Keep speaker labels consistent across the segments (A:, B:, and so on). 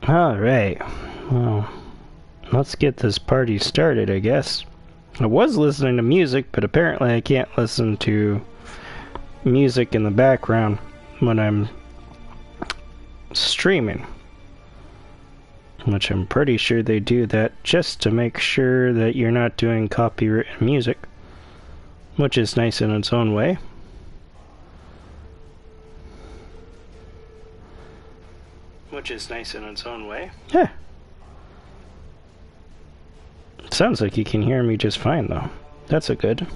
A: Alright, well, let's get this party started, I guess. I was listening to music, but apparently I can't listen to music in the background when I'm streaming. Which I'm pretty sure they do that just to make sure that you're not doing copyrighted music. Which is nice in its own way. Yeah. Sounds like you can hear me just fine, though. That's a good.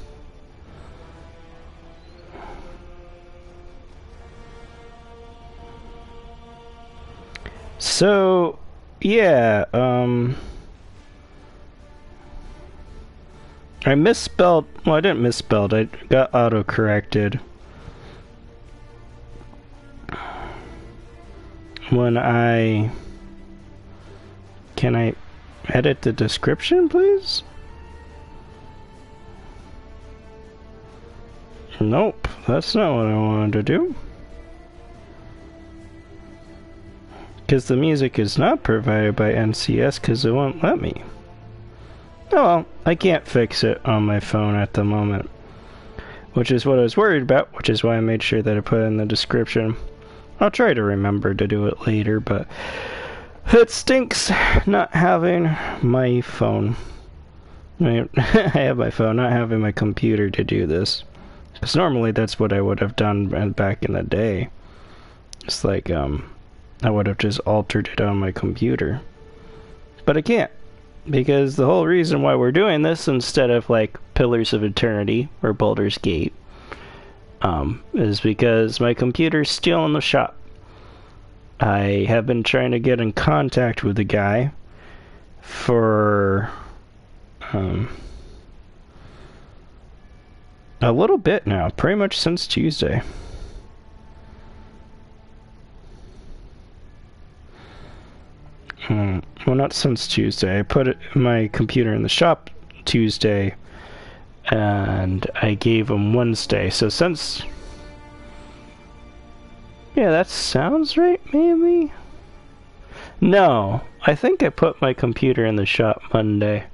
A: So, yeah, I misspelled, well, I didn't misspell, I got auto-corrected when can I edit the description, please? Nope, that's not what I wanted to do. Because the music is not provided by NCS because it won't let me. Oh well, I can't fix it on my phone at the moment. Which is what I was worried about, which is why I made sure that I put it in the description. I'll try to remember to do it later, but it stinks not having my phone. I have my phone, not having my computer to do this. Because normally that's what I would have done back in the day. It's like, I would have just altered it on my computer. But I can't. Because the whole reason why we're doing this instead of like Pillars of Eternity or Baldur's Gate is because my computer's still in the shop. I have been trying to get in contact with the guy for a little bit now, pretty much since Tuesday. Well, not since Tuesday. I put my computer in the shop Tuesday, and I gave him Wednesday. So since... Yeah, that sounds right, maybe? No, I think I put my computer in the shop Monday.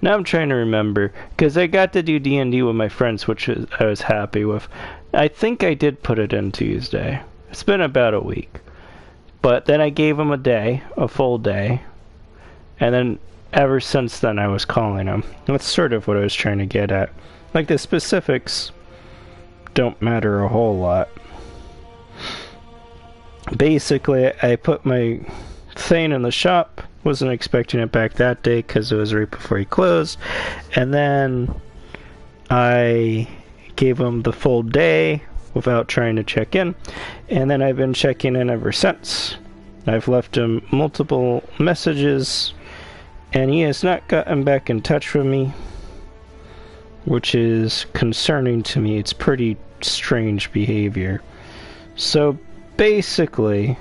A: Now I'm trying to remember, because I got to do D&D with my friends, which I was happy with. I think I did put it in Tuesday. It's been about a week. But then I gave him a full day, and then ever since then I was calling him. That's sort of what I was trying to get at. Like, the specifics don't matter a whole lot. Basically, I put my thing in the shop, wasn't expecting it back that day because it was right before he closed, and then I gave him the full day without trying to check in, and then I've been checking in ever since. I've left him multiple messages, and he has not gotten back in touch with me, which is concerning to me. It's pretty strange behavior. So basically,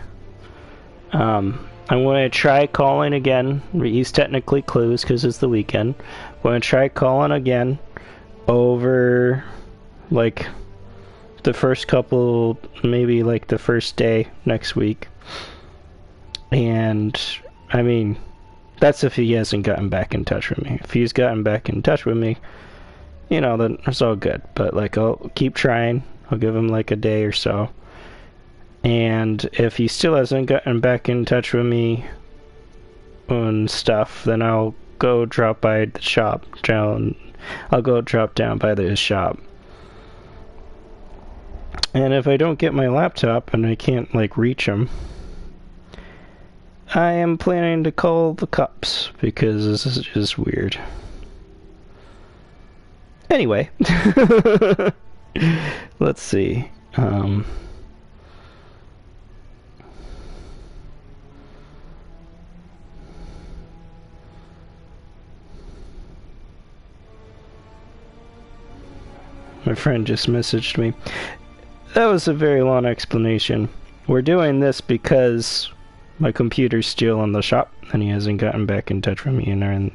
A: I'm going to try calling again. He's technically closed because it's the weekend. I'm going to try calling again over, like, the first couple, maybe like the first day next week. And I mean, that's if he hasn't gotten back in touch with me. If he's gotten back in touch with me, you know, then it's all good. But like, I'll keep trying. I'll give him like a day or so. And if he still hasn't gotten back in touch with me on stuff, then I'll go drop by the shop. I'll go drop down by his shop. And if I don't get my laptop and I can't, like, reach him, I am planning to call the cops, because this is just weird. Anyway. Let's see. My friend just messaged me. That was a very long explanation. We're doing this because my computer's still in the shop and he hasn't gotten back in touch with me or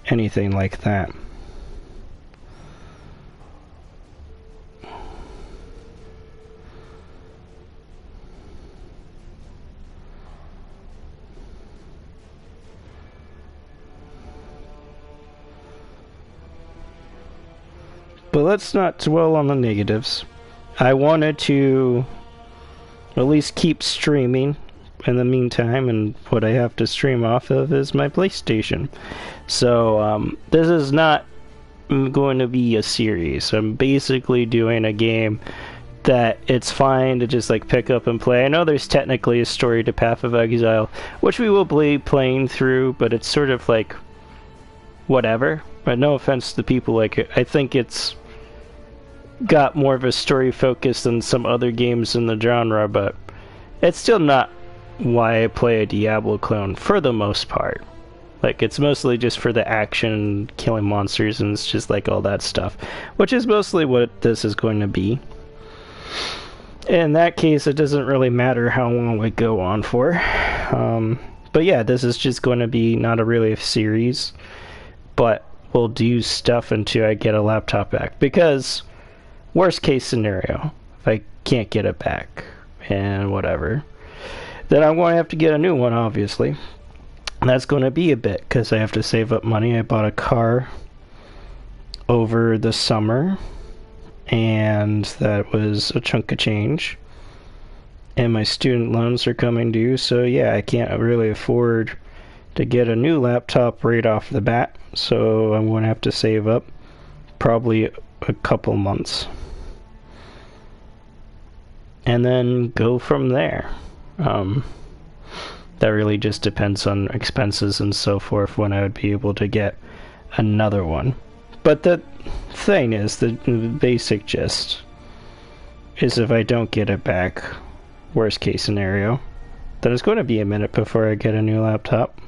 A: anything like that. But let's not dwell on the negatives. I wanted to at least keep streaming in the meantime, and what I have to stream off of is my PlayStation. So this is not going to be a series. I'm basically doing a game that it's fine to just like pick up and play. I know there's technically a story to Path of Exile, which we will be playing through, but it's sort of like whatever. But no offense to the people like it. I think it's got more of a story focus than some other games in the genre, but it's still not why I play a Diablo clone for the most part. Like, it's mostly just for the action, killing monsters, and it's just like all that stuff, which is mostly what this is going to be. In that case, it doesn't really matter how long we go on for. But yeah, this is just going to be not really a series, but we'll do stuff until I get a laptop back, because worst case scenario, if I can't get it back and whatever, then I'm going to have to get a new one, obviously. And that's going to be a bit, because I have to save up money. I bought a car over the summer, and that was a chunk of change. And my student loans are coming due, so yeah, I can't really afford to get a new laptop right off the bat. So I'm going to have to save up probably a couple months. And then go from there. That really just depends on expenses and so forth when I would be able to get another one. But the thing is, the basic gist is if I don't get it back, worst case scenario, then it's going to be a minute before I get a new laptop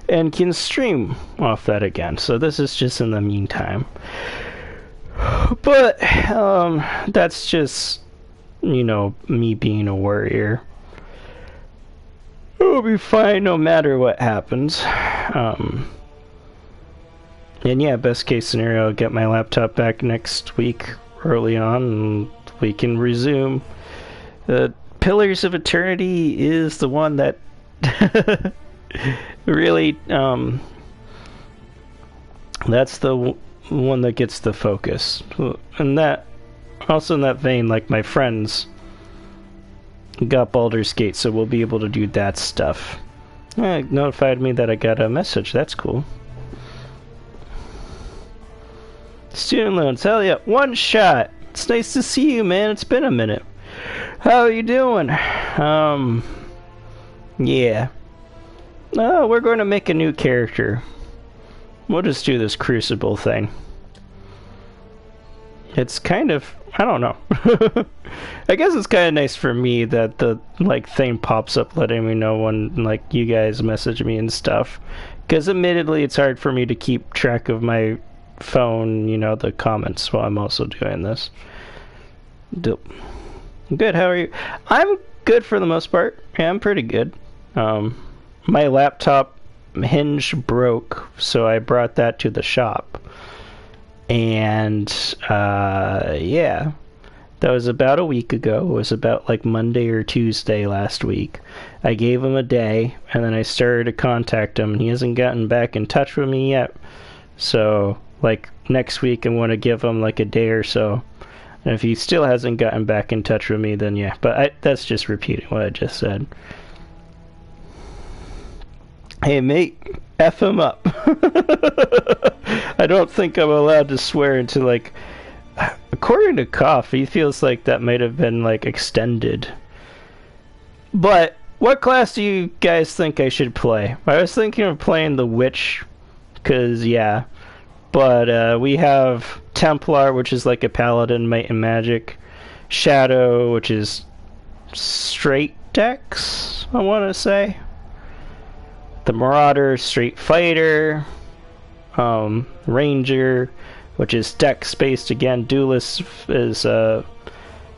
A: and can stream off that again. So this is just in the meantime. But that's just, you know, me being a warrior. It'll be fine no matter what happens. And yeah, best case scenario, I'll get my laptop back next week early on, and we can resume. Pillars of Eternity is the one that really, that's the one that gets the focus. And that, also in that vein, like my friends got Baldur's Gate, so we'll be able to do that stuff. It notified me that I got a message. That's cool. Student loans, hell yeah, one shot. It's nice to see you, man. It's been a minute. How are you doing? Yeah. Oh, we're going to make a new character. We'll just do this Crucible thing. It's kind of, I don't know. I guess it's kind of nice for me that the like thing pops up letting me know when like you guys message me and stuff. Because admittedly, it's hard for me to keep track of my phone, you know, the comments while I'm also doing this. Dope. Good, how are you? I'm good for the most part. Yeah, I'm pretty good. My laptop hinge broke, so I brought that to the shop. And yeah, that was about a week ago. It was about like Monday or Tuesday last week. I gave him a day, and then I started to contact him, and he hasn't gotten back in touch with me yet. So like next week I want to give him like a day or so, and if he still hasn't gotten back in touch with me, then yeah. But that's just repeating what I just said. Hey mate, F him up. I don't think I'm allowed to swear into like, according to Koff, he feels like that might have been like extended. But what class do you guys think I should play? I was thinking of playing the Witch, cause yeah. But we have Templar, which is like a paladin, might and magic. Shadow, which is straight dex, I want to say. The Marauder, straight fighter. Ranger, which is dex based again. Duelist is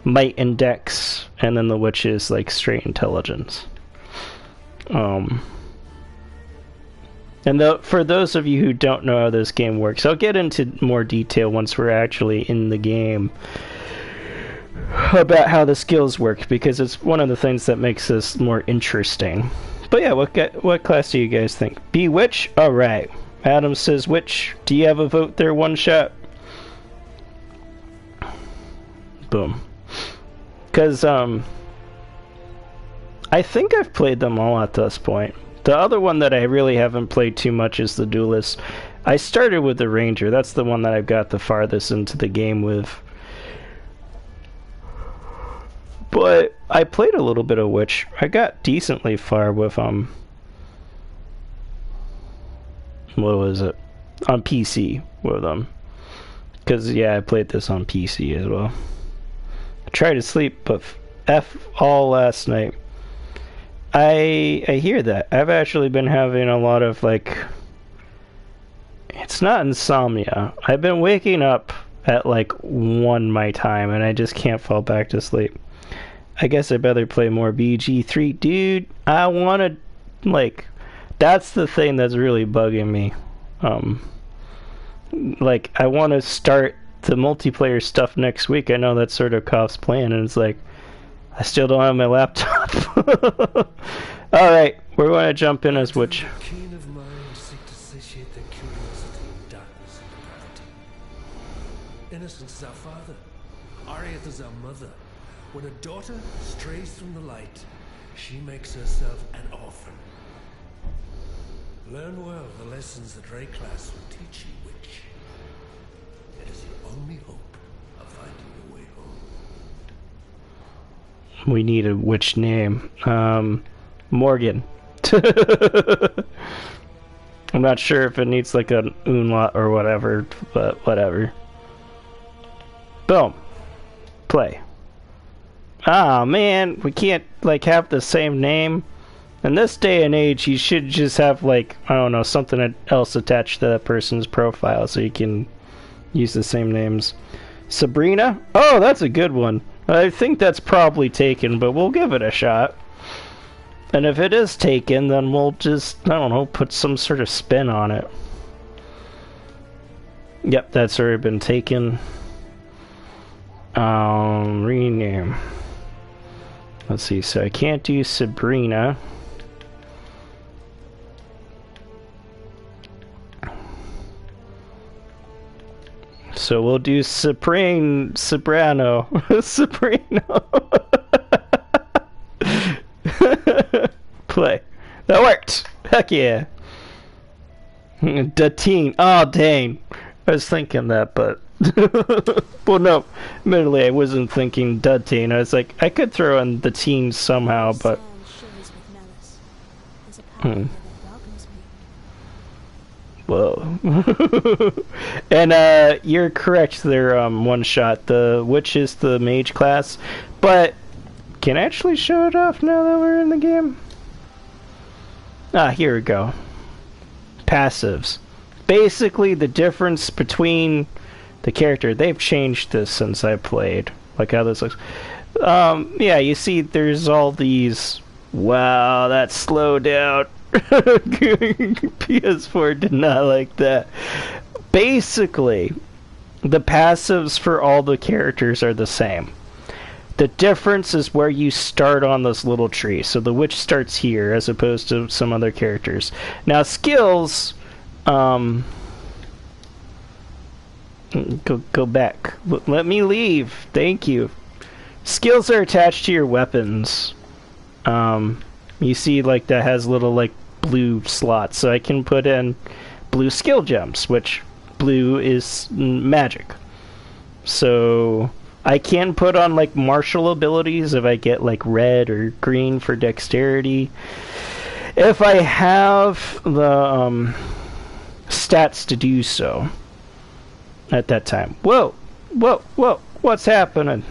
A: might and dex, and then the Witch is like straight intelligence. And for those of you who don't know how this game works, I'll get into more detail once we're actually in the game about how the skills work, because it's one of the things that makes this more interesting. But yeah, what class do you guys think? Be Witch? Alright. Adam says Witch. Do you have a vote there, One Shot? Boom. Because, I think I've played them all at this point. The other one that I really haven't played too much is the Duelist. I started with the Ranger. That's the one that I've got the farthest into the game with. But I played a little bit of Witch. I got decently far with, what was it? On PC with them. Because, yeah, I played this on PC as well. I tried to sleep, but F all last night. I hear that. I've actually been having a lot of, like... It's not insomnia. I've been waking up at, like, 1 my time, and I just can't fall back to sleep. I guess I better play more BG3. Dude, I want to, like... That's the thing that's really bugging me. Like, I want to start the multiplayer stuff next week. I know that's sort of Koff's plan, and it's like, I still don't have my laptop. Alright, we're going to jump in as Witch.
B: Keen of mind seek to satiate their curiosity in darkness and depravity. Innocence is our father. Ariath is our mother. When a daughter strays from the light, she makes herself an orphan. Learn well the lessons that Ray class will teach you, Witch. It is your only hope of finding your way home.
A: We need a Witch name. Morgan. I'm not sure if it needs like an umlaut or whatever, but whatever. Boom. Play. Ah, man, we can't like have the same name. In this day and age, you should just have, like, I don't know, something else attached to that person's profile so you can use the same names. Sabrina? Oh, that's a good one. I think that's probably taken, but we'll give it a shot. And if it is taken, then we'll just, I don't know, put some sort of spin on it. Yep, that's already been taken. Rename. Let's see, so I can't do Sabrina. So we'll do Soprano. Soprano. Play. That worked. Heck yeah. Datine. Oh, dang. I was thinking that, but... well, no. Admittedly, I wasn't thinking Datine. I was like, I could throw in the teen somehow, but... Whoa. And you're correct there, one shot. The Witch is the mage class, but can I actually show it off now that we're in the game? Ah, here we go. Passives. Basically the difference between the character. They've changed this since I played. Like how this looks. Yeah, you see there's all these... Wow, that slowed down. PS4 did not like that. Basically, the passives for all the characters are the same. The difference is where you start on this little tree. So the Witch starts here as opposed to some other characters. Now skills, go back. Let me leave. Thank you. Skills are attached to your weapons. You see, like, that has little, like, blue slots. So I can put in blue skill gems, which blue is magic. So I can put on, like, martial abilities if I get, like, red or green for dexterity. If I have the stats to do so at that time. Whoa! Whoa! Whoa! What's happening?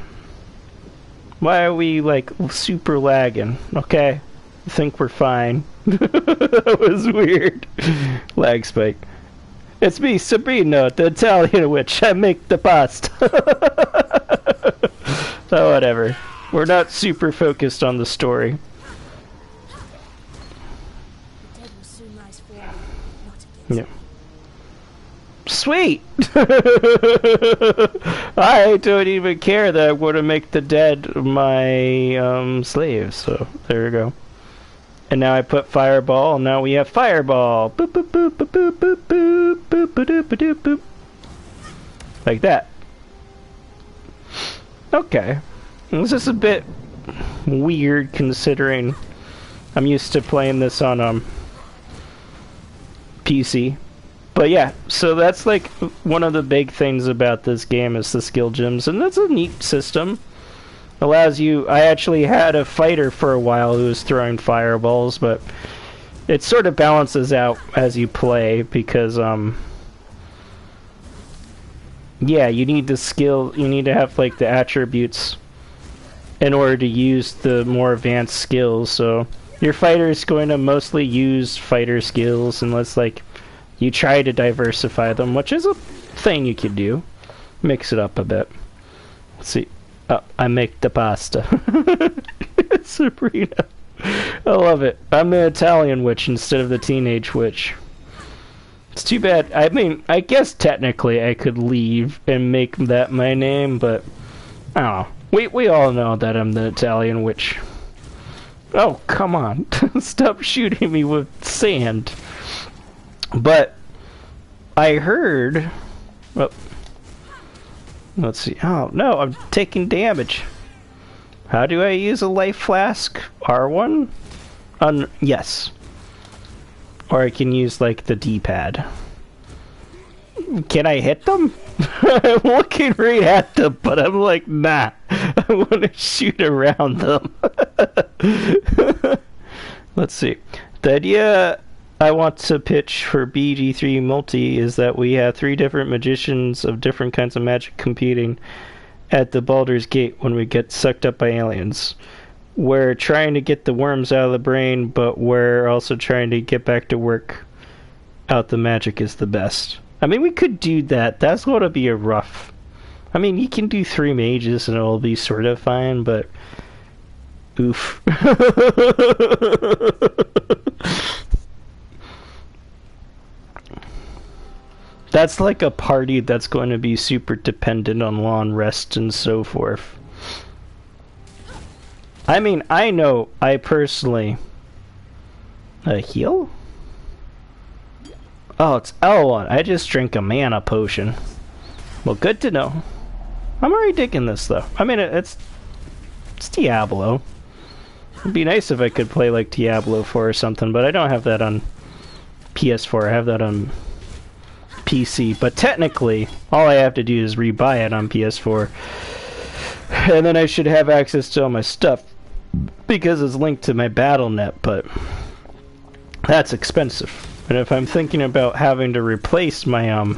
A: Why are we, like, super lagging? Okay. I think we're fine. That was weird. Lag spike. It's me, Sabrina, the Italian witch. I make the pasta. Oh, whatever. We're not super focused on the story. Yeah. Sweet! I don't even care that I want to make the dead my slaves, so there we go. And now I put fireball, and now we have fireball. Boop boop boop boop boop boop boop boop boop boop boop boop. Like that. Okay. This is a bit weird considering I'm used to playing this on PC. But yeah, so that's like one of the big things about this game is the skill gems, and that's a neat system. Allows you... I actually had a fighter for a while who was throwing fireballs, but it sort of balances out as you play because yeah, you need the skill, you need to have like the attributes in order to use the more advanced skills. So your fighter is going to mostly use fighter skills unless like you try to diversify them, which is a thing you could do. Mix it up a bit. Let's see. Oh, I make the pasta. Sabrina. I love it. I'm the Italian witch instead of the teenage witch. It's too bad. I mean, I guess technically I could leave and make that my name, but I don't know. We all know that I'm the Italian witch. Oh, come on. Stop shooting me with sand. But I heard... Oh, let's see. Oh, no, I'm taking damage. How do I use a life flask? R1? Yes. Or I can use, like, the D-pad. Can I hit them? I'm looking right at them, but I'm like, nah. I want to shoot around them. Let's see. The idea I want to pitch for BG3 Multi is that we have 3 different magicians of different kinds of magic competing at the Baldur's Gate when we get sucked up by aliens. We're trying to get the worms out of the brain, but we're also trying to get back to work out the magic is the best. I mean, we could do that. That's going to be a rough... I mean, you can do 3 mages and it'll be sort of fine, but... Oof. That's like a party that's going to be super dependent on long rest and so forth. I mean, I know I personally... heal? Oh, it's L1. I just drank a mana potion. Well, good to know. I'm already digging this, though. I mean, it's Diablo. It'd be nice if I could play like Diablo 4 or something, but I don't have that on PS4. I have that on PC. But technically, all I have to do is rebuy it on PS4. And then I should have access to all my stuff because it's linked to my BattleNet, but that's expensive. And if I'm thinking about having to replace my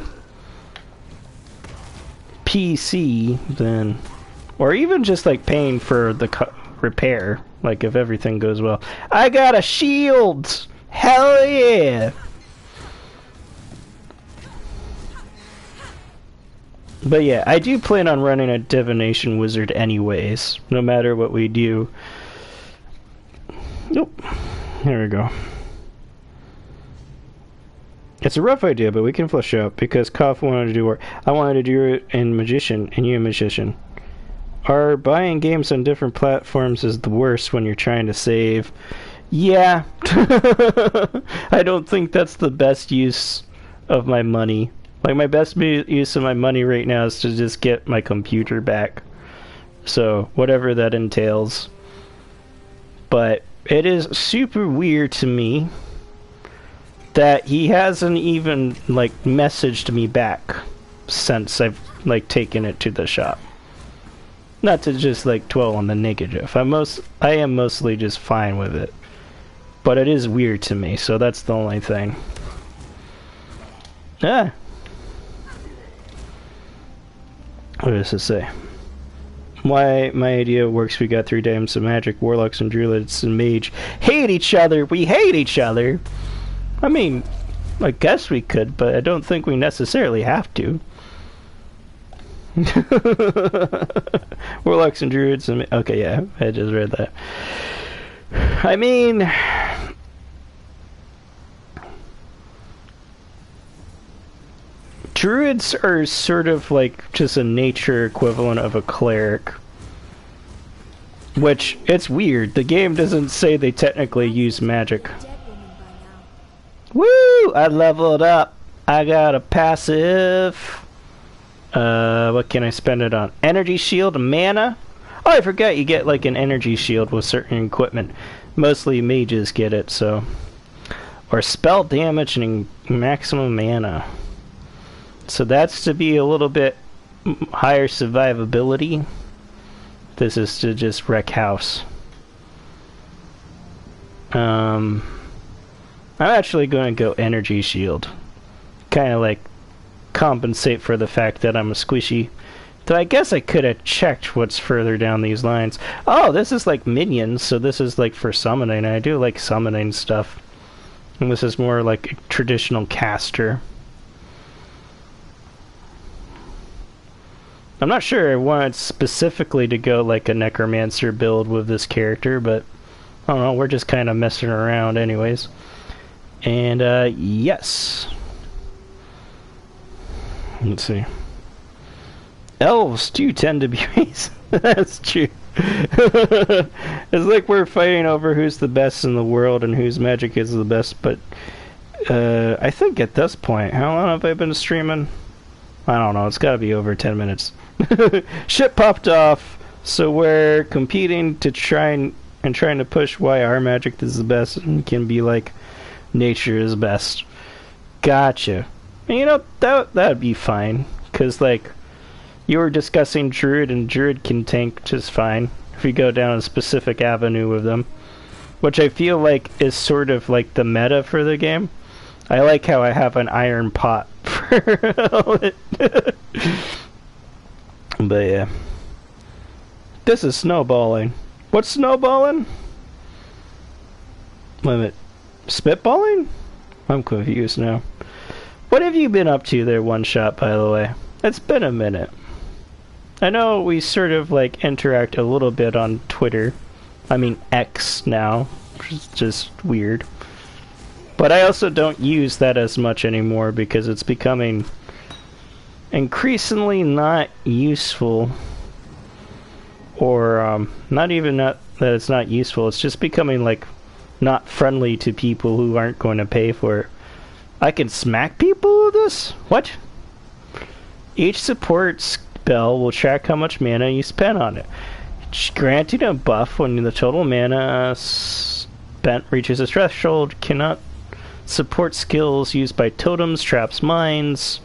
A: PC, then... Or even just like paying for the repair, like if everything goes well. I got a shield! Hell yeah! But yeah, I do plan on running a divination wizard anyways, no matter what we do. Nope. There we go. It's a rough idea, but we can flesh out, because Koff wanted to do work. I wanted to do it in Magician, and you a Magician. Are buying games on different platforms is the worst when you're trying to save? Yeah. I don't think that's the best use of my money. Like, my best use of my money right now is to just get my computer back. So, whatever that entails. But it is super weird to me that he hasn't even, like, messaged me back since I've, like, taken it to the shop. Not to just, like, dwell on the negative. I am mostly just fine with it. But it is weird to me, so that's the only thing. Ah! What does it say? Why my idea works, we got 3 diamonds of magic, warlocks and druids and mage hate each other! We hate each other! I mean, I guess we could, but I don't think we necessarily have to. Warlocks and druids and... Okay, yeah, I just read that. I mean... Druids are sort of like just a nature equivalent of a cleric. Which, it's weird. The game doesn't say they technically use magic. Woo! I leveled up. I got a passive. What can I spend it on? Energy shield, mana. Oh, I forgot you get like an energy shield with certain equipment. Mostly mages get it, so. Or spell damage and maximum mana. So that's to be a little bit higher survivability. This is to just wreck house. I'm actually going to go energy shield. Kind of like compensate for the fact that I'm a squishy. Though I guess I could have checked what's further down these lines. Oh, this is like minions, so this is like for summoning. I do like summoning stuff. And this is more like a traditional caster. I'm not sure I want specifically to go like a necromancer build with this character, but I don't know, we're just kind of messing around anyways. And yes. Let's see. Elves do tend to be that's true. It's like we're fighting over who's the best in the world and whose magic is the best, but I think at this point, how long have I been streaming? I don't know, it's gotta be over 10 minutes. Shit popped off, so we're competing to trying to push why our magic is the best and can be like nature is best. Gotcha. And you know, that'd be fine, cause like you were discussing Druid, and Druid can tank just fine if you go down a specific avenue with them, which I feel like is sort of like the meta for the game. I like how I have an iron pot for it. But yeah. This is snowballing. What's snowballing? Wait a minute. Spitballing? I'm confused now. What have you been up to there, One Shot, by the way? It's been a minute. I know we sort of like interact a little bit on Twitter. I mean X now, which is just weird. But I also don't use that as much anymore because it's becoming increasingly not useful. Or not even that it's not useful, it's just becoming like not friendly to people who aren't going to pay for it. I can smack people with this? What? Each support spell will track how much mana you spent on it. Granting a buff when the total mana spent reaches a threshold. Cannot support skills used by totems, traps, mines.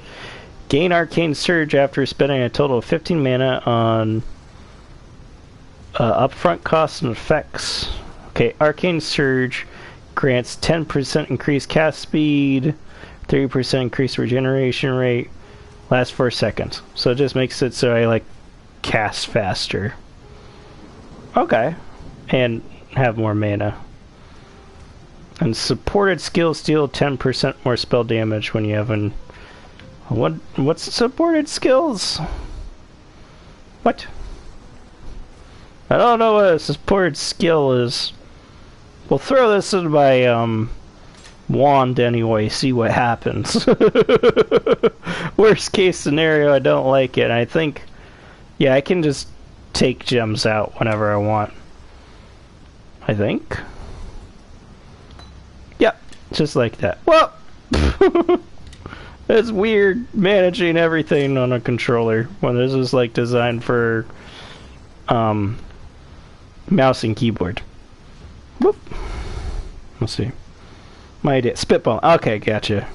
A: Gain Arcane Surge after spending a total of 15 mana on upfront costs and effects. Okay, Arcane Surge grants 10% increased cast speed, 30% increased regeneration rate, lasts for a second. So it just makes it so I like cast faster. Okay. And have more mana. And supported skills deal 10% more spell damage when you have an... What's supported skills? What? I don't know what a supported skill is. We'll throw this in my wand anyway, see what happens. Worst case scenario, I don't like it. I think, yeah, I can just take gems out whenever I want. I think. Yep, just like that. Well, it's weird managing everything on a controller when this is like designed for mouse and keyboard. Whoop. Let's see. My idea. Spitball. Okay, gotcha.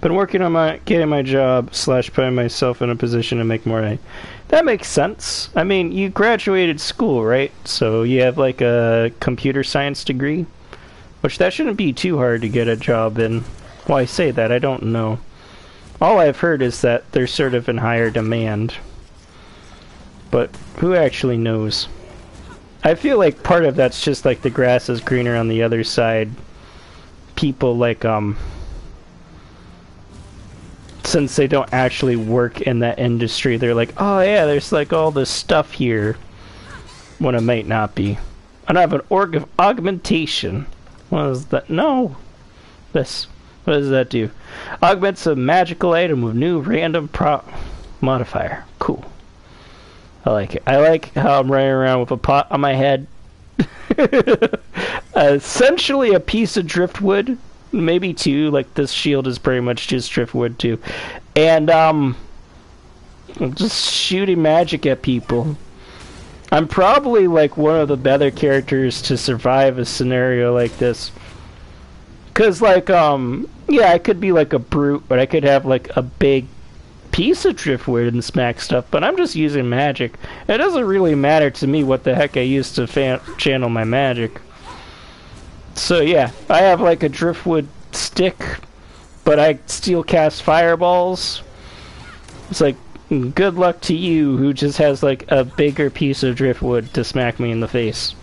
A: Been working on getting my job / putting myself in a position to make more money. That makes sense. I mean, you graduated school, right? So you have like a computer science degree, which that shouldn't be too hard to get a job in. Well, I say that, I don't know. All I've heard is that they're sort of in higher demand. But who actually knows? I feel like part of that's just like the grass is greener on the other side. People like, since they don't actually work in that industry, they're like, oh yeah, there's like all this stuff here. When it might not be. I don't have an augmentation. What is that? No. This. What does that do? Augments a magical item with new random modifier. Cool. I like it. I like how I'm running around with a pot on my head. Essentially a piece of driftwood. Maybe two. Like this shield is pretty much just driftwood too. And I'm just shooting magic at people. I'm probably like one of the better characters to survive a scenario like this. Cause like, yeah, I could be like a brute, but I could have like a big piece of driftwood and smack stuff, but I'm just using magic. It doesn't really matter to me what the heck I use to channel my magic. So yeah, I have like a driftwood stick, but I still cast fireballs. It's like, good luck to you who just has like a bigger piece of driftwood to smack me in the face.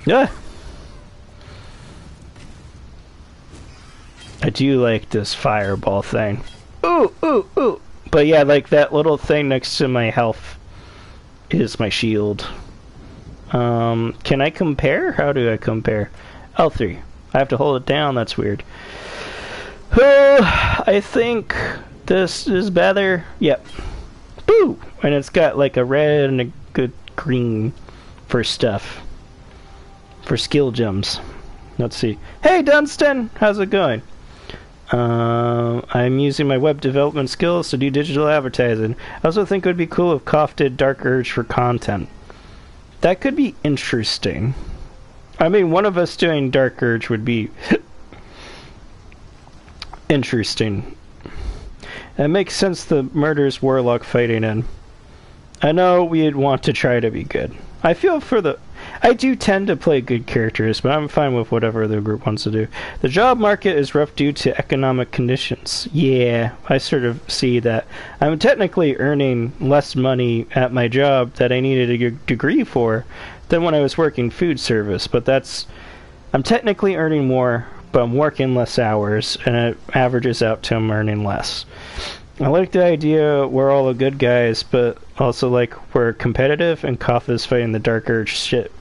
A: Yeah. I do like this fireball thing. Ooh, ooh, ooh. But yeah, like that little thing next to my health is my shield. Can I compare? How do I compare? L3. I have to hold it down, that's weird. I think this is better. Yep. Boo! And it's got like a red and a good green for stuff. For skill gems. Let's see. Hey Dunstan! How's it going? I'm using my web development skills to do digital advertising. I also think it would be cool if Koff did Dark Urge for content. That could be interesting. I mean, one of us doing Dark Urge would be interesting. It makes sense the murders Warlock fighting in. I know we'd want to try to be good. I feel for the... I do tend to play good characters, but I'm fine with whatever the group wants to do. The job market is rough due to economic conditions. Yeah, I sort of see that. I'm technically earning less money at my job that I needed a degree for than when I was working food service, but that's... I'm technically earning more, but I'm working less hours, and it averages out to I'm earning less. I like the idea we're all the good guys, but also like we're competitive and Koff is fighting the Dark Urge shit.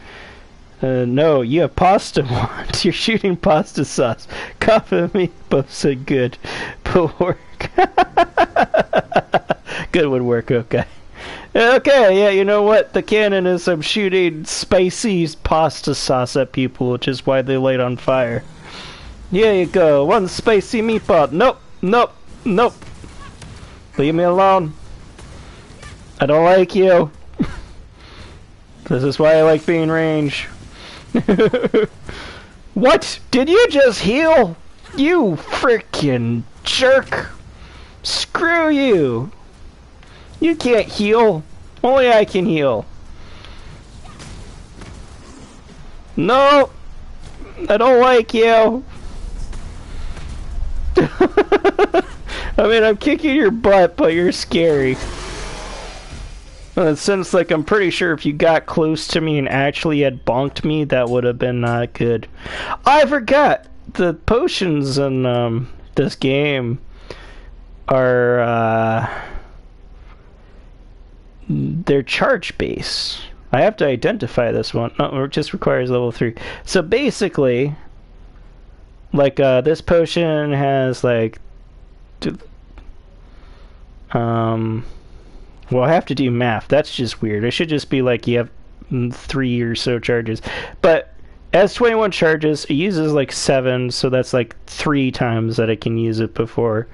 A: No, you have pasta wand. You're shooting pasta sauce. Koff and me both said good, but work. Good would work, okay. Okay, yeah, you know what? The canon is I'm shooting spicy pasta sauce at people, which is why they light on fire. Here you go, one spicy meatball. Nope, nope, nope. Leave me alone. I don't like you. This is why I like being range. What? Did you just heal? You freaking jerk. Screw you. You can't heal. Only I can heal. No. I don't like you. I mean, I'm kicking your butt, but you're scary. Since, like, I'm pretty sure if you got close to me and actually had bonked me, that would have been not good. I forgot! The potions in, this game are, they're charge base. I have to identify this one. No, it just requires level 3. So basically, like, this potion has, like, well, I have to do math. That's just weird. It should just be like you have 3 or so charges. But it has 21 charges. It uses like 7, so that's like 3 times that I can use it before.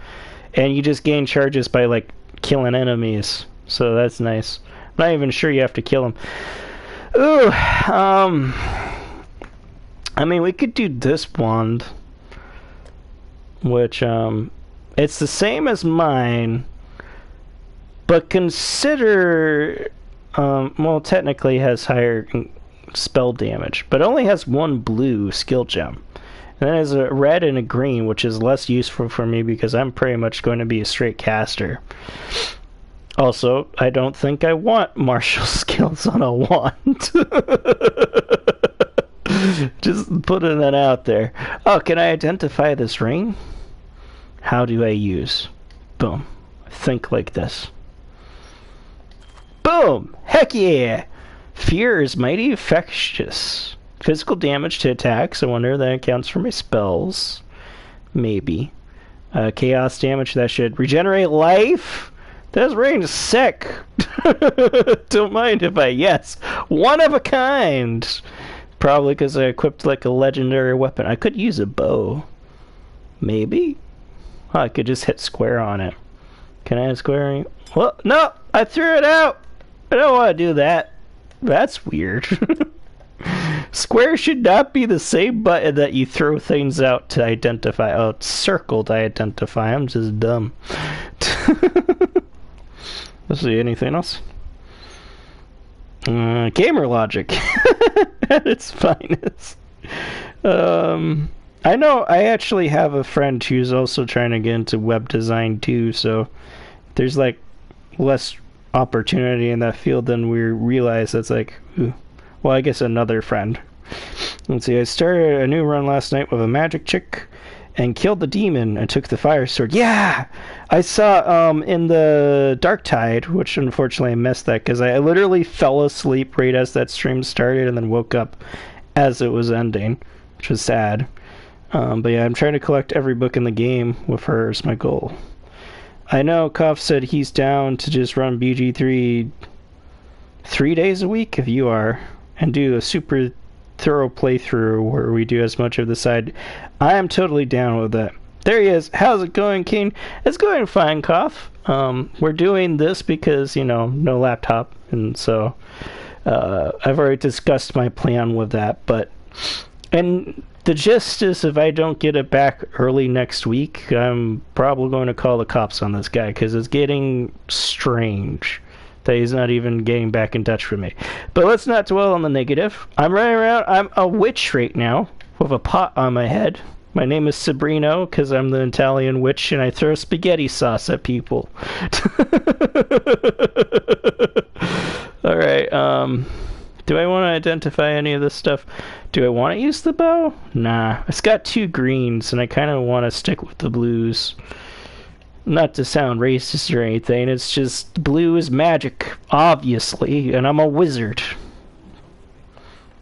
A: And you just gain charges by like killing enemies. So that's nice. I'm not even sure you have to kill them. Ooh, I mean, we could do this wand, which it's the same as mine. But consider, well, technically has higher spell damage, but only has 1 blue skill gem. And then has a red and a green, which is less useful for me because I'm pretty much going to be a straight caster. Also, I don't think I want martial skills on a wand. Just putting that out there. Oh, can I identify this ring? How do I use? Boom. Think like this. Boom! Heck yeah! Fear is mighty infectious. Physical damage to attacks. I wonder if that counts for my spells. Maybe. Chaos damage. That should regenerate life. This ring is sick. Don't mind if I yes. One of a kind. Probably because I equipped like a legendary weapon. I could use a bow. Maybe? Oh, I could just hit square on it. Can I hit square? Well, no! I threw it out! I don't want to do that. That's weird. Square should not be the same button that you throw things out to identify. Oh, it's circle to identify. I'm just dumb. Let's see, anything else? Gamer logic at its finest. I know I actually have a friend who's also trying to get into web design too, so there's like less opportunity in that field than we realize. That's like, ooh. Well, I guess another friend. Let's see, I started a new run last night with a magic chick and killed the demon and took the fire sword. Yeah! I saw in the Dark Tide, which unfortunately I missed that because I literally fell asleep right as that stream started and then woke up as it was ending, which was sad. But yeah, I'm trying to collect every book in the game with her as my goal. I know Koff said he's down to just run BG3 3 days a week if you are, and do a super thorough playthrough where we do as much of the side. I am totally down with that. There he is. How's it going, Kane? It's going fine, Koff. We're doing this because, you know, no laptop, and so I've already discussed my plan with that, and the gist is if I don't get it back early next week, I'm probably going to call the cops on this guy because it's getting strange that he's not even getting back in touch with me. But let's not dwell on the negative. I'm running around. I'm a witch right now with a pot on my head. My name is Sabrino because I'm the Italian witch and I throw spaghetti sauce at people. Alright, do I want to identify any of this stuff? Do I want to use the bow? Nah. It's got 2 greens, and I kind of want to stick with the blues. Not to sound racist or anything, it's just blue is magic, obviously, and I'm a wizard.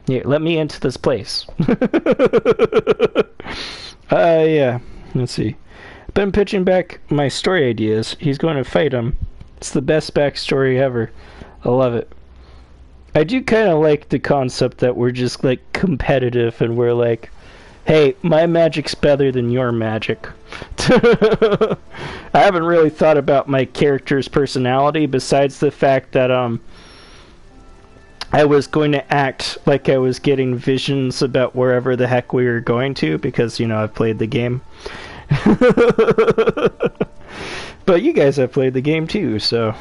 A: Yeah, let me into this place. Yeah. Let's see. I've been pitching back my story ideas. He's going to fight him. It's the best backstory ever. I love it. I do kind of like the concept that we're just, like, competitive and we're like, hey, my magic's better than your magic. I haven't really thought about my character's personality besides the fact that, I was going to act like I was getting visions about wherever the heck we were going to because, you know, I've played the game. But you guys have played the game too, so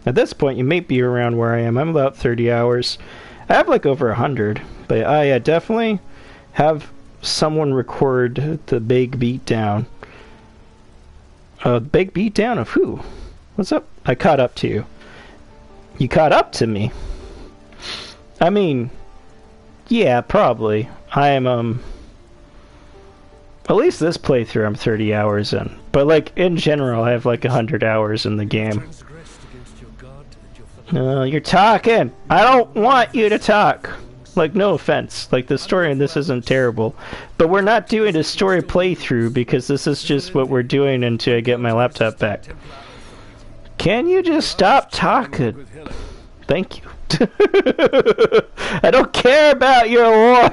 A: at this point you may be around where I am. I'm about 30 hours. I have like over 100, but yeah, definitely have someone record the big beatdown. Big beatdown of who? What's up? I caught up to you. You caught up to me? I mean, yeah, probably. I am, at least this playthrough I'm 30 hours in. But, like, in general, I have, like, 100 hours in the game. No, you're talking! I don't want you to talk! Like, no offense. Like, the story in this isn't terrible. But we're not doing a story playthrough because this is just what we're doing until I get my laptop back. Can you just stop talking? Thank you. I don't care about your war.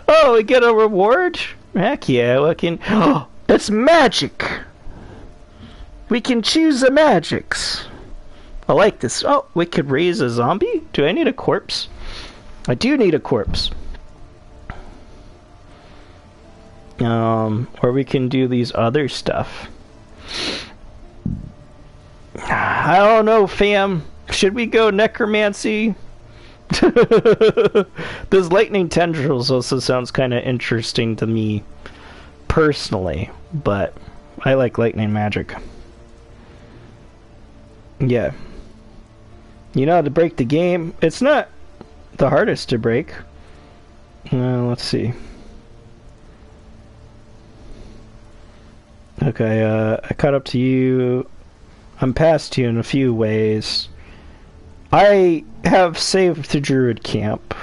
A: Oh, we get a reward? Heck yeah, we can... Oh, it's magic! We can choose the magics. I like this. Oh, we could raise a zombie? Do I need a corpse? I do need a corpse. Or we can do these other stuff. I don't know, fam. Should we go necromancy? Those lightning tendrils also sounds kind of interesting to me personally, but I like lightning magic. Yeah. You know how to break the game? It's not the hardest to break. Let's see. Okay, I caught up to you. I'm past you in a few ways. I have saved the druid camp.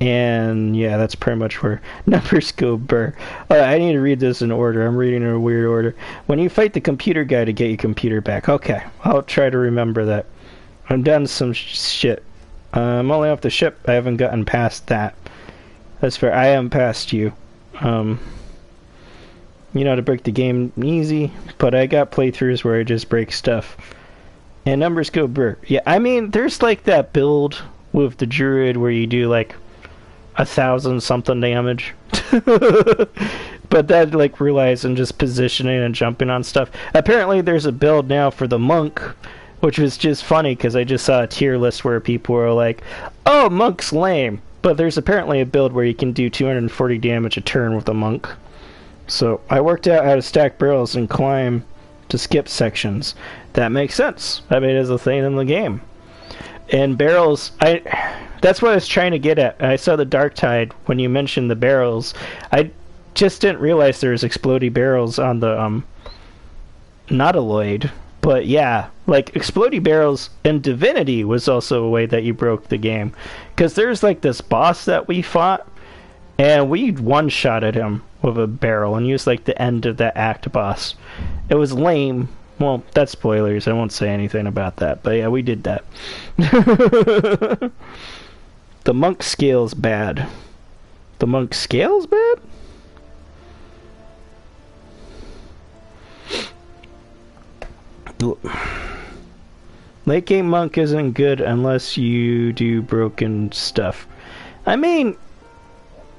A: And yeah, that's pretty much where numbers go burr. I need to read this in order. I'm reading in a weird order. When you fight the computer guy to get your computer back. Okay, I'll try to remember that. I'm done some shit. I'm only off the ship. I haven't gotten past that. That's fair. I am past you. To break the game easy, but I got playthroughs where I just break stuff. And numbers go brr. Yeah, I mean, there's like that build with the druid where you do like 1,000 something damage. But that like relies on just positioning and jumping on stuff. Apparently there's a build now for the monk, which was just funny because I just saw a tier list where people were like, oh, monk's lame. But there's apparently a build where you can do 240 damage a turn with a monk. So I worked out how to stack barrels and climb to skip sections. That makes sense. I mean, it's a thing in the game. And barrels, that's what I was trying to get at. I saw the Dark Tide when you mentioned the barrels. I just didn't realize there was explodey barrels on the Nautiloid. But yeah, like explodey barrels in Divinity was also a way that you broke the game. Because there's like this boss that we fought, and we one-shotted him with a barrel and used like the end of that act boss. It was lame. Well, that's spoilers. I won't say anything about that. But yeah, we did that. The monk scale's bad. The monk scale's bad? Late game monk isn't good unless you do broken stuff. I mean,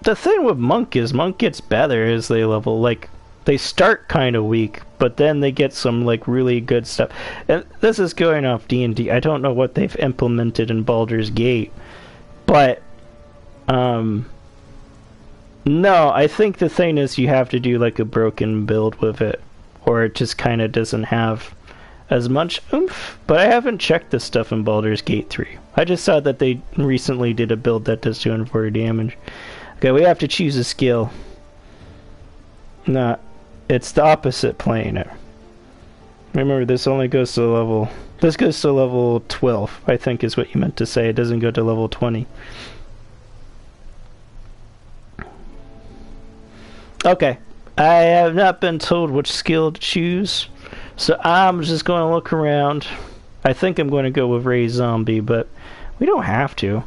A: the thing with monk is monk gets better as they level. Like, they start kind of weak, but then they get some like really good stuff. And this is going off D&D. I don't know what they've implemented in Baldur's Gate, but no, I think the thing is you have to do like a broken build with it, or it just kind of doesn't have as much oomph. But I haven't checked this stuff in Baldur's Gate 3. I just saw that they recently did a build that does 240 damage. Okay, we have to choose a skill. Nah, it's the opposite playing it. Remember, this only goes to level... This goes to level 12, I think is what you meant to say. It doesn't go to level 20. Okay, I have not been told which skill to choose, so I'm just going to look around. I think I'm going to go with Ray Zombie, but we don't have to.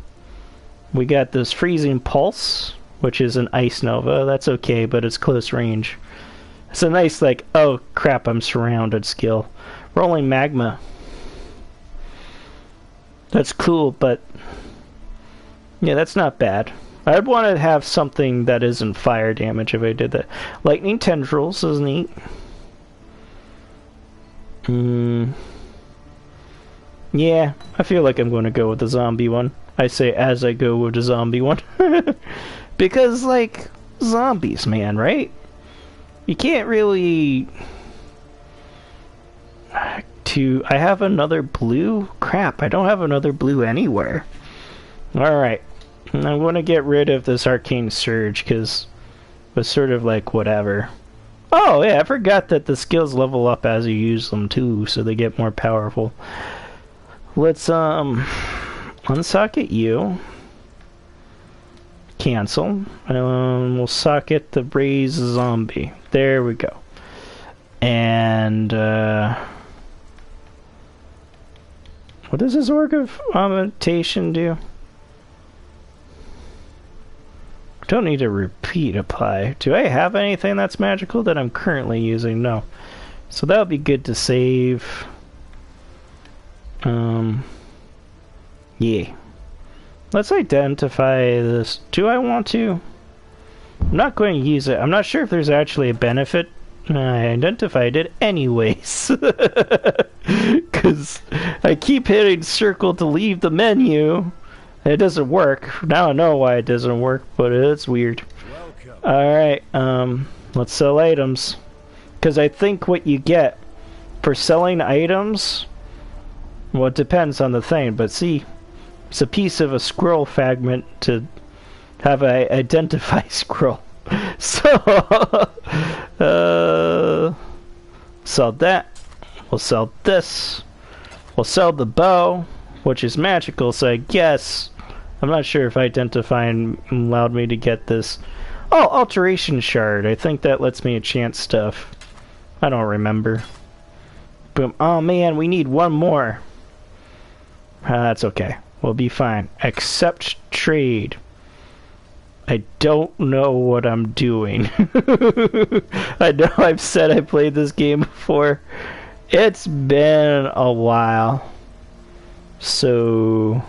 A: We got this Freezing Pulse, which is an Ice Nova. That's okay, but it's close range. It's a nice, like, oh crap, I'm surrounded skill. Rolling Magma. That's cool, but yeah, that's not bad. I'd want to have something that isn't fire damage if I did that. Lightning Tendrils is neat. Yeah, I feel like I'm going to go with the zombie one. I say as I go with the zombie one. Because, like, zombies, man, right? You can't really... I have another blue? Crap, I don't have another blue anywhere. Alright. I'm going to get rid of this Arcane Surge, because it was sort of like whatever. Oh, yeah, I forgot that the skills level up as you use them, too, so they get more powerful. Let's, unsocket you. Cancel. We'll socket the Raise Zombie. There we go. And, what does this Org of Augmentation do? Don't need to repeat apply. Do I have anything that's magical that I'm currently using? No. So that would be good to save. Yeah. Let's identify this. Do I want to? I'm not going to use it. I'm not sure if there's actually a benefit. I identified it anyways. Because I keep hitting circle to leave the menu. It doesn't work. Now I know why it doesn't work, but it's weird. Alright, let's sell items. Because I think what you get for selling items, well, it depends on the thing, but see, it's a piece of a scroll fragment to have a identify scroll. So, sell that. We'll sell this. We'll sell the bow, which is magical, so I guess... I'm not sure if identifying allowed me to get this. Oh, Alteration Shard. I think that lets me enchant stuff. I don't remember. Boom. Oh man, we need one more. That's okay. We'll be fine. Accept trade. I don't know what I'm doing. I know I've said I played this game before. It's been a while. So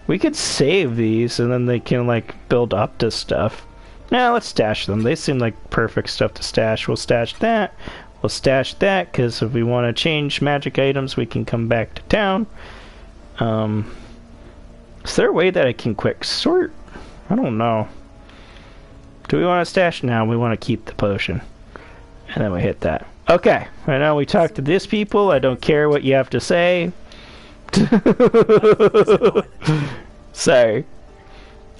A: we could save these and then they can like build up to stuff. Now let's stash them. They seem like perfect stuff to stash. We'll stash that. We'll stash that because if we want to change magic items, we can come back to town. Is there a way that I can quick sort? I don't know. Do we want to stash? No, we want to keep the potion. And then we hit that. Okay, right now we talk to these people. I don't care what you have to say. Sorry.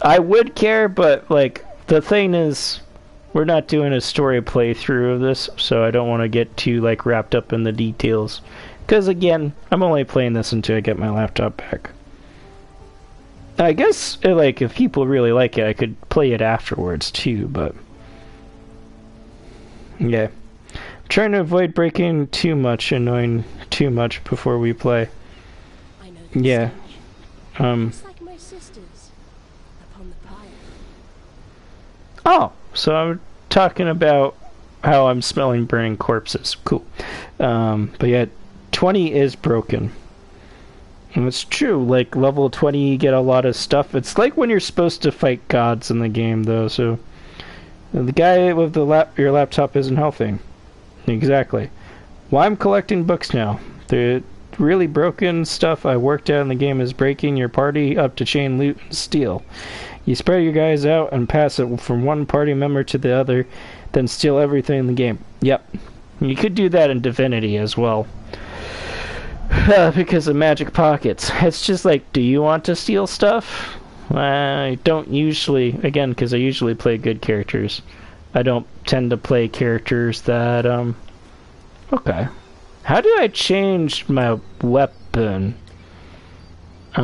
A: I would care, but like the thing is, we're not doing a story playthrough of this, so I don't want to get too like wrapped up in the details. Because again, I'm only playing this until I get my laptop back. I guess like if people really like it, I could play it afterwards too, but yeah. I'm trying to avoid breaking too much, annoying too much before we play.
C: I know
A: Yeah.
C: It's like my sisters upon the pyre.
A: Oh, so I'm talking about how I'm smelling burning corpses. Cool. But yeah, 20 is broken. And it's true, like level 20 you get a lot of stuff. It's like when you're supposed to fight gods in the game though, so the guy with the your laptop isn't helping. Exactly. Well, I'm collecting books now. The really broken stuff I worked out in the game is breaking your party up to chain loot and steal. You spread your guys out and pass it from one party member to the other, then steal everything in the game. Yep. You could do that in Divinity as well. Because of magic pockets. It's just like, do you want to steal stuff? I don't usually, again, because I usually play good characters. I don't tend to play characters that, okay. How do I change my weapon? Is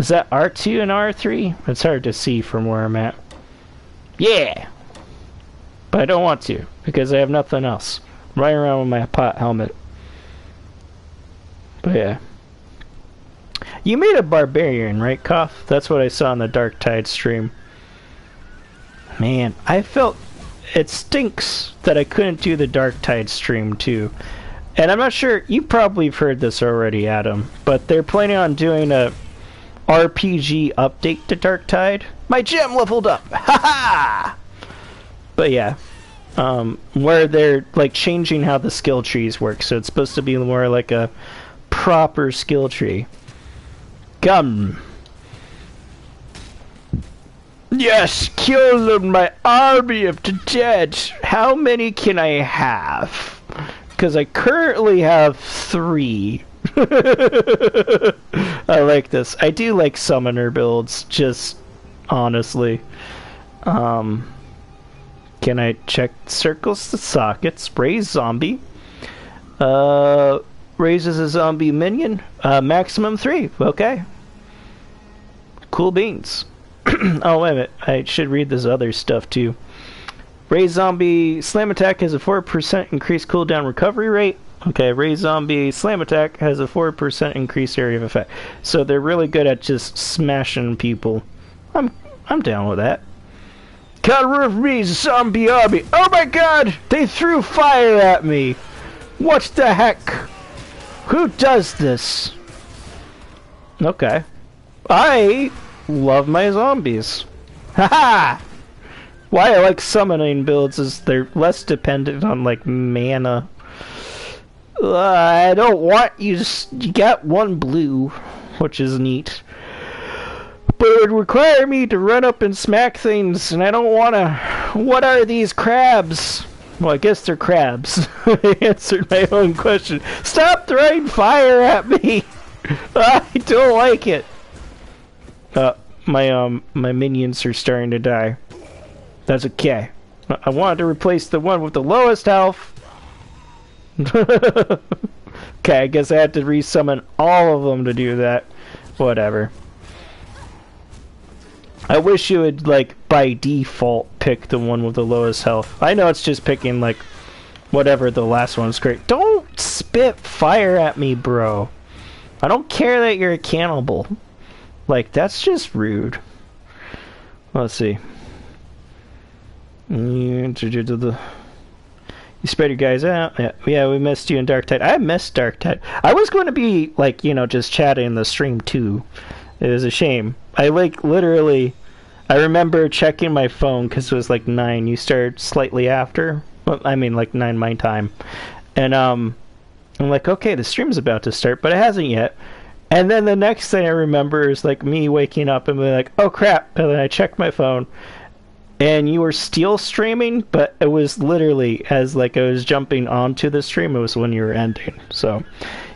A: that R2 and R3? It's hard to see from where I'm at. Yeah! But I don't want to, because I have nothing else. I'm running around with my pot helmet. But yeah. You made a barbarian, right, Koth? That's what I saw in the Dark Tide stream. Man, I felt... It stinks that I couldn't do the Dark Tide stream, too. And I'm not sure... You probably have heard this already, Adam. But they're planning on doing a RPG update to Dark Tide. My gem leveled up! Ha-ha! But yeah. Where they're, like, changing how the skill trees work. So it's supposed to be more like a proper skill tree. Come. Yes, killed my army of the dead. How many can I have? Because I currently have 3. I like this. I do like summoner builds, just honestly. Can I check circles the sockets? Raise zombie. Raises a zombie minion. Maximum 3. Okay. Cool beans. Oh, wait a minute. I should read this other stuff, too. Raise zombie slam attack has a 4% increased cooldown recovery rate. Okay, raise zombie slam attack has a 4% increased area of effect. So they're really good at just smashing people. I'm down with that. Cut roof me, zombie army. Oh my god! They threw fire at me! What the heck? Who does this? Okay. I love my zombies. Haha! Why I like summoning builds is they're less dependent on like mana. I don't want you got 1 blue, which is neat. But it would require me to run up and smack things, and I don't want to. What are these crabs? Well, I guess they're crabs. I answered my own question. Stop throwing fire at me! I don't like it. My minions are starting to die. That's okay. I wanted to replace the one with the lowest health. Okay, I guess I had to resummon all of them to do that. Whatever. I wish you would, like, by default, pick the one with the lowest health. I know it's just picking, like, whatever the last one's great. Don't spit fire at me, bro. I don't care that you're a cannibal. Like, that's just rude. Let's see. You spread your guys out. Yeah, we missed you in Dark Tide. I missed Dark Tide. I was going to be, like, you know, just chatting in the stream, too. It was a shame. I, like, literally... I remember checking my phone, because it was, like, 9. You started slightly after. Well, I mean, like, 9 my time. And, I'm like, okay, the stream's about to start, but it hasn't yet. And then the next thing I remember is, like, me waking up and being like, oh, crap. And then I checked my phone. And you were still streaming, but it was literally as like I was jumping onto the stream, it was when you were ending. So,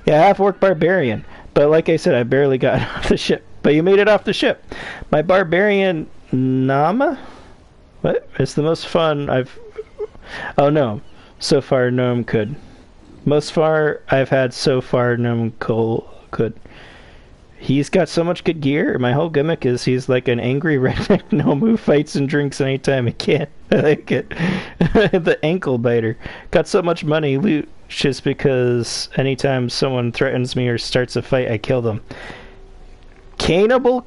A: yeah, half-orc barbarian. But like I said, I barely got off the ship. But you made it off the ship. My barbarian Nama? What? It's the most fun I've... Oh, no. So far, Gnome could. Most far I've had so far, Gnome could. He's got so much good gear. My whole gimmick is he's like an angry redneck gnome who fights and drinks anytime he can. I like it. The ankle biter. Got so much money loot just because anytime someone threatens me or starts a fight, I kill them. Cannibal.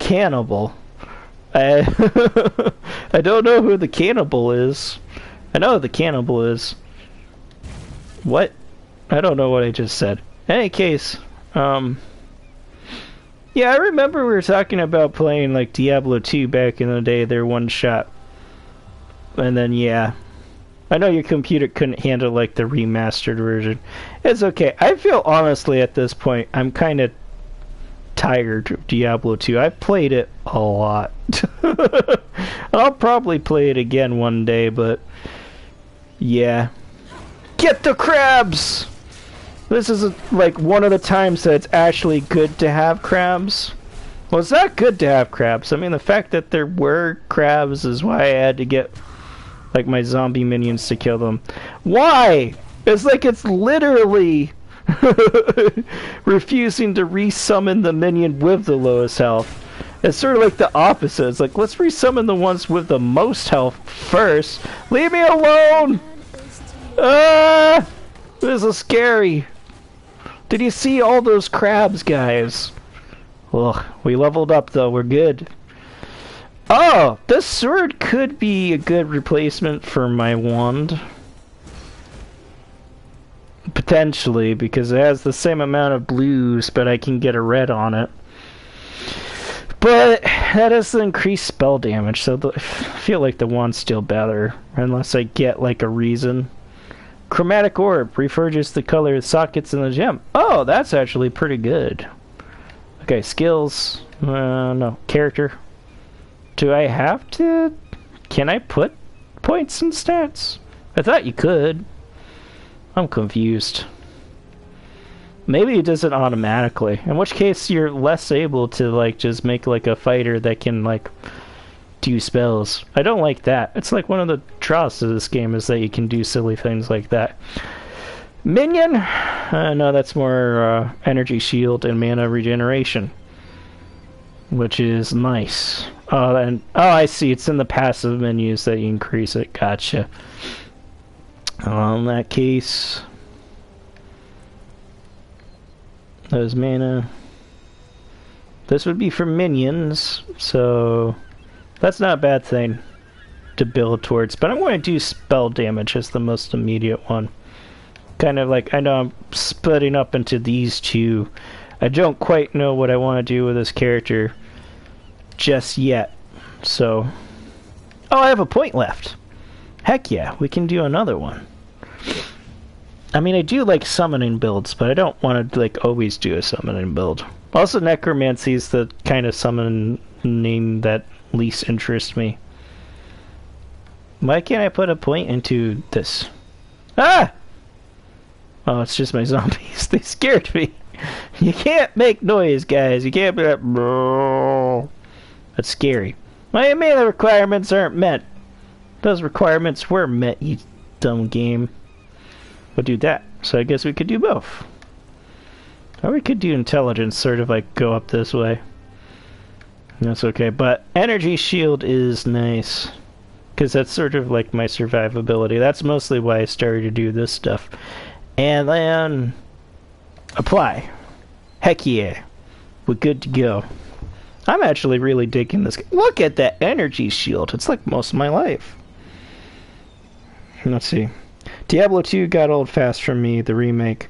A: I don't know who the cannibal is. I know who the cannibal is. What? I don't know what I just said. In any case, yeah, I remember we were talking about playing like Diablo 2 back in the day, their one shot. And then, yeah. I know your computer couldn't handle like the remastered version. It's okay. I feel honestly at this point, I'm kind of tired of Diablo 2. I've played it a lot. I'll probably play it again one day, but yeah. Get the crabs! This is like one of the times that it's actually good to have crabs. Well, it's not good to have crabs. I mean, the fact that there were crabs is why I had to get like my zombie minions to kill them. Why? It's like it's literally refusing to resummon the minion with the lowest health. It's sort of like the opposite. It's like, let's resummon the ones with the most health first. Leave me alone! This is scary. Did you see all those crabs, guys? Ugh, we leveled up though, we're good. Oh, this sword could be a good replacement for my wand. Potentially, because it has the same amount of blues, but I can get a red on it. But that has the increased spell damage, so I feel like the wand's still better, unless I get like a reason. Chromatic orb reforges the color of the sockets in the gem. Oh, that's actually pretty good. Okay, skills. No. Character. Do I have to... Can I put points in stats? I thought you could. I'm confused. Maybe it does it automatically. In which case, you're less able to, like, just make, like, a fighter that can, like... do spells. I don't like that. It's like one of the draws to this game is that you can do silly things like that. Minion? No, that's more energy shield and mana regeneration, which is nice. Oh, I see. It's in the passive menus that you increase it. Gotcha. In that case, those mana. This would be for minions, so. That's not a bad thing to build towards, but I'm going to do spell damage as the most immediate one. Kind of like, I know I'm splitting up into these two. I don't quite know what I want to do with this character just yet, so... Oh, I have a point left! Heck yeah, we can do another one. I mean, I do like summoning builds, but I don't want to like always do a summoning build. Also, necromancy is the kind of summoning that least interest me. Why can't I put a point into this? Ah! Oh, it's just my zombies. They scared me. You can't make noise, guys. You can't be like... That's scary. My mana requirements aren't met. Those requirements were met, you dumb game. We'll do that. So I guess we could do both. Or we could do intelligence, sort of like go up this way. That's okay, but energy shield is nice. Because that's sort of like my survivability. That's mostly why I started to do this stuff. And then... apply. Heck yeah. We're good to go. I'm actually really digging this. Look at that energy shield. It's like most of my life. Let's see. Diablo 2 got old fast for me, the remake.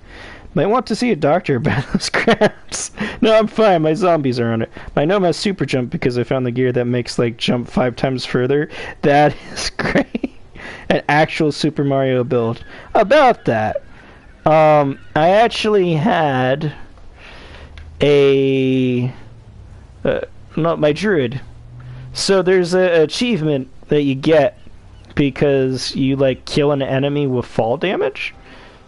A: Might want to see a doctor about those cramps. No, I'm fine. My zombies are on it. My gnome has super jump because I found the gear that makes like jump 5 times further. That is great. An actual Super Mario build. About that. I actually had a not my druid. So there's an achievement that you get because you like kill an enemy with fall damage.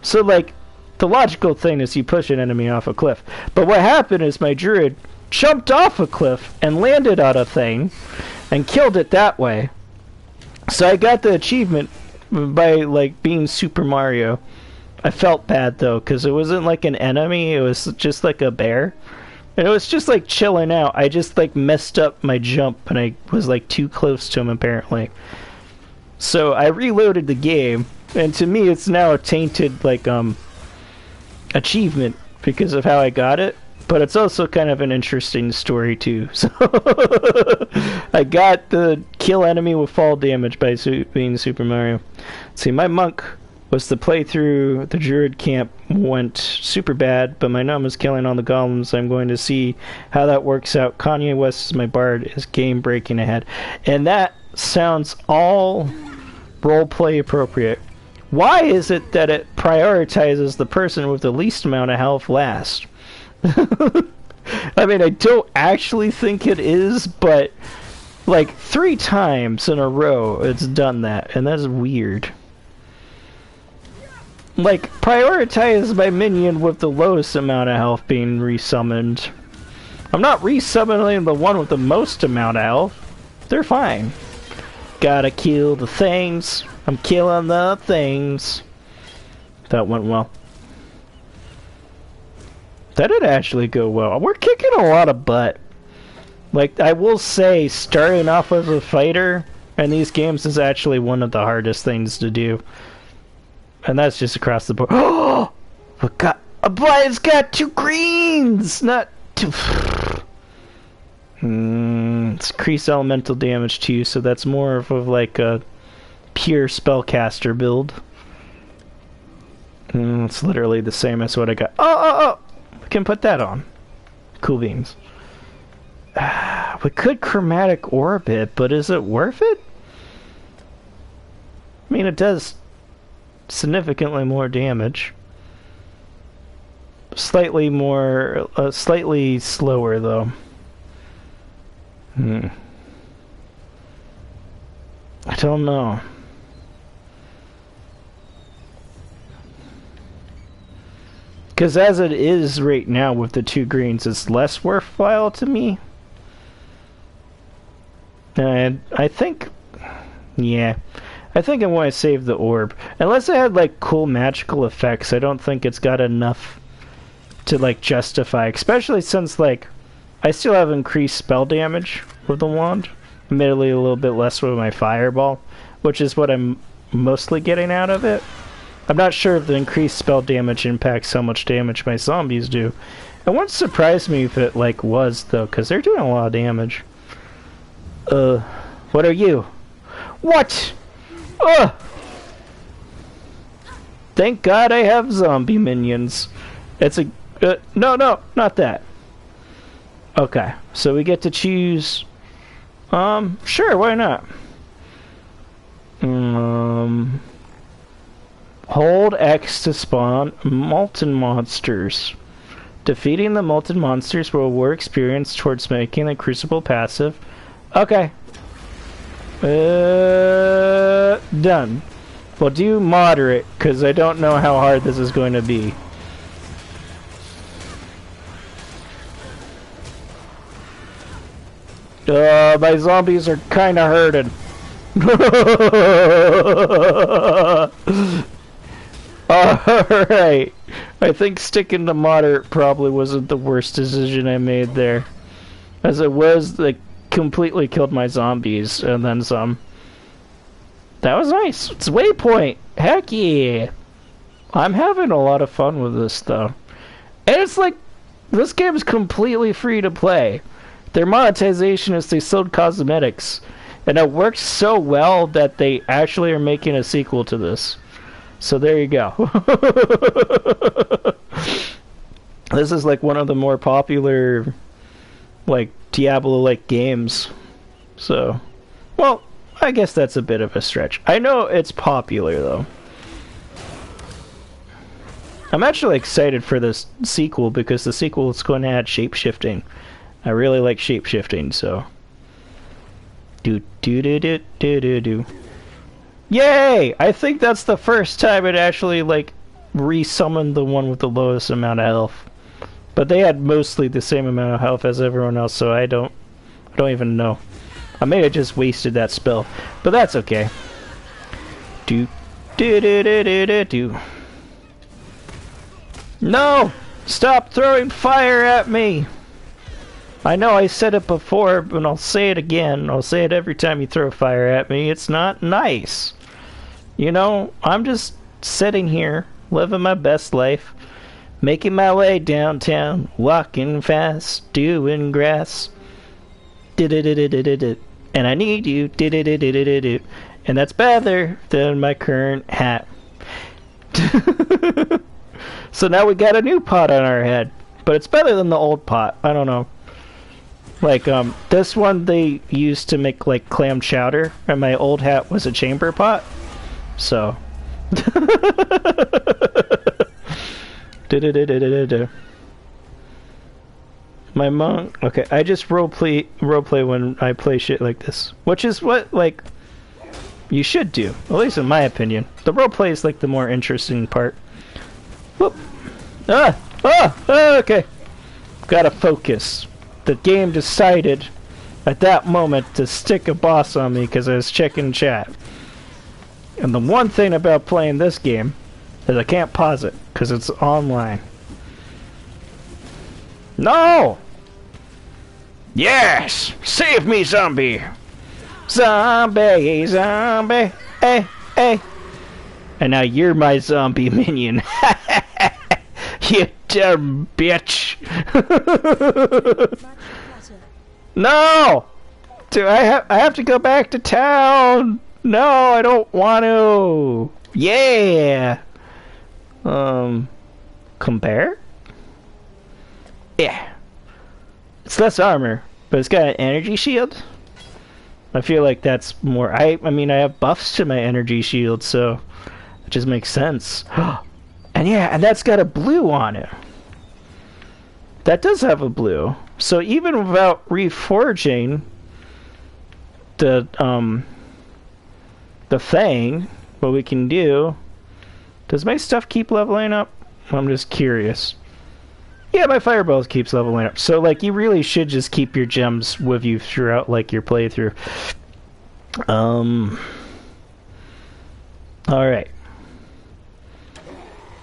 A: So like the logical thing is you push an enemy off a cliff. But what happened is my druid jumped off a cliff and landed on a thing and killed it that way. So I got the achievement by like being Super Mario. I felt bad though because it wasn't like an enemy, it was just like a bear. And it was just like chilling out. I just like messed up my jump and I was like too close to him apparently. So I reloaded the game, and to me it's now a tainted like achievement because of how I got it, but it's also kind of an interesting story too. So I got the kill enemy with fall damage by being Super Mario. See, my monk was the playthrough. The druid camp went super bad, but my gnome is killing all the golems. I'm going to see how that works out. Kanye West is my bard, is game breaking ahead, and that sounds all roleplay appropriate. Why is it that it prioritizes the person with the least amount of health last? I mean, I don't actually think it is, but like 3 times in a row it's done that, and that's weird. Like, prioritize my minion with the lowest amount of health being resummoned. I'm not resummoning the one with the most amount of health. They're fine. Gotta kill the things. I'm killing the things. That went well. That did actually go well. We're kicking a lot of butt. Like, I will say, starting off as a fighter in these games is actually one of the hardest things to do. And that's just across the board. Oh! But it's got 2 greens! Not 2... it's increased elemental damage too, so that's more of like a pure spellcaster build. It's literally the same as what I got. Oh! We can put that on. Cool beans. We could chromatic orb it, but is it worth it? I mean, it does significantly more damage. Slightly slower though. I don't know. Because as it is right now with the 2 greens, it's less worthwhile to me. And I think... yeah. I think I want to save the orb. Unless it had like cool magical effects, I don't think it's got enough to like justify. Especially since like I still have increased spell damage with the wand. Admittedly a little bit less with my fireball, which is what I'm mostly getting out of it. I'm not sure if the increased spell damage impacts how much damage my zombies do. It wouldn't surprise me if it like was though, because they're doing a lot of damage. What are you? What? Ugh! Thank God I have zombie minions. It's a... no, not that. Okay, so we get to choose... sure, why not? Hold X to spawn molten monsters. Defeating the molten monsters will reward experience towards making the crucible passive. Okay. Done. We'll do moderate, because I don't know how hard this is going to be. My zombies are kind of hurting. Alright. I think sticking to moderate probably wasn't the worst decision I made there. As it was, like, completely killed my zombies, and then some. That was nice. It's waypoint. Heck yeah. I'm having a lot of fun with this, though. And it's like, this game is completely free to play. Their monetization is they sold cosmetics. And it worked so well that they actually are making a sequel to this. So there you go. This is like one of the more popular, like, Diablo-like games. So, well, I guess that's a bit of a stretch. I know it's popular, though. I'm actually excited for this sequel because the sequel is going to add shape-shifting. I really like shape-shifting, so... Do do do do do do do. Yay! I think that's the first time it actually like re-summoned the one with the lowest amount of health. But they had mostly the same amount of health as everyone else, so I don't even know. I may have just wasted that spell, but that's okay. Do do do do do do do. No! Stop throwing fire at me! I know I said it before, but I'll say it again. I'll say it every time you throw fire at me. It's not nice. You know, I'm just sitting here, living my best life, making my way downtown, walking fast, doing grass. And I need you. And that's better than my current hat. So now we got a new pot on our head. But it's better than the old pot. I don't know. Like, this one they used to make, like, clam chowder, and my old hat was a chamber pot. So. My monk. Okay, I just roleplay when I play shit like this. Which is what, like, you should do. At least in my opinion. The roleplay is, like, the more interesting part. Whoop. Okay. Gotta focus. The game decided at that moment to stick a boss on me because I was checking chat. And the one thing about playing this game is I can't pause it because it's online. No! Yes! Save me, zombie! Zombie, zombie, hey, hey! And now you're my zombie minion. You dumb bitch! No! I have to go back to town! No, I don't want to! Yeah! Compare? Yeah. It's less armor, but it's got an energy shield. I feel like that's more... I mean, I have buffs to my energy shield, so it just makes sense. And yeah, and that's got a blue on it. That does have a blue. So even without reforging the thing, what we can do... Does my stuff keep leveling up? I'm just curious. Yeah, my fireball keeps leveling up. So, like, you really should just keep your gems with you throughout, like, your playthrough. Alright.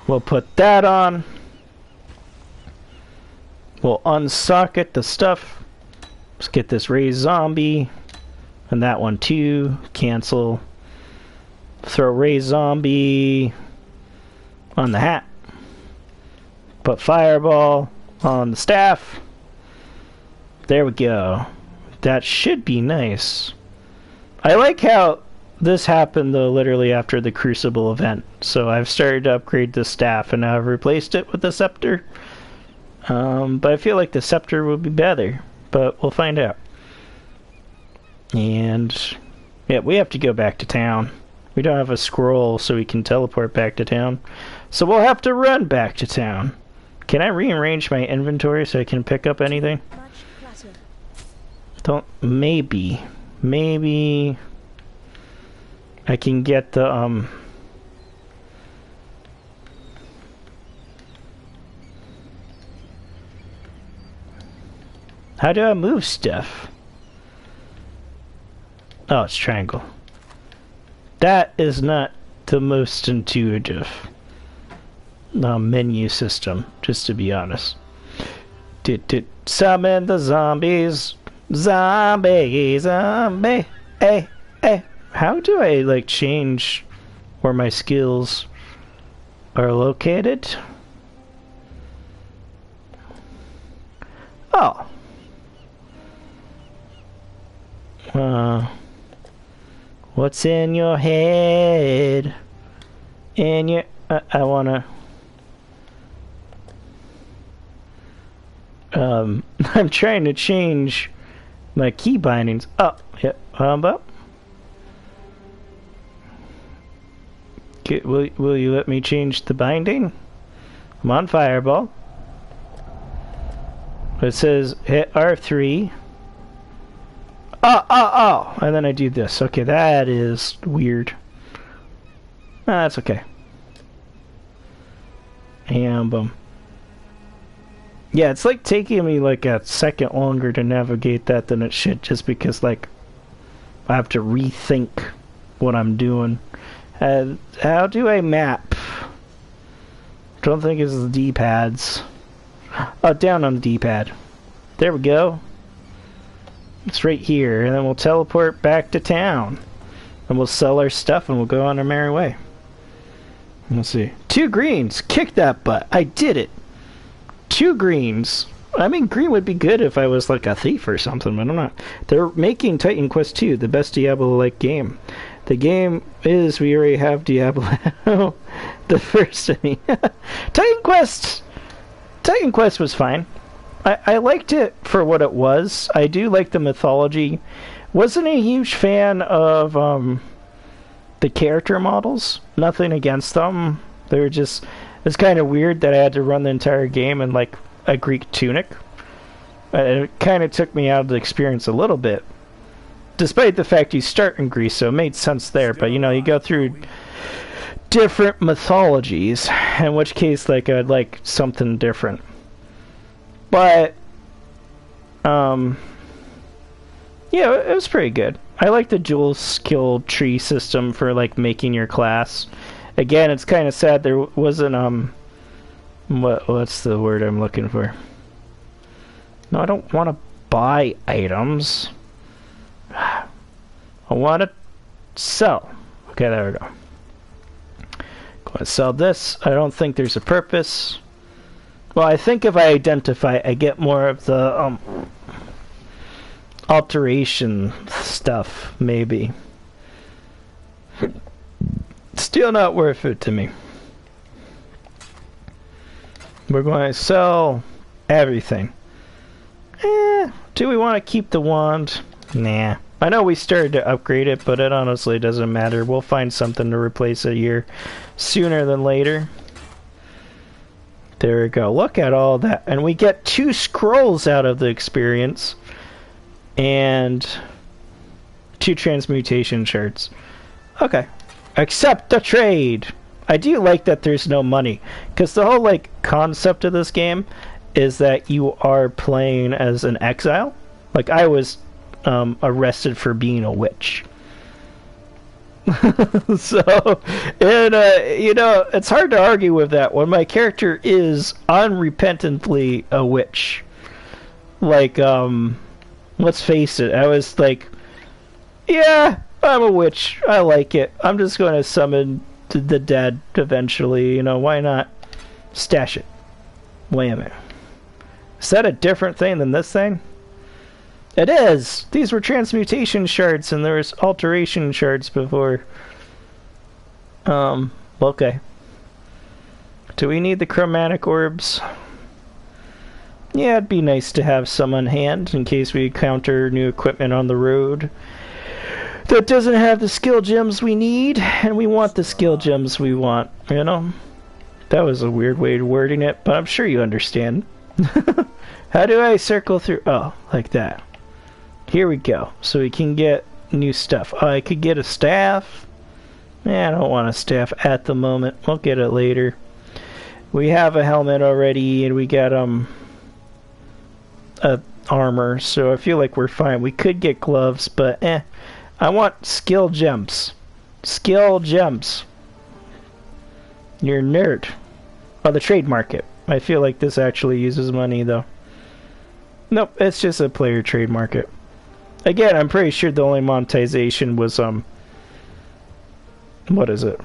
A: We'll put that on. We'll unsocket the stuff. Let's get this raised zombie. And that one, too. Cancel. Throw raised zombie on the hat. Put fireball on the staff. There we go. That should be nice. I like how this happened though literally after the Crucible event. So I've started to upgrade the staff and now I've replaced it with the scepter. But I feel like the scepter would be better. But we'll find out. And yeah, we have to go back to town. We don't have a scroll so we can teleport back to town. So we'll have to run back to town. Can I rearrange my inventory so I can pick up anything? Maybe I can get the how do I move stuff? Oh, it's triangle. That is not the most intuitive menu system, just to be honest. Summon the zombies. Zombie, zombie. Hey, hey. How do I, like, change where my skills are located? Oh. What's in your head? In your... I wanna... I'm trying to change my key bindings. Oh, yeah. But... Will you let me change the binding? I'm on Fireball. It says hit R3. Oh! And then I do this. Okay, that is weird. That's okay. And boom. Yeah, it's like taking me like a second longer to navigate that than it should, just because like I have to rethink what I'm doing. How do I map? Don't think it's the D-pads. Oh, down on the D-pad. There we go. It's right here, and then we'll teleport back to town. And we'll sell our stuff and we'll go on our merry way. Let's see. 2 greens! Kick that butt! I did it! 2 greens! I mean, green would be good if I was like a thief or something, but I'm not. They're making Titan Quest 2, the best Diablo-like game. The game is, we already have Diablo. The first, I mean. Titan Quest was fine. I liked it for what it was. I do like the mythology. Wasn't a huge fan of the character models. Nothing against them. They were just... It's kind of weird that I had to run the entire game in like a Greek tunic. It kind of took me out of the experience a little bit. Despite the fact you start in Greece, so it made sense there. But, you know, you go through different mythologies. In which case, like, I'd like something different. But, yeah, it was pretty good. I like the dual skill tree system for, like, making your class. Again, it's kind of sad there wasn't, what's the word I'm looking for? No, I don't want to buy items. I want to sell. Okay, there we go. Going to sell this. I don't think there's a purpose. Well, I think if I identify, I get more of the alteration stuff, maybe. Still not worth it to me. We're going to sell everything. Do we want to keep the wand? Nah. I know we started to upgrade it, but it honestly doesn't matter. We'll find something to replace it here sooner than later. There we go. Look at all that. And we get 2 scrolls out of the experience. And 2 transmutation shards. Okay. Accept the trade! I do like that there's no money. Because the whole, like, concept of this game is that you are playing as an exile. Like, I was arrested for being a witch. So, and, you know, it's hard to argue with that when my character is unrepentantly a witch. Like, let's face it, I was like, yeah, I'm a witch. I like it. I'm just going to summon the dead eventually. You know, why not? Stash it. Wait a minute. Is that a different thing than this thing? It is! These were transmutation shards and there was alteration shards before. Okay. Do we need the chromatic orbs? Yeah, it'd be nice to have some on hand in case we encounter new equipment on the road that doesn't have the skill gems we need, and we want the skill gems we want, you know? That was a weird way of wording it, but I'm sure you understand. How do I circle through? Oh, like that. Here we go. So we can get new stuff. Oh, I could get a staff. I don't want a staff at the moment. We'll get it later. We have a helmet already, and we got a armor, so I feel like we're fine. We could get gloves, but I want skill gems. Skill gems. You're a nerd. Oh, the trade market. I feel like this actually uses money, though. Nope, it's just a player trade market. Again, I'm pretty sure the only monetization was, what is it?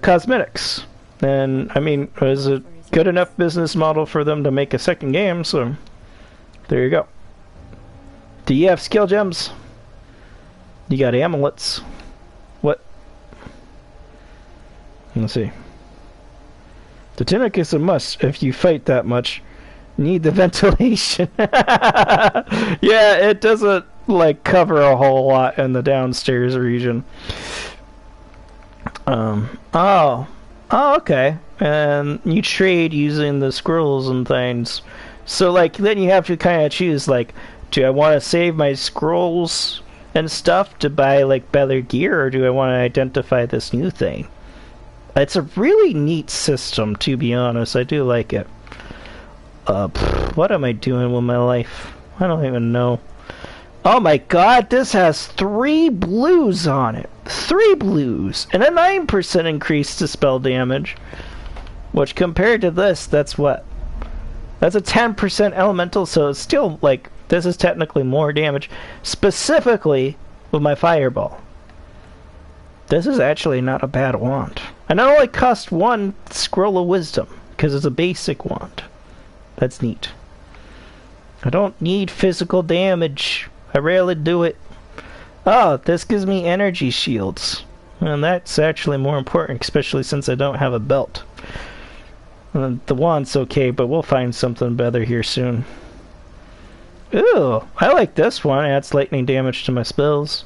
A: Cosmetics. And, I mean, it was a good enough business model for them to make a second game, so There you go. Do you have skill gems? You got amulets. What? Let's see. The tunic is a must if you fight that much. Need the ventilation. Yeah, it doesn't like cover a whole lot in the downstairs region. Oh, okay. And you trade using the scrolls and things. So like then you have to kind of choose like, do I want to save my scrolls and stuff to buy like better gear, or do I want to identify this new thing? It's a really neat system, to be honest. I do like it. What am I doing with my life? I don't even know. Oh my god, this has 3 blues on it. 3 blues. And a 9% increase to spell damage. Which compared to this, that's what? That's a 10% elemental, so it's still like, this is technically more damage. Specifically with my fireball. This is actually not a bad wand. And it only cost 1 scroll of wisdom, because it's a basic wand. That's neat. I don't need physical damage. I rarely do it. Oh, this gives me energy shields. And that's actually more important, especially since I don't have a belt. The wand's okay, but we'll find something better here soon. Ooh, I like this one. It adds lightning damage to my spells.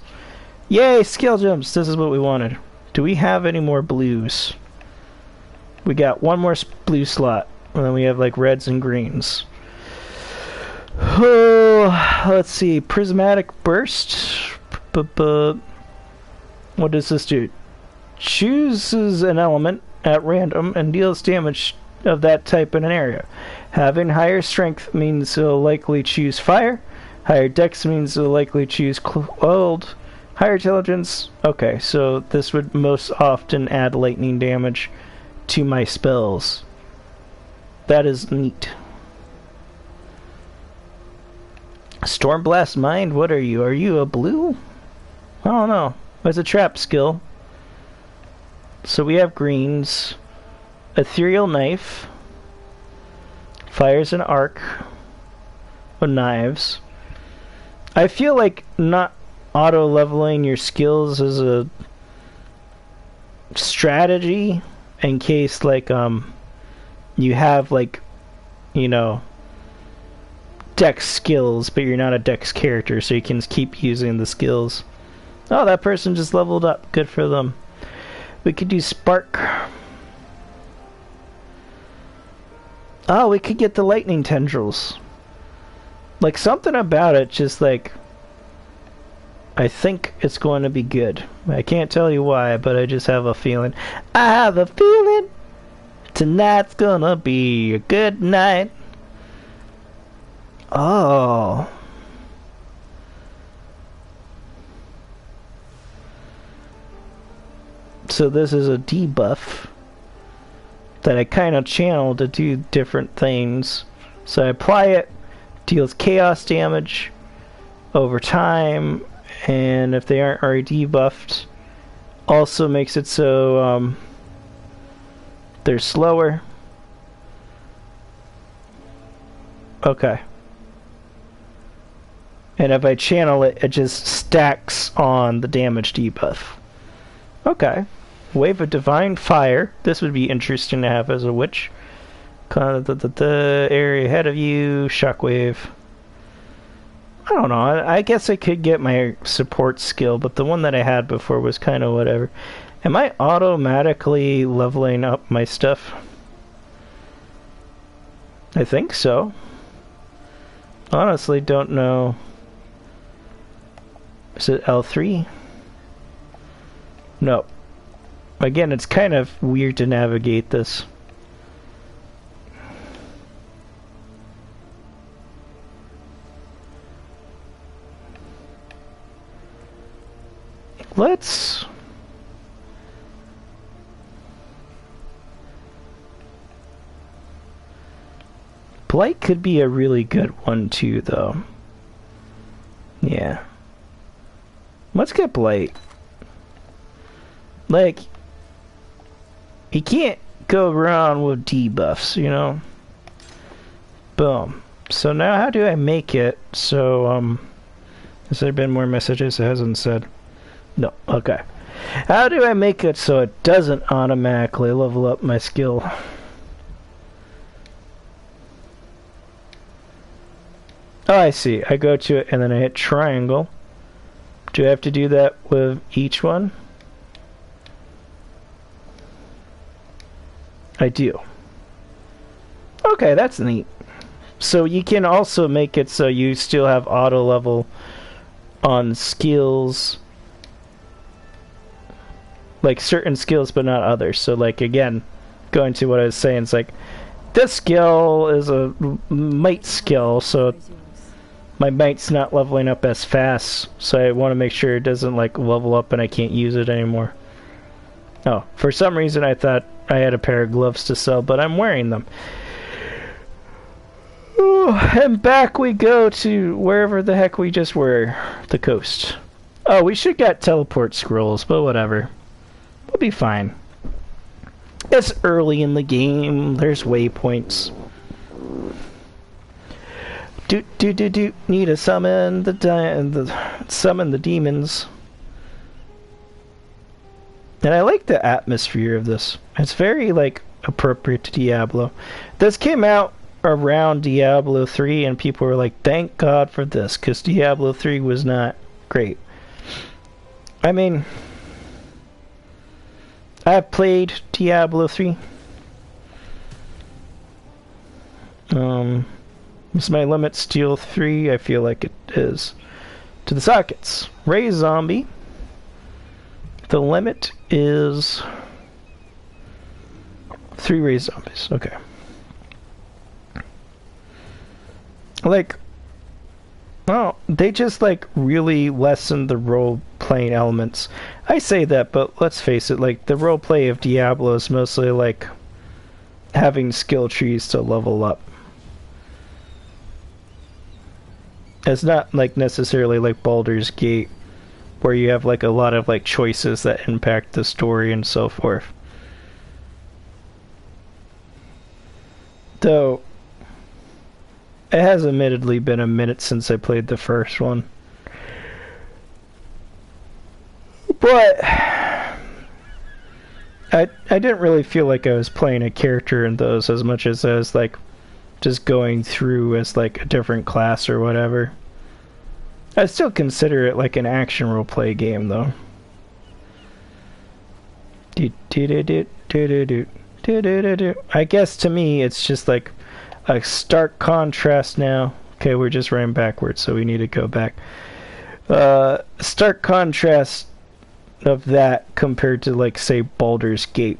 A: Yay, skill gems. This is what we wanted. Do we have any more blues? We got 1 more blue slot. And then we have like reds and greens. Oh, let's see. Prismatic burst. What does this do? Chooses an element at random and deals damage of that type in an area. Having higher strength means it'll likely choose fire. Higher dex means it'll likely choose cold. Higher intelligence. Okay, so this would most often add lightning damage to my spells. That is neat. Stormblast Mind, what are you? Are you a blue? I don't know. It's a trap skill. So we have greens. Ethereal Knife. Fires an arc. With knives. I feel like not auto-leveling your skills is a strategy in case like you have like, you know, dex skills, but you're not a dex character, so you can keep using the skills. Oh, that person just leveled up. Good for them. We could do Spark. Oh, we could get the lightning tendrils. Like something about it just like, I think it's going to be good. I can't tell you why, but I just have a feeling. I have a feeling tonight's gonna be a good night. Oh. So this is a debuff that I kind of channel to do different things. So I apply it, deals chaos damage over time, and if they aren't already debuffed, also makes it so they're slower. Okay. And if I channel it, it just stacks on the damage debuff. Okay. Wave of Divine Fire. This would be interesting to have as a witch. The area ahead of you. Shockwave. I don't know. I guess I could get my support skill, but the one that I had before was kind of whatever. Am I automatically leveling up my stuff? I think so. Honestly, don't know. Is it L3? No. Again, it's kind of weird to navigate this. Let's... Blight could be a really good one too, though. Yeah. Let's get Blight. Like, you can't go around with debuffs, you know? Boom. So now how do I make it so, has there been more messages? It hasn't said. No, okay. How do I make it so it doesn't automatically level up my skill? Oh, I see. I go to it and then I hit triangle. Do I have to do that with each one? I do. Okay, that's neat. So you can also make it so you still have auto level on skills, like certain skills but not others. So like again, going to what I was saying, it's like this skill is a might skill, so my might's not leveling up as fast, so I want to make sure it doesn't like level up and I can't use it anymore. Oh, for some reason I thought I had a pair of gloves to sell, but I'm wearing them. Ooh, and back we go to wherever the heck we just were, the coast. Oh, we should get teleport scrolls, but whatever. We'll be fine. It's early in the game, there's waypoints. Do need to summon summon the demons. And I like the atmosphere of this. It's very like appropriate to Diablo. This came out around Diablo 3 and people were like, thank God for this, because Diablo 3 was not great. I mean, I've played Diablo 3. Is my limit steel 3? I feel like it is. To the sockets. Raise zombie. The limit is 3 raised zombies. Okay. Like, oh, they just like really lessen the role-playing elements. I say that, but let's face it, like the role-play of Diablo is mostly like having skill trees to level up. It's not like necessarily like Baldur's Gate, where you have like a lot of like choices that impact the story and so forth. Though it has admittedly been a minute since I played the first one. But I didn't really feel like I was playing a character in those as much as I was like just going through as like a different class or whatever. I still consider it like an action roleplay game though. I guess to me it's just like a stark contrast now. Okay, we're just running backwards, so we need to go back. Stark contrast of that compared to like say Baldur's Gate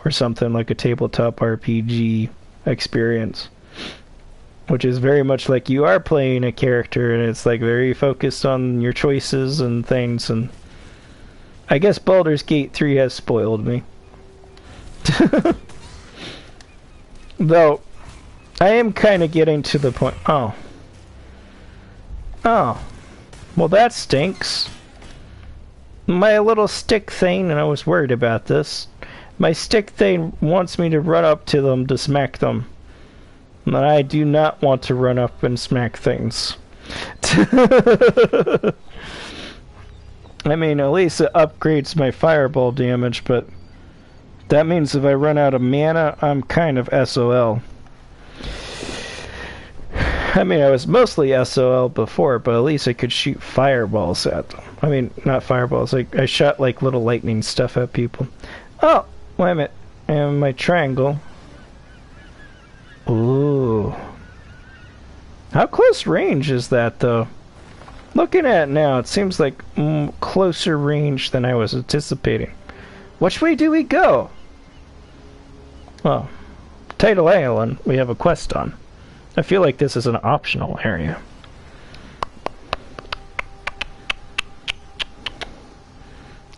A: or something like a tabletop RPG experience, which is very much like you are playing a character and it's like very focused on your choices and things. And I guess Baldur's Gate 3 has spoiled me. Though I am kind of getting to the point. Oh, well that stinks. My little stick thing, and I was worried about this, my stick thing wants me to run up to them to smack them. And I do not want to run up and smack things. I mean, at least it upgrades my fireball damage, but that means if I run out of mana, I'm kind of SOL. I mean, I was mostly SOL before, but at least I could shoot fireballs at them. I mean, not fireballs, like I shot like little lightning stuff at people. Oh, wait a minute. And my triangle. Ooh. How close range is that, though? Looking at it now, it seems like closer range than I was anticipating. Which way do we go? Well, Tidal Island, we have a quest on. I feel like this is an optional area.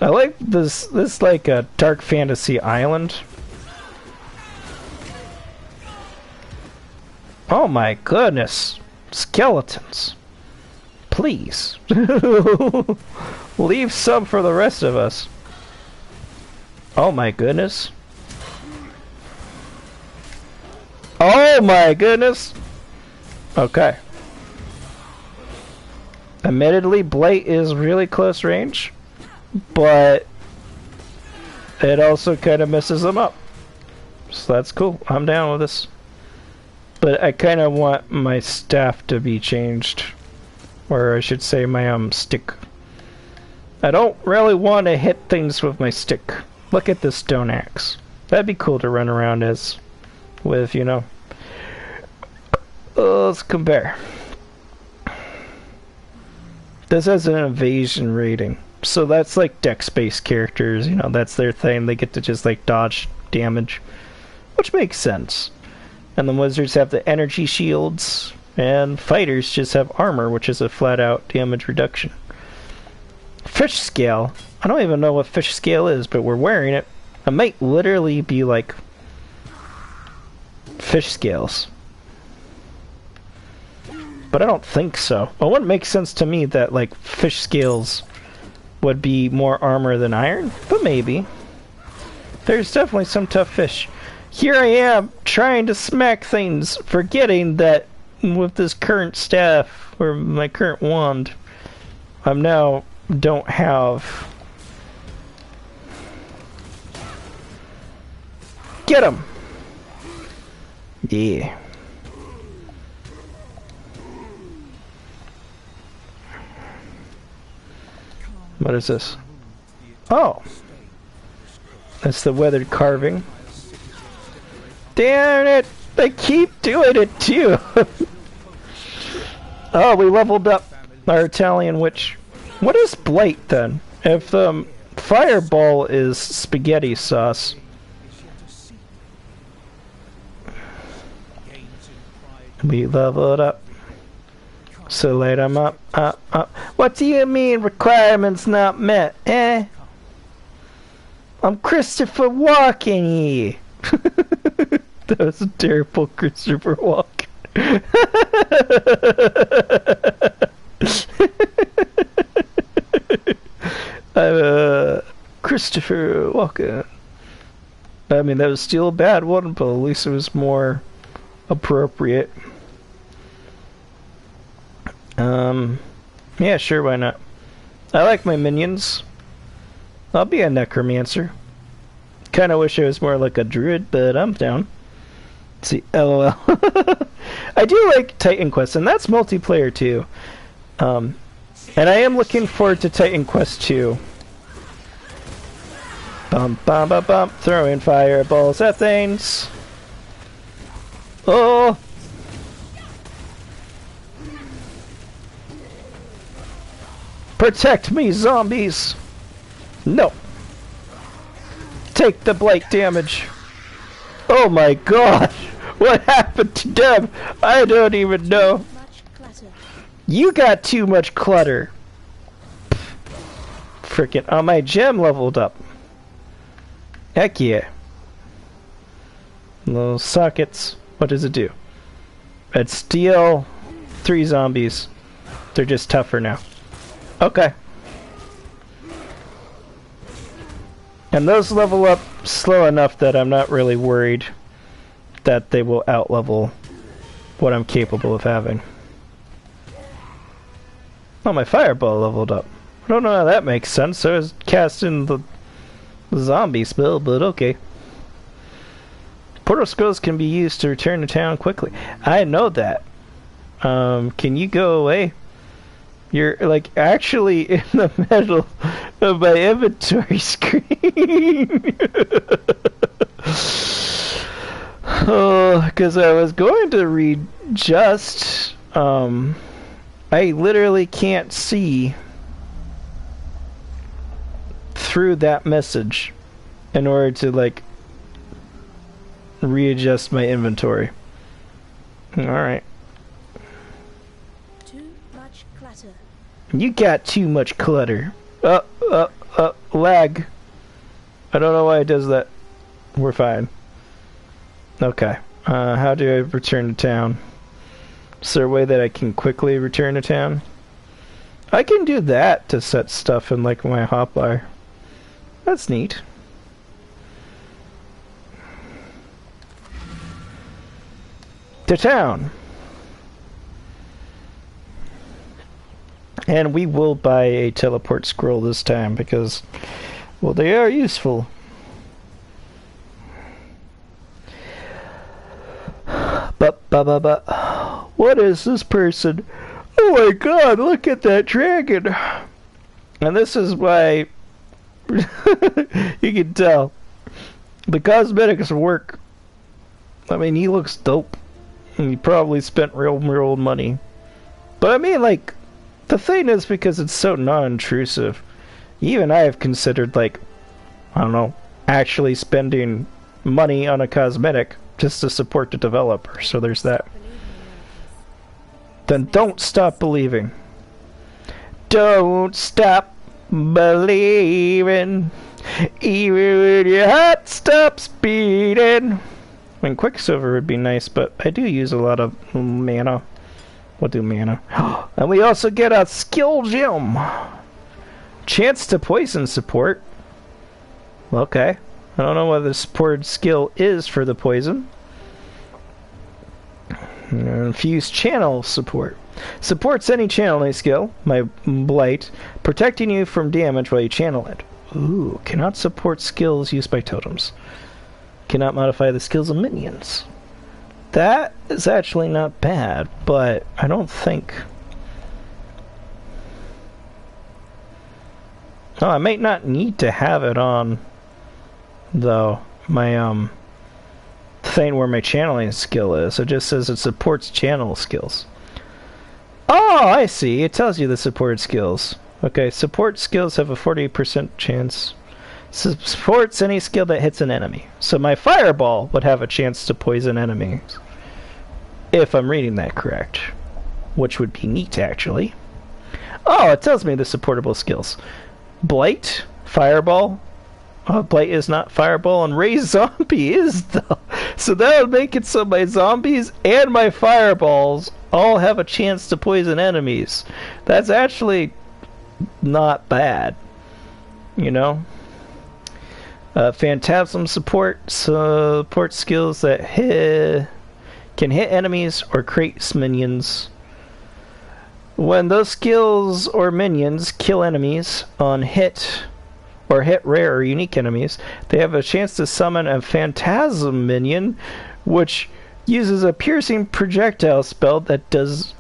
A: I like this like a dark fantasy island. Oh my goodness. Skeletons. Please. Leave some for the rest of us. Oh my goodness. Oh my goodness. Okay. Admittedly, Blight is really close range, but it also kind of messes them up. So that's cool. I'm down with this. But I kind of want my staff to be changed. Or I should say my stick. I don't really want to hit things with my stick. Look at this stone axe. That'd be cool to run around as. With, you know. Let's compare. This has an evasion rating. So that's like dex-based characters, you know, that's their thing. They get to just like dodge damage. Which makes sense. And the wizards have the energy shields. And fighters just have armor, which is a flat-out damage reduction. Fish scale. I don't even know what fish scale is, but we're wearing it. It might literally be like fish scales. But I don't think so. It wouldn't make sense to me that like fish scales would be more armor than iron, but maybe. There's definitely some tough fish. Here I am trying to smack things, forgetting that with this current staff, or my current wand, I'm now don't have. Get him! Yeah. What is this? Oh! That's the weathered carving. Damn it! I keep doing it too! Oh, we leveled up our Italian witch. What is Blight then? If the fireball is spaghetti sauce. We leveled up. So light 'em up, up. What do you mean requirements not met, eh? I'm Christopher Walken. That was a terrible Christopher Walken. Christopher Walken. I mean, that was still a bad one, but at least it was more appropriate. Yeah, sure, why not? I like my minions. I'll be a necromancer. Kinda wish I was more like a druid, but I'm down. Let's see, LOL. I do like Titan Quest, and that's multiplayer too. And I am looking forward to Titan Quest 2. Bum bum bum bum, throwing fireballs at things. Oh! Protect me, zombies! No! Take the Blight damage! Oh my god! What happened to them? I don't even know. You got too much clutter. Frickin', oh, my gem leveled up. Heck yeah. Little sockets. What does it do? It steal 3 zombies. They're just tougher now. Okay. And those level up slow enough that I'm not really worried that they will outlevel what I'm capable of having. Oh, my fireball leveled up. I don't know how that makes sense. I was casting the zombie spell, but okay. Portal scrolls can be used to return to town quickly. I know that. Can you go away? You're like actually in the middle of my inventory screen. Oh, because I was going to read just, I literally can't see through that message in order to like readjust my inventory. Alright.
C: Too much clutter.
A: You got too much clutter. Lag. I don't know why it does that. We're fine. Okay. How do I return to town? Is there a way that I can quickly return to town? I can do that to set stuff in like my hotbar. That's neat. To town. And we will buy a teleport scroll this time because, well, they are useful. But, what is this person? Oh my god, look at that dragon! And this is why you can tell the cosmetics work. I mean, he looks dope. And he probably spent real money. But I mean, like, the thing is, because it's so non-intrusive, even I have considered, like, I don't know, actually spending money on a cosmetic just to support the developer. So there's that. Then don't stop believing. Don't stop believing, even when your heart stops beating. I mean, Quicksilver would be nice, but I do use a lot of mana. We'll do mana. And we also get a skill gem. Chance to poison support. Okay. I don't know what the supported skill is for the poison. Infused channel support. Supports any channeling skill, my blight, protecting you from damage while you channel it. Ooh, cannot support skills used by totems. Cannot modify the skills of minions. That is actually not bad, but I don't think... Oh, I might not need to have it on, though, my, thing where my channeling skill is. It just says it supports channel skills. Oh, I see. It tells you the supported skills. Okay, support skills have a 40% chance. Supports any skill that hits an enemy. So my fireball would have a chance to poison enemies. If I'm reading that correct. Which would be neat, actually. Oh, it tells me the supportable skills. Blight, fireball. Oh, Blight is not fireball, and Raise Zombie is, though. So that would make it so my zombies and my fireballs all have a chance to poison enemies. That's actually not bad. You know? Phantasm support skills that can hit enemies or create minions. When those skills or minions kill enemies on hit or hit rare or unique enemies, they have a chance to summon a phantasm minion, which uses a piercing projectile spell that does...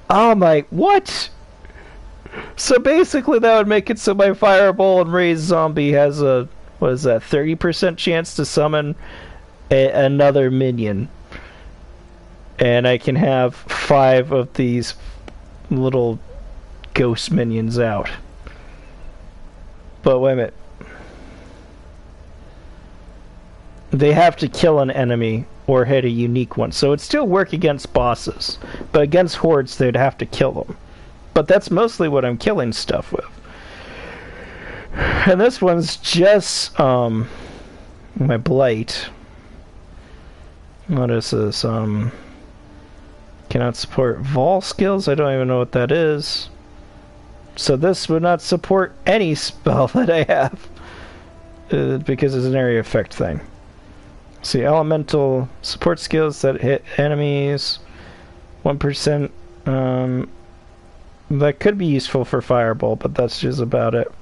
A: Oh my... What? So basically that would make it so my fireball and Raise Zombie has a... What is that? 30% chance to summon another minion. And I can have 5 of these little ghost minions out. But wait a minute. They have to kill an enemy or hit a unique one. So it'd still work against bosses. But against hordes, they'd have to kill them. But that's mostly what I'm killing stuff with. And this one's just my blight. What is this? Cannot support Vol skills. I don't even know what that is. So this would not support any spell that I have because it's an area effect thing. See, elemental support skills that hit enemies 1%. That could be useful for fireball, but that's just about it.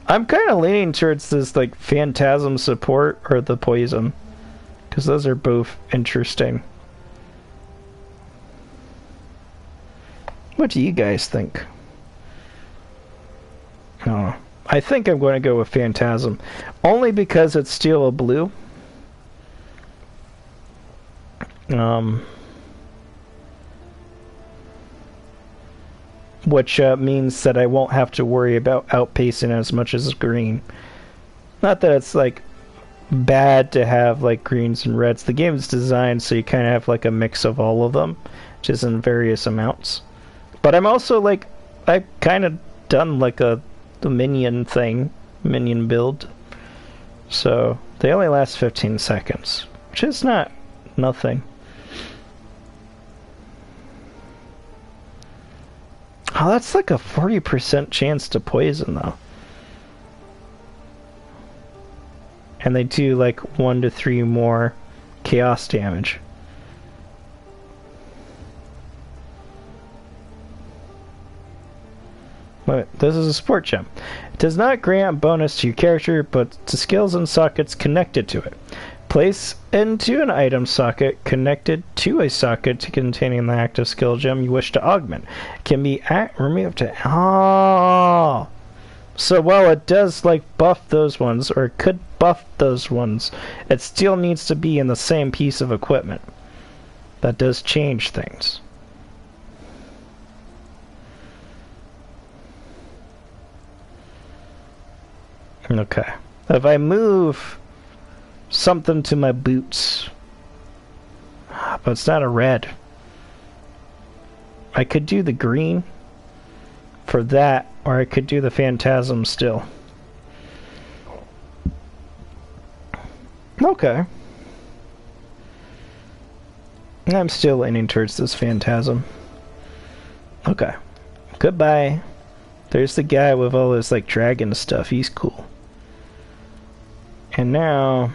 A: I'm kind of leaning towards this like phantasm support or the poison, because those are both interesting. What do you guys think? Oh, I think I'm going to go with phantasm, only because it's steel a blue. Which means that I won't have to worry about outpacing as much as green. Not that it's like bad to have like greens and reds. The game is designed so you kind of have like a mix of all of them, just in various amounts. But I'm also like, I've kind of done like the minion thing, minion build. So they only last 15 seconds, which is not nothing. Oh, that's like a 40% chance to poison, though. And they do like 1 to 3 more chaos damage. Wait, this is a support gem. It does not grant bonus to your character, but to skills and sockets connected to it. Place into an item socket connected to a socket containing the active skill gem you wish to augment. It can be removed to... Oh! So while it does, like, buff those ones, or it could buff those ones, it still needs to be in the same piece of equipment. That does change things. Okay. If I move something to my boots, but it's not a red, I could do the green for that, or I could do the phantasm still. Okay. I'm still leaning towards this phantasm. Okay. Goodbye. There's the guy with all this, like, dragon stuff. He's cool. And now...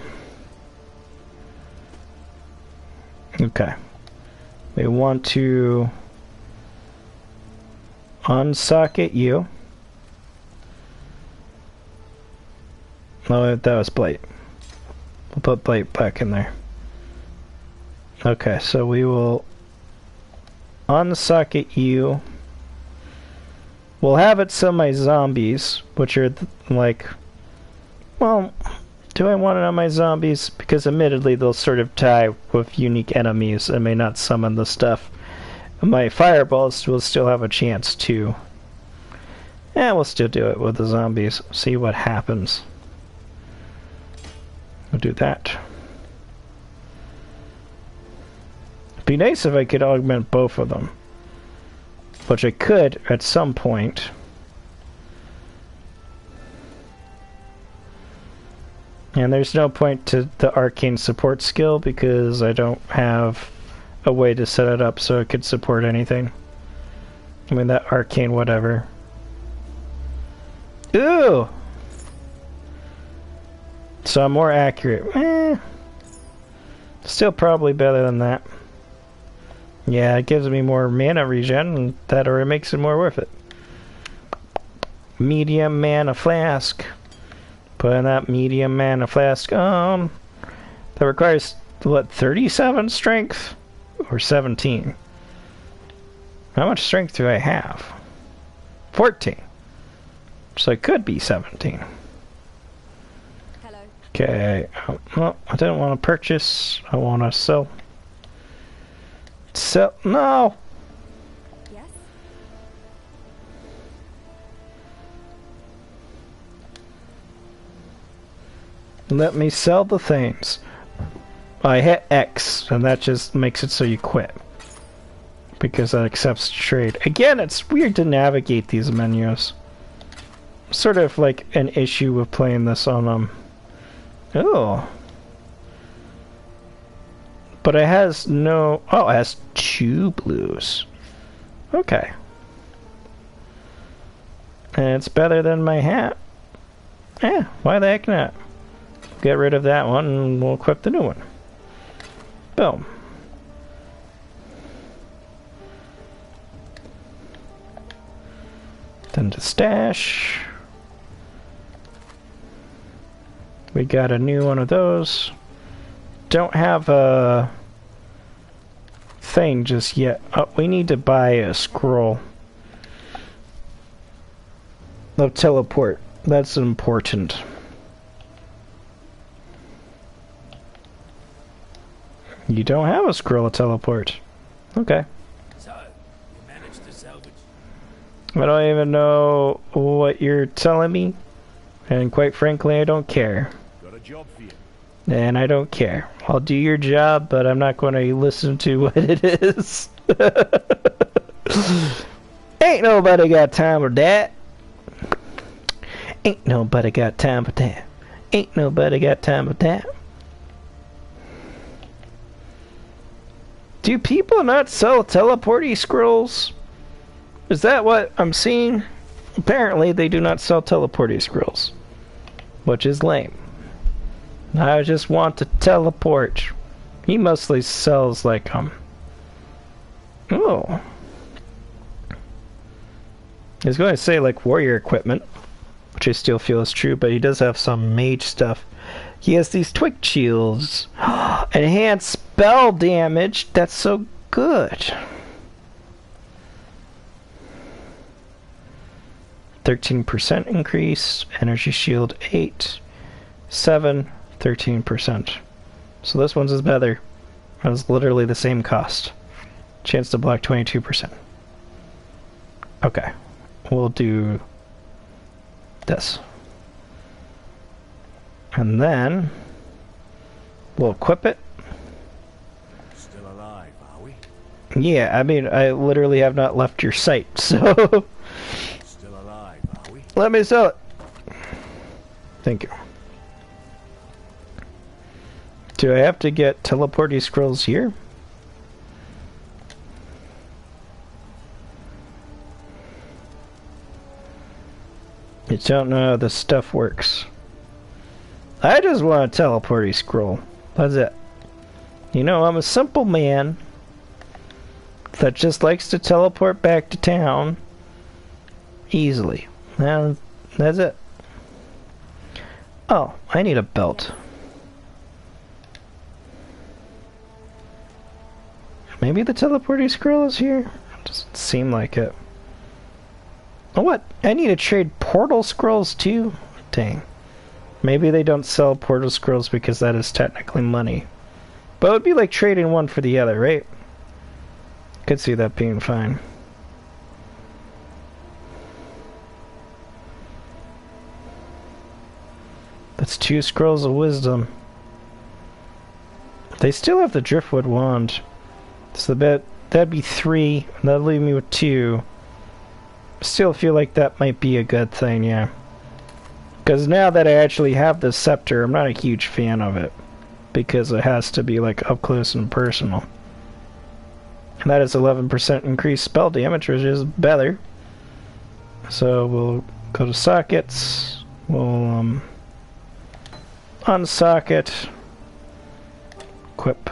A: Okay. We want to unsocket you. Oh, that was Blight. We'll put Blight back in there. Okay, so we will unsocket you. We'll have it so my zombies, which are like... Well... Do I want it on my zombies? Because admittedly they'll sort of die with unique enemies and may not summon the stuff. My fireballs will still have a chance to. Yeah, we'll still do it with the zombies. See what happens. We'll do that. It'd be nice if I could augment both of them. Which I could at some point. And there's no point to the arcane support skill because I don't have a way to set it up so it could support anything. I mean, that arcane whatever. Ooh! So I'm more accurate. Still probably better than that. Yeah, it gives me more mana regen, and that already makes it more worth it. Medium mana flask. Put in that medium mana flask on. That requires, what, 37 strength? Or 17? How much strength do I have? 14. So it could be 17.
C: Hello.
A: Okay. Well, I didn't want to purchase. I want to sell. Sell. No!
C: Yes?
A: Let me sell the things. I hit X, and that just makes it so you quit. Because that accepts trade. Again, it's weird to navigate these menus. Sort of like an issue with playing this on, Oh. But it has no... Oh, it has 2 blues. Okay. And it's better than my hat. Yeah, why the heck not? Get rid of that one and we'll equip the new one. Boom. Then to stash. We got a new one of those. Don't have a thing just yet. Oh, we need to buy a scroll of teleport. That's important. You don't have a scroll of teleport. Okay.
B: So, you managed to salvage.
A: I don't even know what you're telling me. And quite frankly, I don't care.
B: Got a job for you.
A: And I don't care. I'll do your job, but I'm not going to listen to what it is. Ain't nobody got time for that. Ain't nobody got time for that. Ain't nobody got time for that. Do people not sell teleporty scrolls? Is that what I'm seeing? Apparently they do not sell teleporty scrolls. Which is lame. I just want to teleport. He mostly sells like Oh. I was going to say, like, warrior equipment, which I still feel is true, but he does have some mage stuff. He has these twig shields. Enhanced spell damage. That's so good. 13% increase. Energy shield 8. 7. 13%. So this one's is better. It's literally the same cost. Chance to block 22%. Okay. We'll do this. And then we'll equip it.
B: Still alive, are we?
A: Yeah, I mean, I literally have not left your site, so
B: Still alive, are we?
A: let me sell it. Thank you. Do I have to get teleporting scrolls here? You don't know how this stuff works. I just want a teleporting scroll. That's it. You know, I'm a simple man that just likes to teleport back to town easily. And that's it. Oh, I need a belt. Maybe the teleporting scroll is here? Doesn't seem like it. Oh, what? I need to trade portal scrolls too? Dang. Maybe they don't sell portal scrolls because that is technically money. But it would be like trading one for the other, right? Could see that being fine. That's 2 scrolls of wisdom. They still have the driftwood wand. So that'd be 3. And that'd leave me with 2. Still feel like that might be a good thing, yeah. Because now that I actually have the scepter, I'm not a huge fan of it. Because it has to be like up close and personal. And that is 11% increased spell damage, which is better. So we'll go to sockets. We'll unsocket. Equip.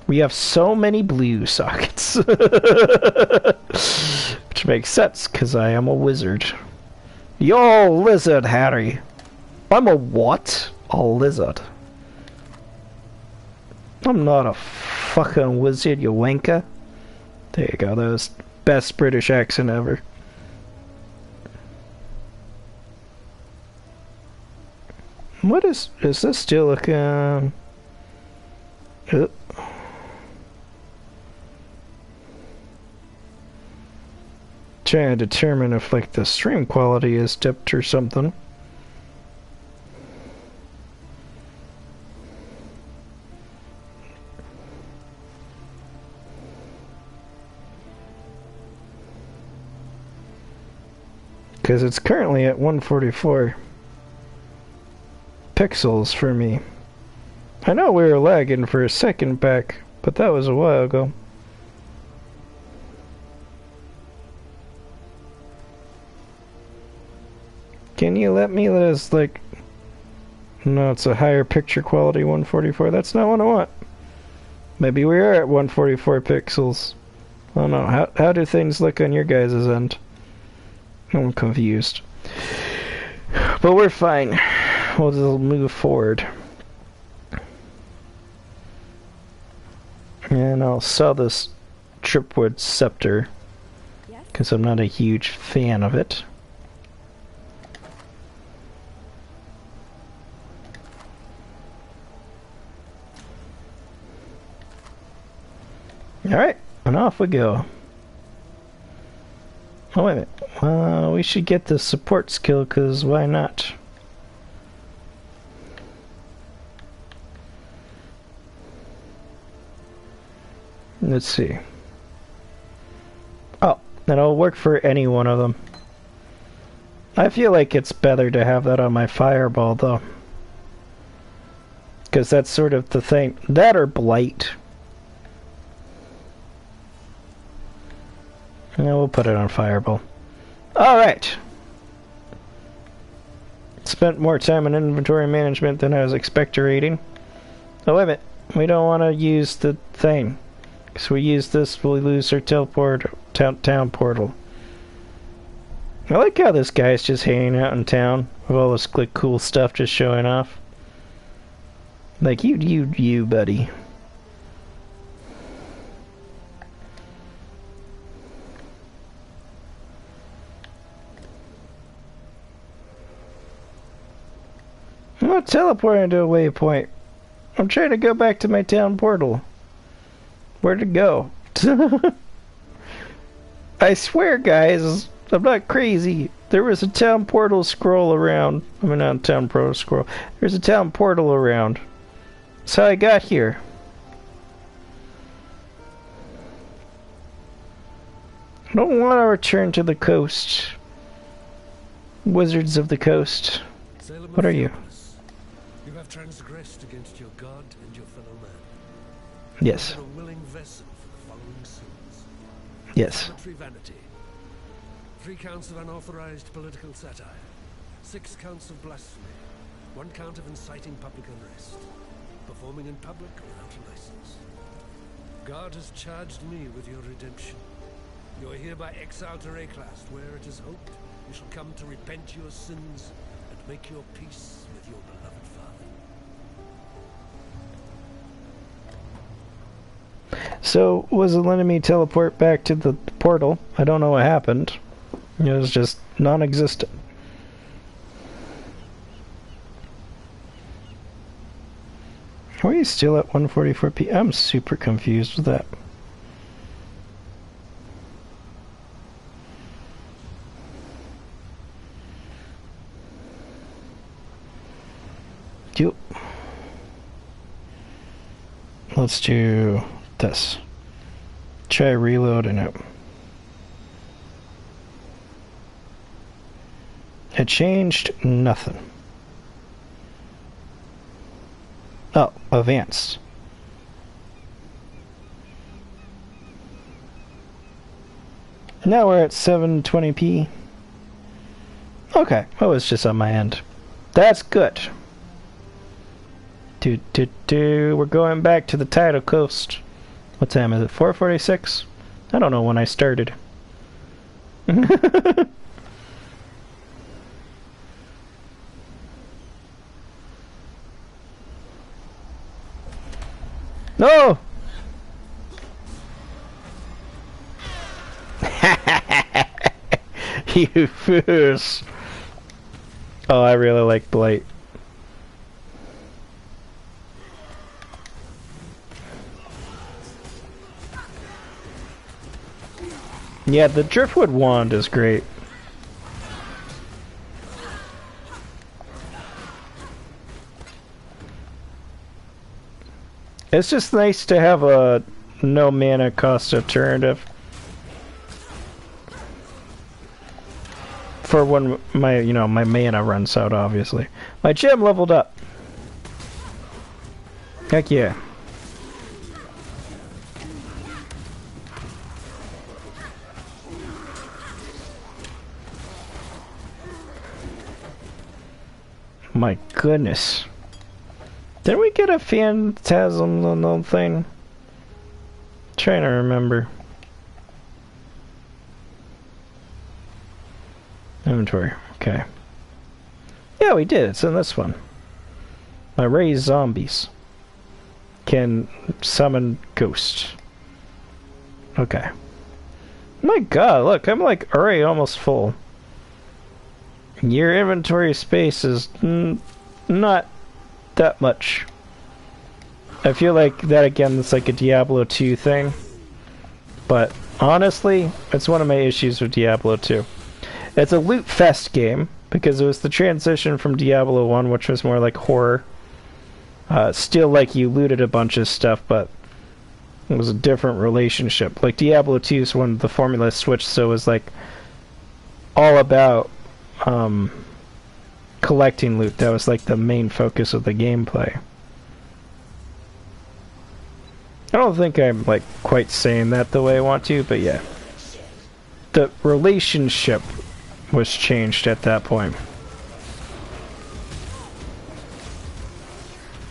A: We have so many blue sockets. Which makes sense, because I am a wizard. Yo, lizard, Harry. I'm a what? A lizard. I'm not a fucking wizard, you wanker. There you go, that was best British accent ever. What is this still looking... Trying to determine if like the stream quality is dipped or something. Because it's currently at 144 pixels for me. I know we were lagging for a second back, but that was a while ago. Can you let me as like... No, it's a higher picture quality 144. That's not what I want. Maybe we are at 144 pixels. I don't know. How do things look on your guys' end? I'm confused. But we're fine. We'll just move forward. And I'll sell this Tripwood Scepter. Because I'm not a huge fan of it. Alright, and off we go. Oh, wait a minute. We should get the support skill, because why not? Let's see. Oh, that'll work for any one of them. I feel like it's better to have that on my fireball, though. Because that's sort of the thing. That or Blight. Yeah, we'll put it on Fireball. Alright! Spent more time on inventory management than I was expectorating. Oh, wait a minute. We don't want to use the thing. Because we use this, we lose our town portal. I like how this guy's just hanging out in town with all this like, cool stuff just showing off. Like, you, buddy. I'm not teleporting to a waypoint. I'm trying to go back to my town portal. Where'd it go? I swear, guys, I'm not crazy. There was a town portal scroll around. I mean, not a town portal scroll. There's a town portal around. That's how I got here. I don't want to return to the coast. Wizards of the Coast. What are you?
B: You have transgressed against your God and your fellow man.
A: Yes.
B: You are a willing vessel for the following sins.
A: Yes.
B: Arbitrary vanity. 3 counts of unauthorized political satire. 6 counts of blasphemy. 1 count of inciting public unrest. Performing in public without a license. God has charged me with your redemption. You are hereby exiled to Reclast, where it is hoped you shall come to repent your sins and make your peace with your beloved father.
A: So, was it letting me teleport back to the portal? I don't know what happened. It was just non-existent. Why are you still at 1:44 p.m.? I'm super confused with that. Yep. Let's do this. Try reloading it. It changed nothing. Oh, advanced. Now we're at 720p. Okay, that was just on my end. That's good. We're going back to the tidal coast. What time is it? 4:46? I don't know when I started. No! You fools! Oh, I really like Blight. Yeah, the Driftwood Wand is great. It's just nice to have a no mana cost alternative for when my my mana runs out. Obviously, my gem leveled up. Heck yeah! My goodness. Didn't we get a phantasm on the thing? Trying to remember. Inventory. Okay. Yeah, we did. It's in this one. My raised zombies can summon ghosts. Okay. My god, look, I'm like already almost full. Your inventory space is not that much. I feel like that again, it's like a Diablo 2 thing. But honestly, it's one of my issues with Diablo 2. It's a loot fest game because it was the transition from Diablo 1, which was more like horror. Still like you looted a bunch of stuff, but it was a different relationship. Like Diablo 2 is when the formula switched, so it was like all about collecting loot. That was like the main focus of the gameplay. I don't think I'm like quite saying that the way I want to, but yeah. The relationship was changed at that point.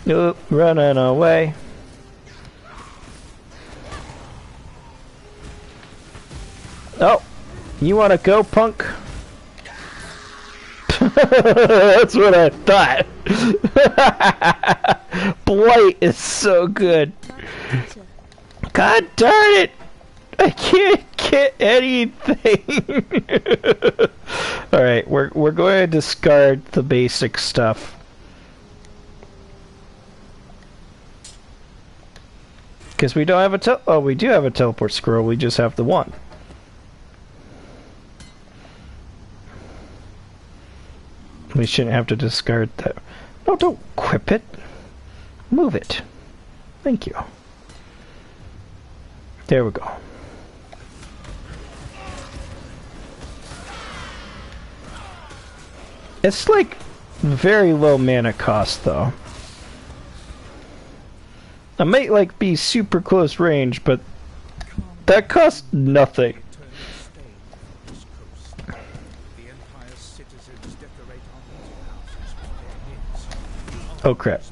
A: Running away. Oh, you want to go, punk? That's what I thought. Blight is so good. God darn it! I can't get anything. All right, we're going to discard the basic stuff because we don't have a oh, we do have a teleport scroll. We just have the one. We shouldn't have to discard that. No, don't equip it. Move it. Thank you. There we go. It's like very low mana cost though. I might like be super close range, but that costs nothing. Oh crap.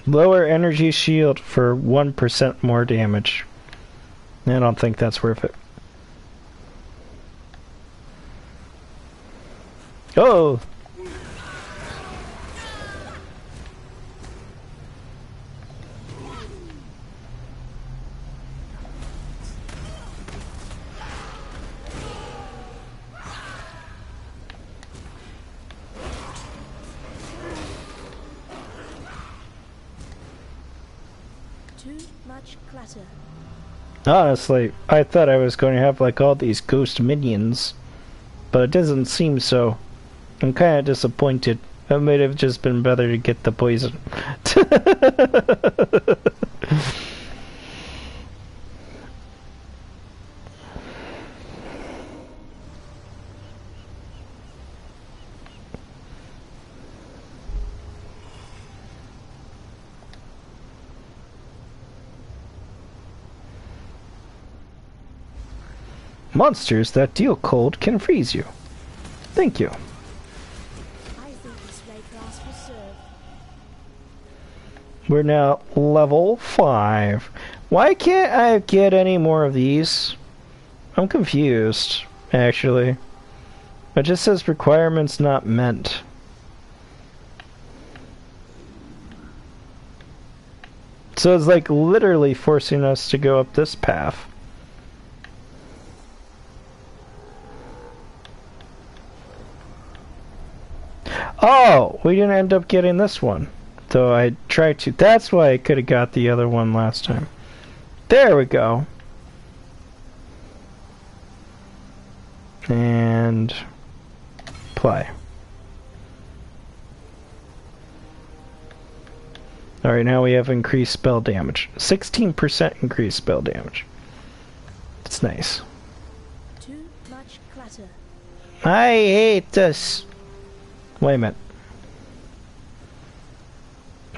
A: Lower energy shield for 1% more damage. I don't think that's worth it. Oh! Honestly, I thought I was going to have like all these ghost minions, but it doesn't seem so. I'm kind of disappointed. It might have just been better to get the poison. Monsters that deal cold can freeze you. Thank you.
C: I think this ray class will serve.
A: We're now level 5. Why can't I get any more of these? I'm confused, actually. It just says requirements not met. So it's like literally forcing us to go up this path. Oh, we didn't end up getting this one. Though I tried to. That's why I could have got the other one last time. There we go. And play. Alright, now we have increased spell damage. 16% increased spell damage. It's nice.
C: Too much clutter.
A: I hate this. Wait a minute.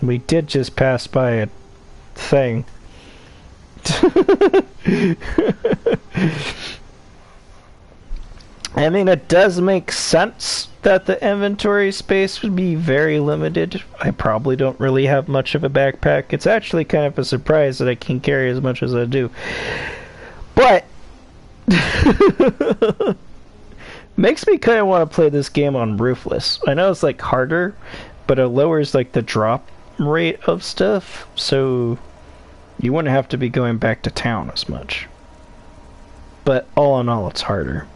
A: We did just pass by a thing. I mean, it does make sense that the inventory space would be very limited. I probably don't really have much of a backpack. It's actually kind of a surprise that I can carry as much as I do. But makes me kind of want to play this game on Roofless. I know it's like harder, but it lowers like the drop rate of stuff, so you wouldn't have to be going back to town as much. But all in all, it's harder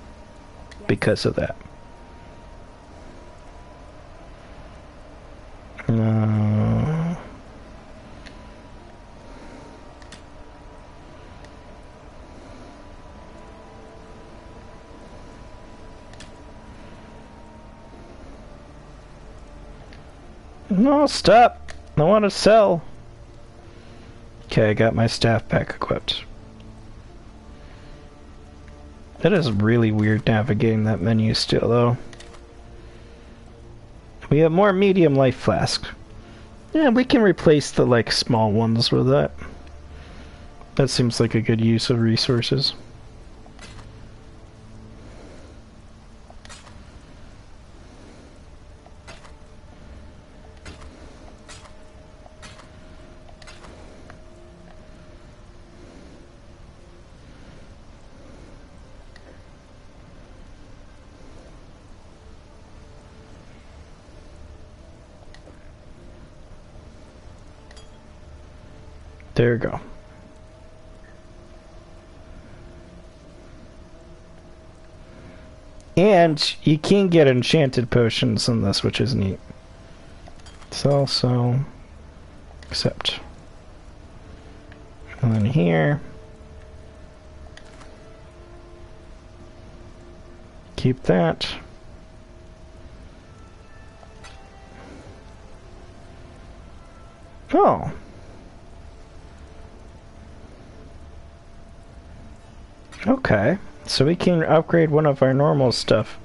A: because of that. No, stop! I want to sell. Okay, I got my staff back equipped. It is really weird navigating that menu still, though. We have more medium life flasks. Yeah, we can replace the, like, small ones with that. That seems like a good use of resources. There we go. And you can get enchanted potions in this, which is neat. So, accept. And then here. Keep that. Oh. Okay, so we can upgrade one of our normal stuff.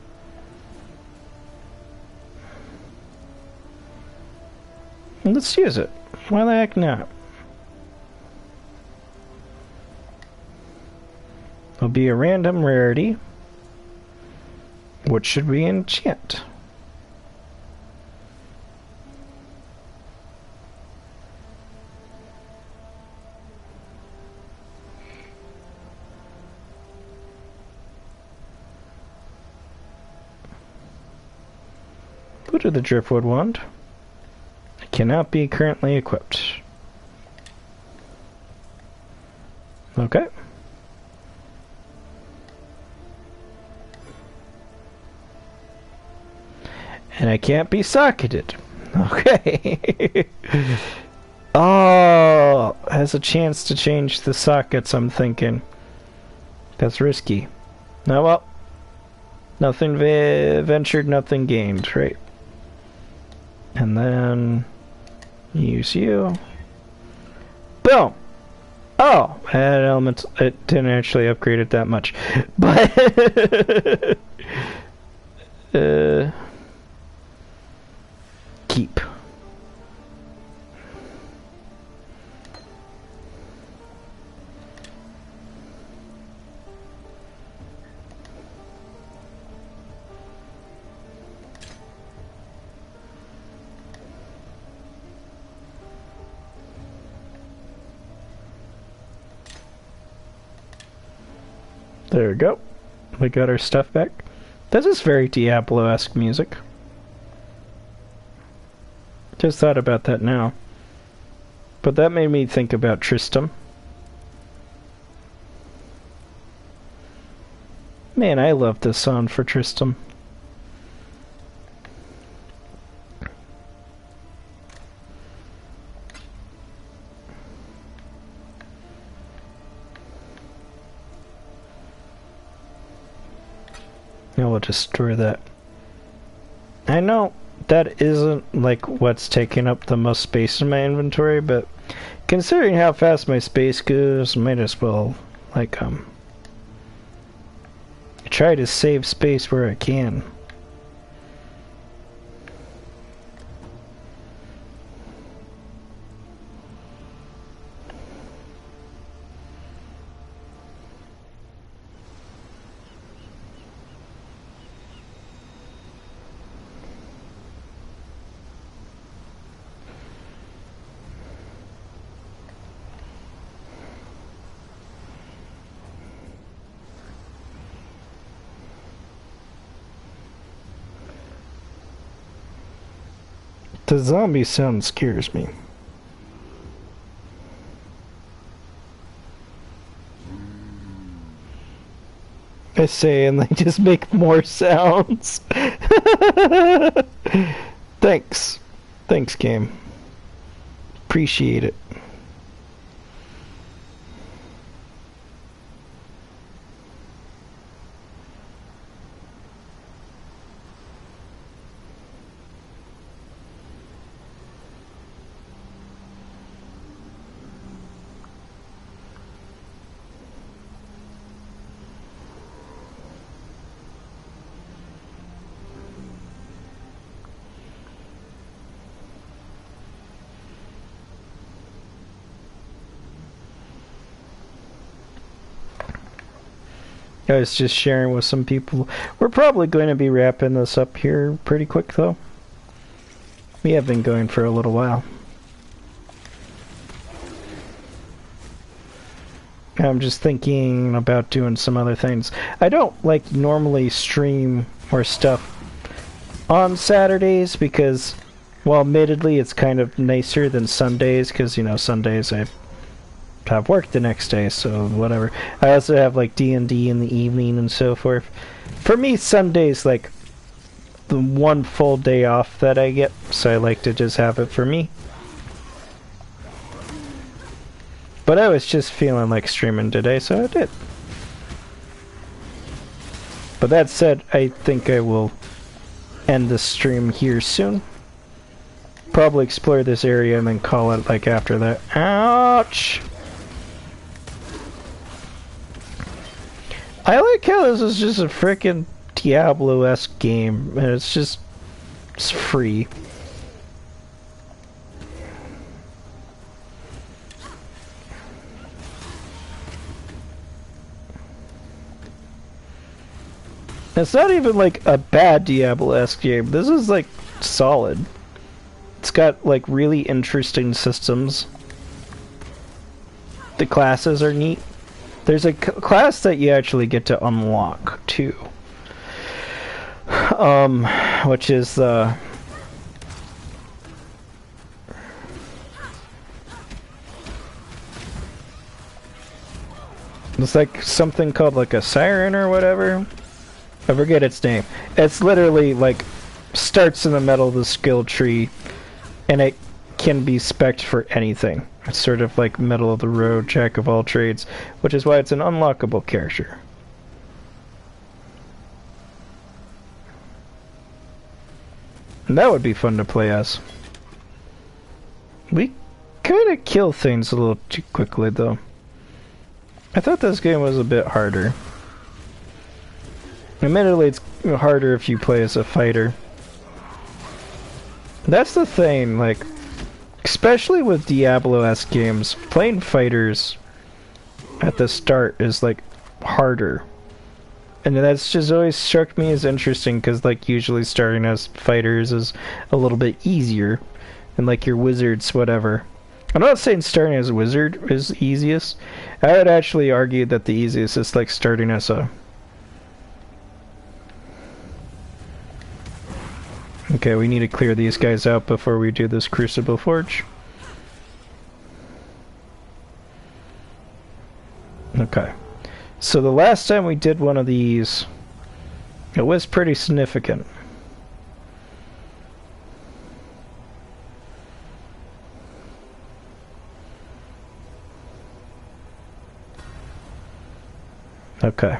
A: Let's use it. Why the heck not? It'll be a random rarity. What should we enchant? Go to the Driftwood Wand. It cannot be currently equipped. Okay. And I can't be socketed. Okay. Oh, has a chance to change the sockets, I'm thinking. That's risky. Oh well. Nothing ventured, nothing gained, right? And then use you. Boom! Oh, had elements. It didn't actually upgrade it that much, but keep. There we go. We got our stuff back. This is very Diablo-esque music. Just thought about that now. But that made me think about Tristram. Man, I love this song for Tristram. Now we'll just store that. I know that isn't like what's taking up the most space in my inventory, but considering how fast my space goes, might as well like try to save space where I can. The zombie sound scares me. I say, and they just make more sounds. Thanks. Thanks, game. Appreciate it. I was just sharing with some people. We're probably going to be wrapping this up here pretty quick, though. We have been going for a little while. I'm just thinking about doing some other things. I don't like normally stream or stuff on Saturdays because, well, admittedly, it's kind of nicer than Sundays because, you know, Sundays I have work the next day, so whatever. I also have like D&D in the evening and so forth. For me, Sunday's like the one full day off that I get, so I like to just have it for me. But I was just feeling like streaming today, so I did. But that said, I think I will end the stream here soon. Probably explore this area and then call it like after that. Ouch! I like how this is just a frickin' Diablo-esque game, and it's free. It's not even like a bad Diablo-esque game. This is like solid. It's got like really interesting systems. The classes are neat. There's a class that you actually get to unlock too. Which is it's like something called like a siren or whatever. I forget its name. It's literally like starts in the middle of the skill tree and it can be spec'd for anything. It's sort of like middle of the road, jack of all trades, which is why it's an unlockable character. And that would be fun to play as. We kind of kill things a little too quickly though. I thought this game was a bit harder. Admittedly, it's harder if you play as a fighter. That's the thing, like, especially with Diablo-esque games, playing fighters at the start is, like, harder. And that's just always struck me as interesting, because, like, usually starting as fighters is a little bit easier. And, like, your wizards, whatever. I'm not saying starting as a wizard is easiest. I would actually argue that the easiest is, like, starting as a... Okay, we need to clear these guys out before we do this Crucible Forge. Okay. So the last time we did one of these, it was pretty significant. Okay.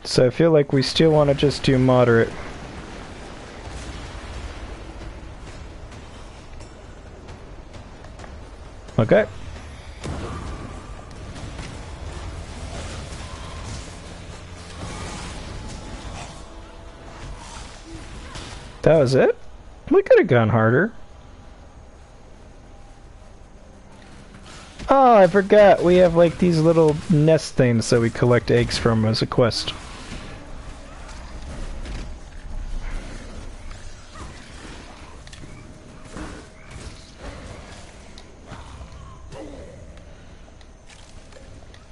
A: So I feel like we still want to just do moderate. Okay. That was it? We could have gone harder. Oh, I forgot. We have like these little nest things that we collect eggs from as a quest.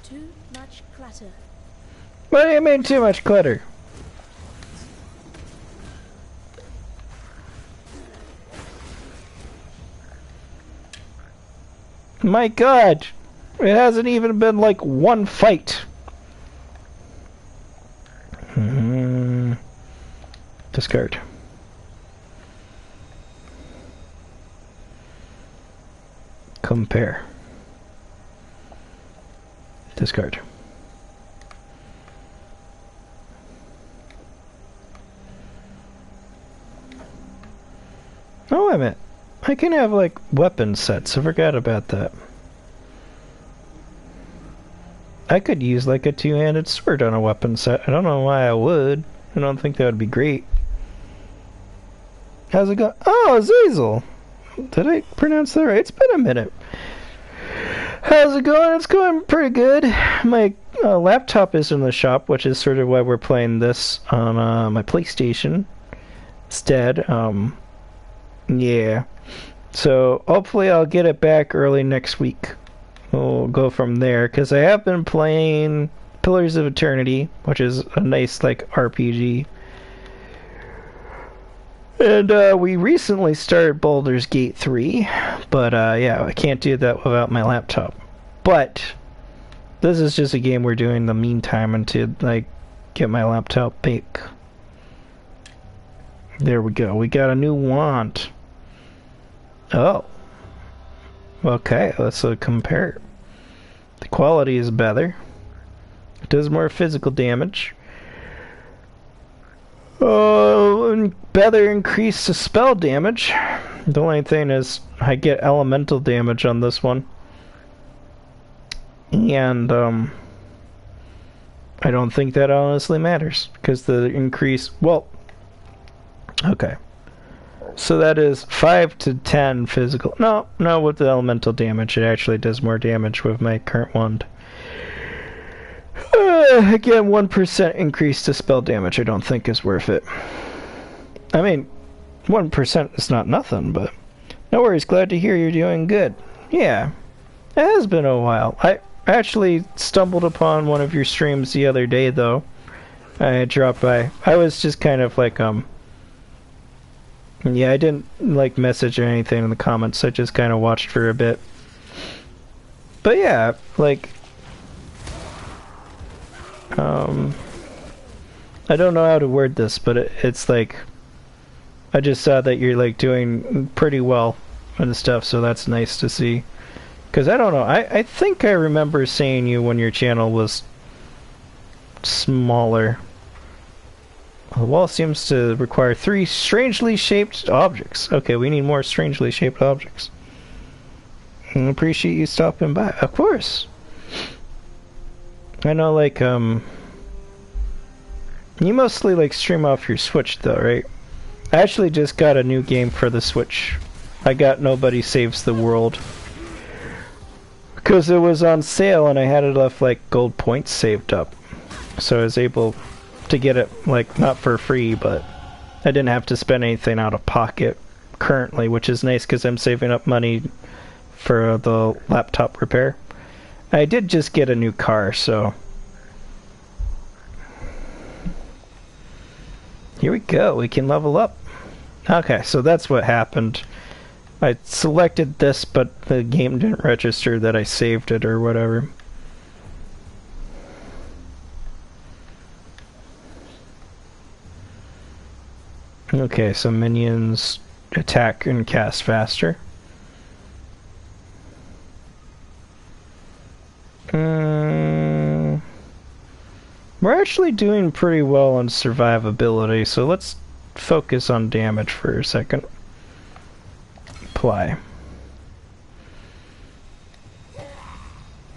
C: Too much clutter.
A: What do you mean too much clutter? My god! It hasn't even been like one fight. Discard. Compare. Discard. Oh, wait a minute. I can have, like, weapon sets. I forgot about that. I could use, like, a two-handed sword on a weapon set. I don't know why I would. I don't think that would be great. How's it going? Oh, Exile! Did I pronounce that right? It's been a minute. How's it going? It's going pretty good. My laptop is in the shop, which is sort of why we're playing this on my PlayStation instead. Yeah. So hopefully I'll get it back early next week. We'll go from there, because I have been playing Pillars of Eternity, which is a nice, like, RPG. And we recently started Baldur's Gate 3, but yeah, I can't do that without my laptop. But this is just a game we're doing in the meantime until I get my laptop back. There we go. We got a new wand. Oh. Okay, let's compare. The quality is better. It does more physical damage. Better increase the spell damage. The only thing is I get elemental damage on this one. And I don't think that honestly matters, because the increase, well, okay. So that is 5 to 10 physical. No, with the elemental damage, it actually does more damage with my current wand. Again, 1% increase to spell damage I don't think is worth it. I mean, 1% is not nothing, but no worries, glad to hear you're doing good. Yeah, it has been a while. I actually stumbled upon one of your streams the other day, though. I dropped by. I was just kind of like, yeah, I didn't, like, message or anything in the comments. I just kind of watched for a bit. But yeah, like, I don't know how to word this, but it's like, I just saw that you're, like, doing pretty well and stuff, so that's nice to see. Because I don't know, I think I remember seeing you when your channel was smaller. The wall seems to require 3 strangely shaped objects. Okay, we need more strangely shaped objects. I appreciate you stopping by. Of course. I know, like, you mostly, like, stream off your Switch, though, right? I actually just got a new game for the Switch. I got Nobody Saves the World. Because it was on sale and I had enough, like, gold points saved up. So I was able to get it, like, not for free, but I didn't have to spend anything out of pocket currently, which is nice because I'm saving up money for the laptop repair. I did just get a new car, so here we go, we can level up. Okay, so that's what happened. I selected this, but the game didn't register that I saved it or whatever. Okay, so minions attack and cast faster. We're actually doing pretty well on survivability, so let's focus on damage for a second. Apply.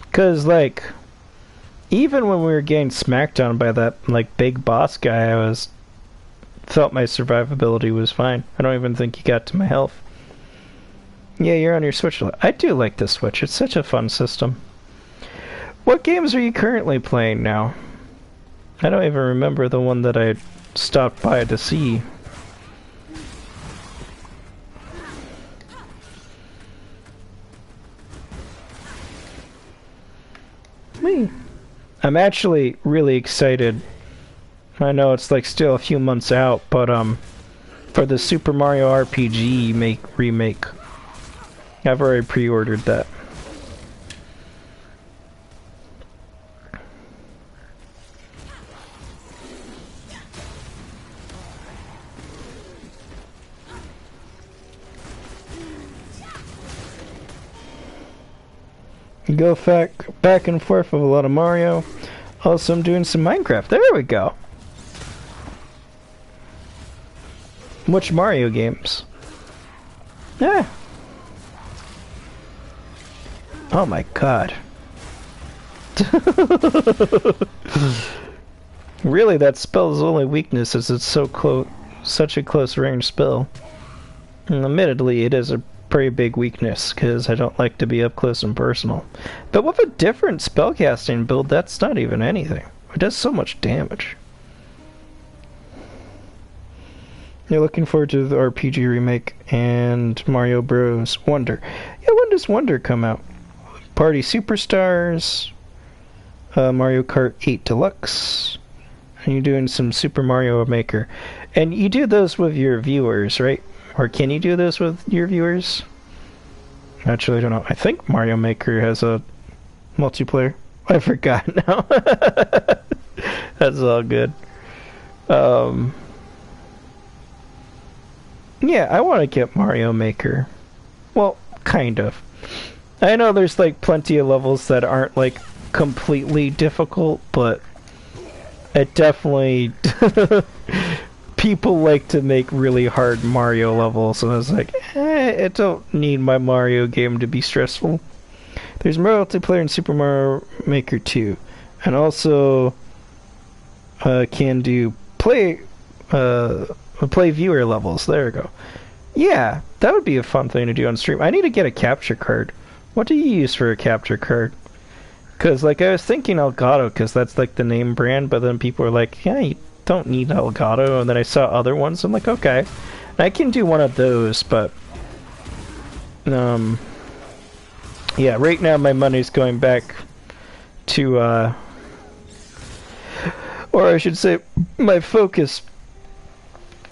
A: Because, like, even when we were getting smacked down by that, like, big boss guy, I felt my survivability was fine. I don't even think he got to my health. Yeah, you're on your Switch. I do like the Switch. It's such a fun system. What games are you currently playing now? I don't even remember the one that I stopped by to see. Me. I'm actually really excited. I know it's like still a few months out, but for the Super Mario RPG remake. I've already pre-ordered that. Go back and forth with a lot of Mario. Also, I'm doing some Minecraft. There we go. Which Mario games? Yeah. Oh my god. Really, that spell's only weakness is it's so close, such a close range spell. And admittedly, it is a pretty big weakness, because I don't like to be up close and personal. But with a different spellcasting build, that's not even anything. It does so much damage. You're looking forward to the RPG remake and Mario Bros. Wonder. Yeah, when does Wonder come out? Party Superstars, Mario Kart 8 Deluxe, and you're doing some Super Mario Maker. And you do those with your viewers, right? Or can you do those with your viewers? Actually, I don't know. I think Mario Maker has a multiplayer. I forgot now. That's all good. Yeah, I want to get Mario Maker. Well, kind of. I know there's like plenty of levels that aren't like completely difficult, but it definitely people like to make really hard Mario levels, and I was like, I don't need my Mario game to be stressful. There's multiplayer in Super Mario Maker 2, and also can do play viewer levels. There we go. Yeah, that would be a fun thing to do on stream. I need to get a capture card. What do you use for a capture card? Because, like, I was thinking Elgato, because that's, like, the name brand, but then people were like, yeah, you don't need Elgato, and then I saw other ones, I'm like, okay. And I can do one of those, but... yeah, right now my money's going back to, or I should say, my focus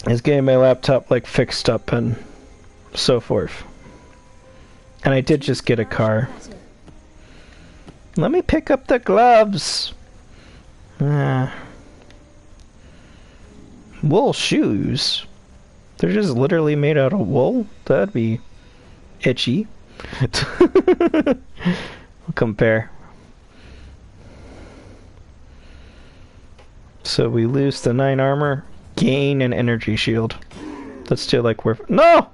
A: is getting my laptop, like, fixed up and so forth. And I did just get a car. Let me pick up the gloves. Wool shoes? They're just literally made out of wool? That'd be itchy. We'll compare. So we lose the 9 armor, gain an energy shield. Let's do like we're... No!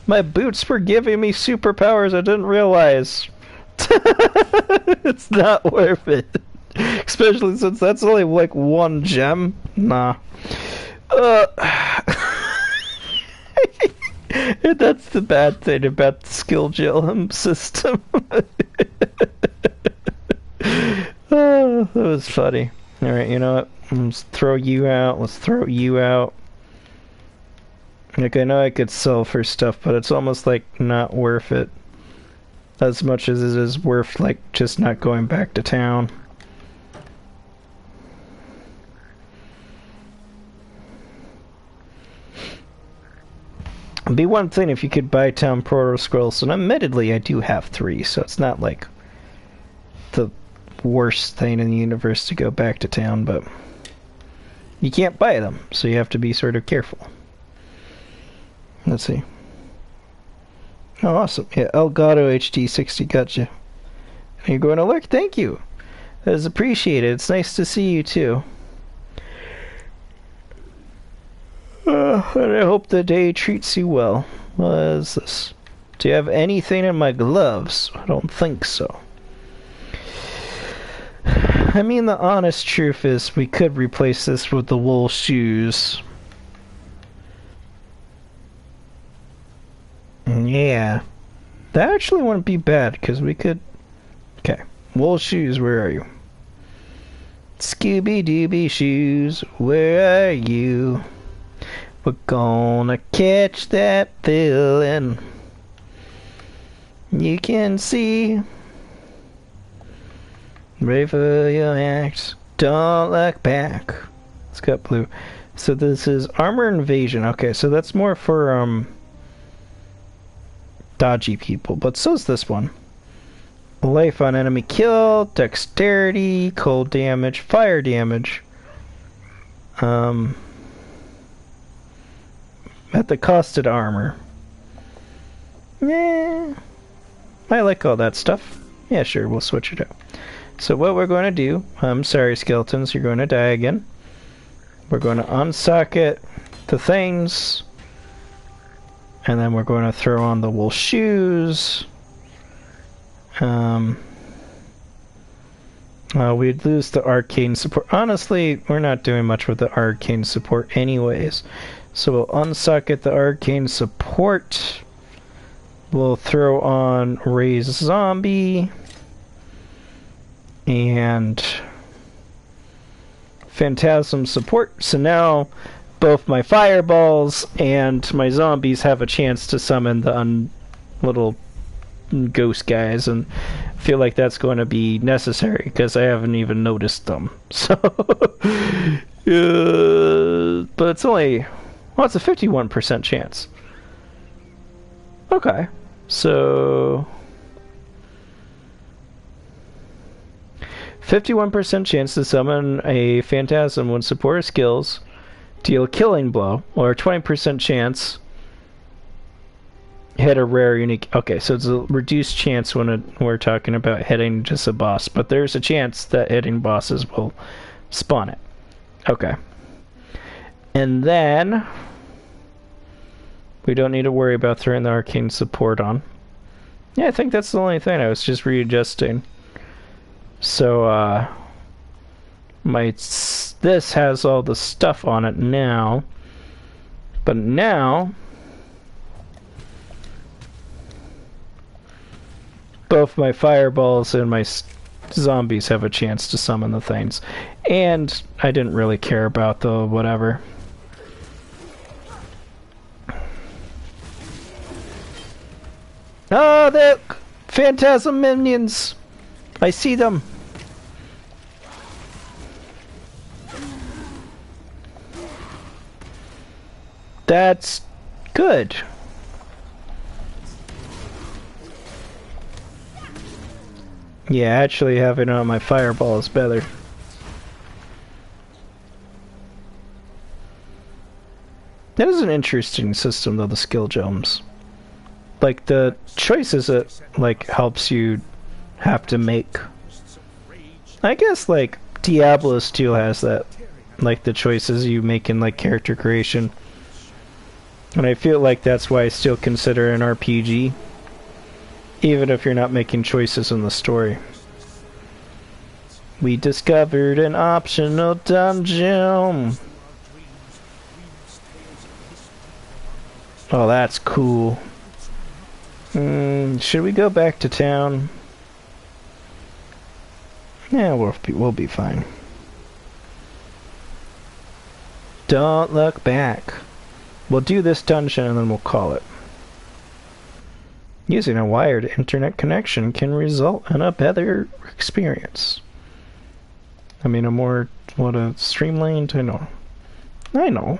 A: My boots were giving me superpowers I didn't realize. It's not worth it. Especially since that's only like 1 gem. Nah. That's the bad thing about the skill gem system. Oh, that was funny. Alright, you know what? Let's throw you out. Let's throw you out. Like, I know I could sell for stuff, but it's almost like not worth it. As much as it is worth, like, just not going back to town. It'd be one thing if you could buy town proto scrolls, and admittedly I do have 3, so it's not like the worst thing in the universe to go back to town, but you can't buy them, so you have to be sort of careful. Let's see. Oh, awesome. Yeah, Elgato HD60 gotcha. And you're going to lurk? Thank you. That is appreciated. It's nice to see you too. And I hope the day treats you well. What is this? Do you have anything in my gloves? I don't think so. I mean, the honest truth is we could replace this with the wool shoes. Yeah. That actually wouldn't be bad, because we could... Okay. Wool shoes, where are you? Scooby-Dooby shoes, where are you? We're gonna catch that feeling. You can see. Ready for your act. Don't look back. It's got blue. So this is armor invasion. Okay, so that's more for dodgy people. But so's this one. Life on enemy kill, dexterity, cold damage, fire damage. At the costed armor. Yeah. I like all that stuff. Yeah, sure, we'll switch it out. So what we're going to do, I'm sorry skeletons, you're going to die again. We're going to unsocket the things. And then we're going to throw on the wool shoes. We'd lose the arcane support. Honestly, we're not doing much with the arcane support anyways. So we'll unsocket the arcane support. We'll throw on Raise Zombie and Phantasm support. So now both my fireballs and my zombies have a chance to summon the little ghost guys, and I feel like that's going to be necessary because I haven't even noticed them. So, but it's only, well, it's a 51% chance. Okay, so 51% chance to summon a phantasm when supporter skills deal a killing blow, or 20% chance hit a rare unique. Okay, so it's a reduced chance when we're talking about hitting just a boss, but there's a chance that hitting bosses will spawn it. Okay. And then we don't need to worry about throwing the arcane support on. Yeah, I think that's the only thing. I was just readjusting. So, this has all the stuff on it now. But now, both my fireballs and my zombies have a chance to summon the things. And I didn't really care about the whatever. Oh, the phantasm minions! I see them! That's good. Yeah, actually having it on my fireball is better. That is an interesting system, though, the skill gems. Like, the choices it, like, helps you have to make. I guess, like, Diablos 2 has that. Like, the choices you make in, like, character creation. And I feel like that's why I still consider it an RPG. Even if you're not making choices in the story. We discovered an optional dungeon! Oh, that's cool. Should we go back to town? Yeah, we'll be fine. Don't look back. We'll do this dungeon and then we'll call it. Using a wired internet connection can result in a better experience. I mean, a streamlined, I know.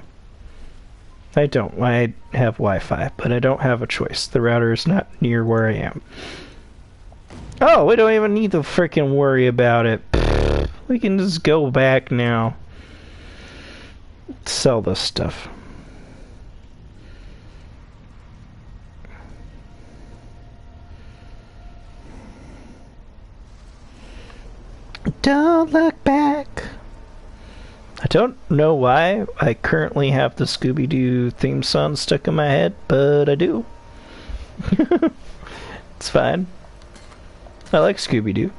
A: I don't. I have Wi-Fi, but I don't have a choice. The router is not near where I am. Oh, we don't even need to freaking worry about it. We can just go back now. Sell this stuff. Don't look back. I don't know why I currently have the Scooby-Doo theme song stuck in my head, but I do. It's fine. I like Scooby-Doo.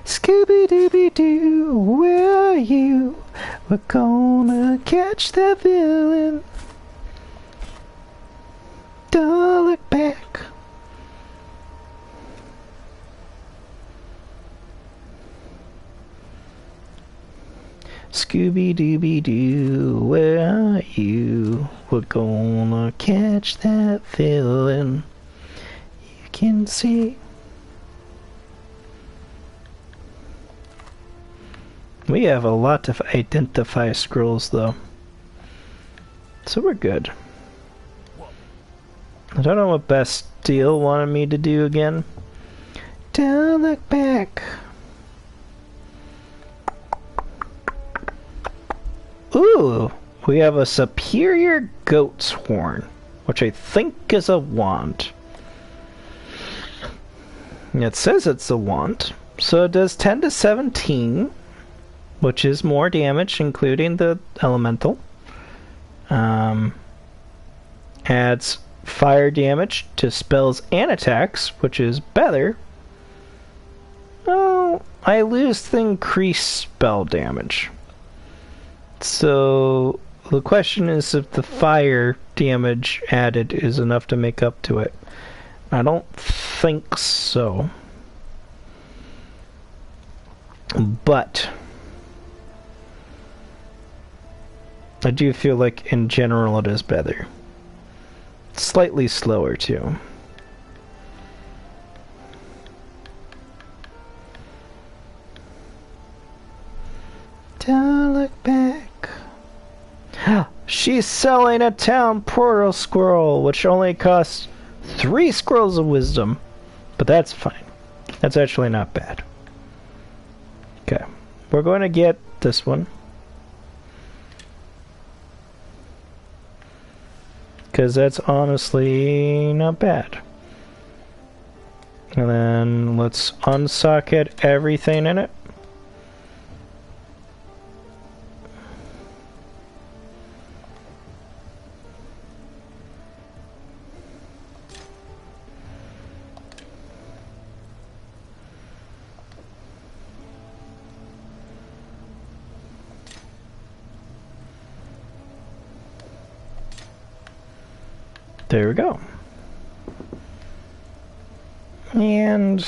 A: Scooby-Dooby-Doo, where are you? We're gonna catch the villain. Don't look back. Scooby-Dooby-Doo, where are you? We're gonna catch that villain. You can see. We have a lot of identify scrolls, though. So we're good. I don't know what Bastille wanted me to do again. Don't look back. Ooh, we have a superior goat's horn, which I think is a wand. It says it's a wand, so it does 10 to 17, which is more damage, including the elemental. Adds fire damage to spells and attacks, which is better. Oh, I lose the increased spell damage. So the question is if the fire damage added is enough to make up to it. I don't think so. But I do feel like in general it is better. Slightly slower too. Don't look back. She's selling a town portal scroll, which only costs 3 scrolls of wisdom. But that's fine. That's actually not bad. Okay. We're going to get this one. Because that's honestly not bad. And then let's unsocket everything in it. There we go. And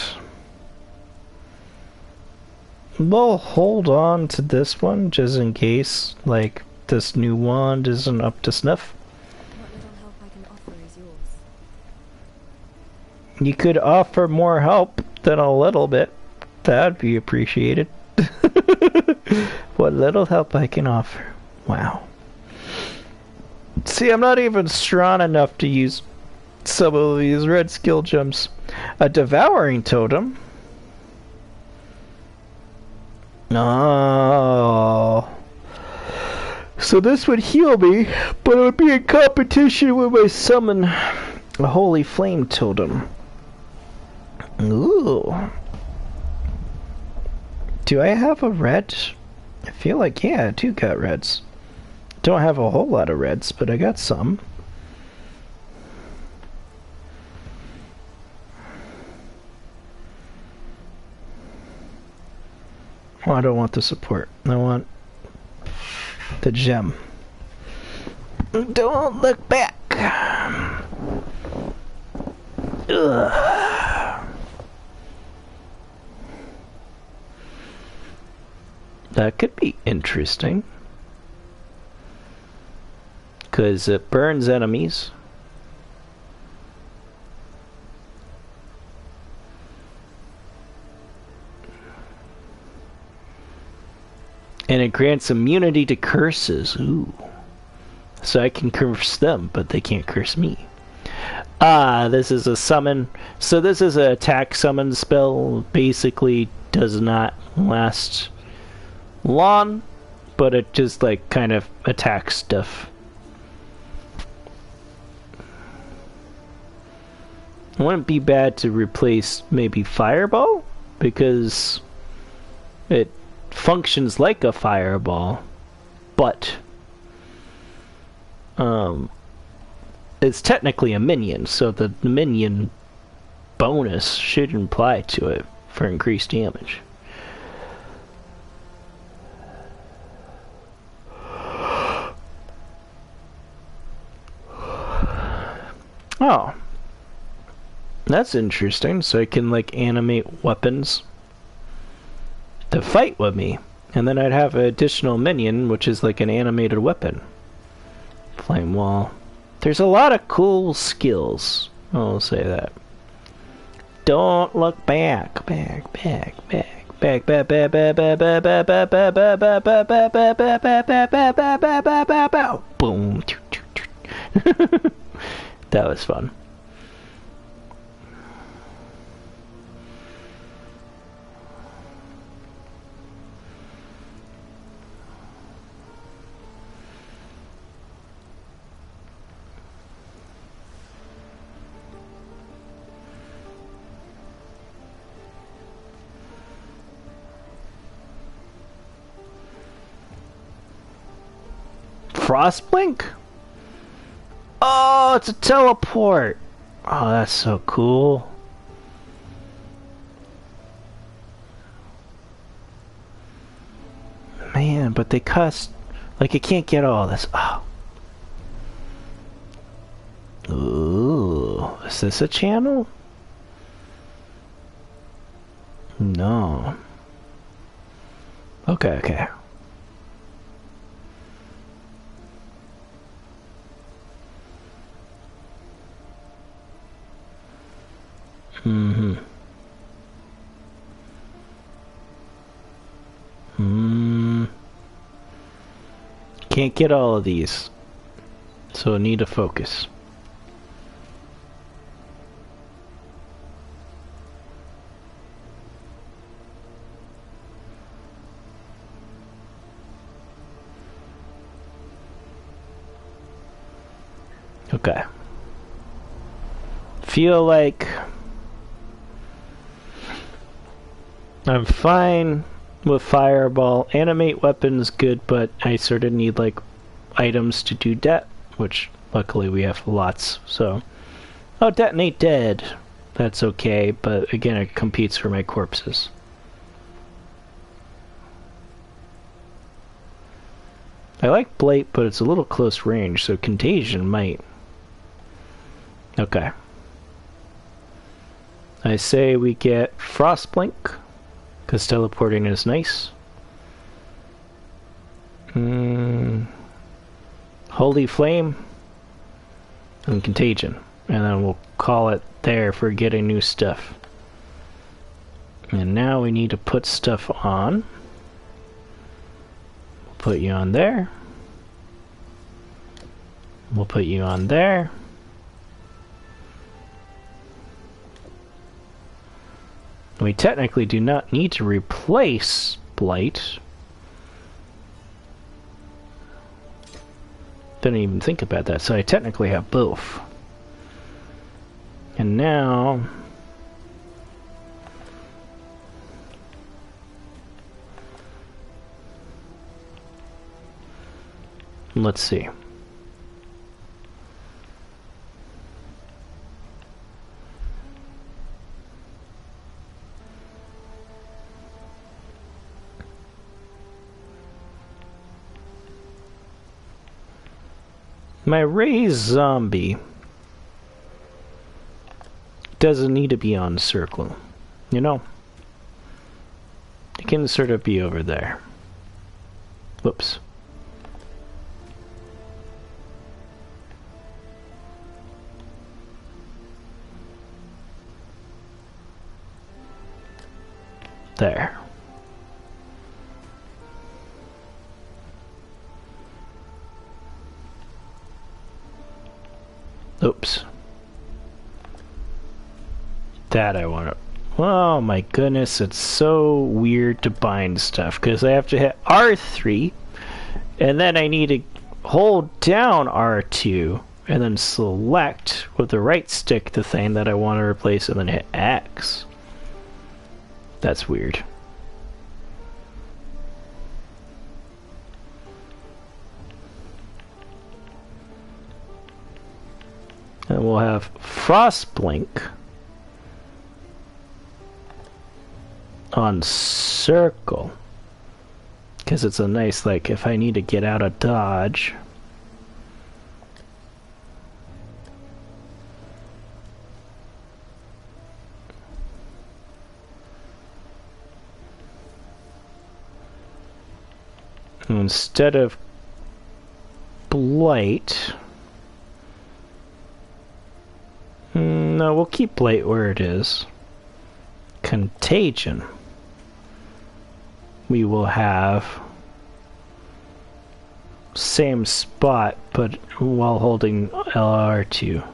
A: we'll hold on to this one just in case, like, this new wand isn't up to snuff.
C: What little help I can offer is yours.
A: You could offer more help than a little bit. That'd be appreciated. What little help I can offer. Wow. See, I'm not even strong enough to use some of these red skill gems. A devouring totem. Oh. So this would heal me, but it would be in competition with my summon a holy flame totem. Ooh. Do I have a red? I feel like, yeah, I do got reds. Don't have a whole lot of reds, but I got some. Oh, I don't want the support. I want the gem. Don't look back. Ugh. That could be interesting. Because it burns enemies. And it grants immunity to curses. Ooh. So I can curse them, but they can't curse me. Ah, this is a summon. So this is an attack summon spell. Basically does not last long, but it just like kind of attacks stuff. It wouldn't be bad to replace maybe Fireball, because it functions like a fireball, but it's technically a minion, so the minion bonus should apply to it for increased damage. Oh. That's interesting, so I can like animate weapons to fight with me, and then I'd have an additional minion which is like an animated weapon. Flame wall. There's a lot of cool skills, I'll say that. Don't look back. Back. Boom. That was fun. Frostblink? Oh, it's a teleport. Oh, that's so cool. Man, but they cost... Like, I can't get all this. Oh. Ooh. Is this a channel? No. Okay, okay. Mm-hmm. Can't get all of these, so I need to focus. Okay. Feel like I'm fine with fireball. Animate weapons good, but I sort of need like items to do which luckily we have lots. So, oh, detonate dead. That's okay, but again, it competes for my corpses. I like Blight, but it's a little close range, so Contagion might. Okay. I say we get Frostblink, because teleporting is nice. Holy Flame and Contagion, and then we'll call it there for getting new stuff. And now we need to put stuff on. We'll put you on there. We'll put you on there. We technically do not need to replace Blight. Didn't even think about that, so I technically have both. And now let's see. My raised zombie doesn't need to be on circle, you know? It can sort of be over there. Whoops. There. Oops. That I want to... Oh my goodness, it's so weird to bind stuff, because I have to hit R3, and then I need to hold down R2, and then select with the right stick the thing that I want to replace, and then hit X. That's weird. And we'll have Frostblink on circle, because it's a nice, like, if I need to get out of dodge. Instead of Blight, no, we'll keep Blight where it is. Contagion. We will have same spot, but while holding LR2.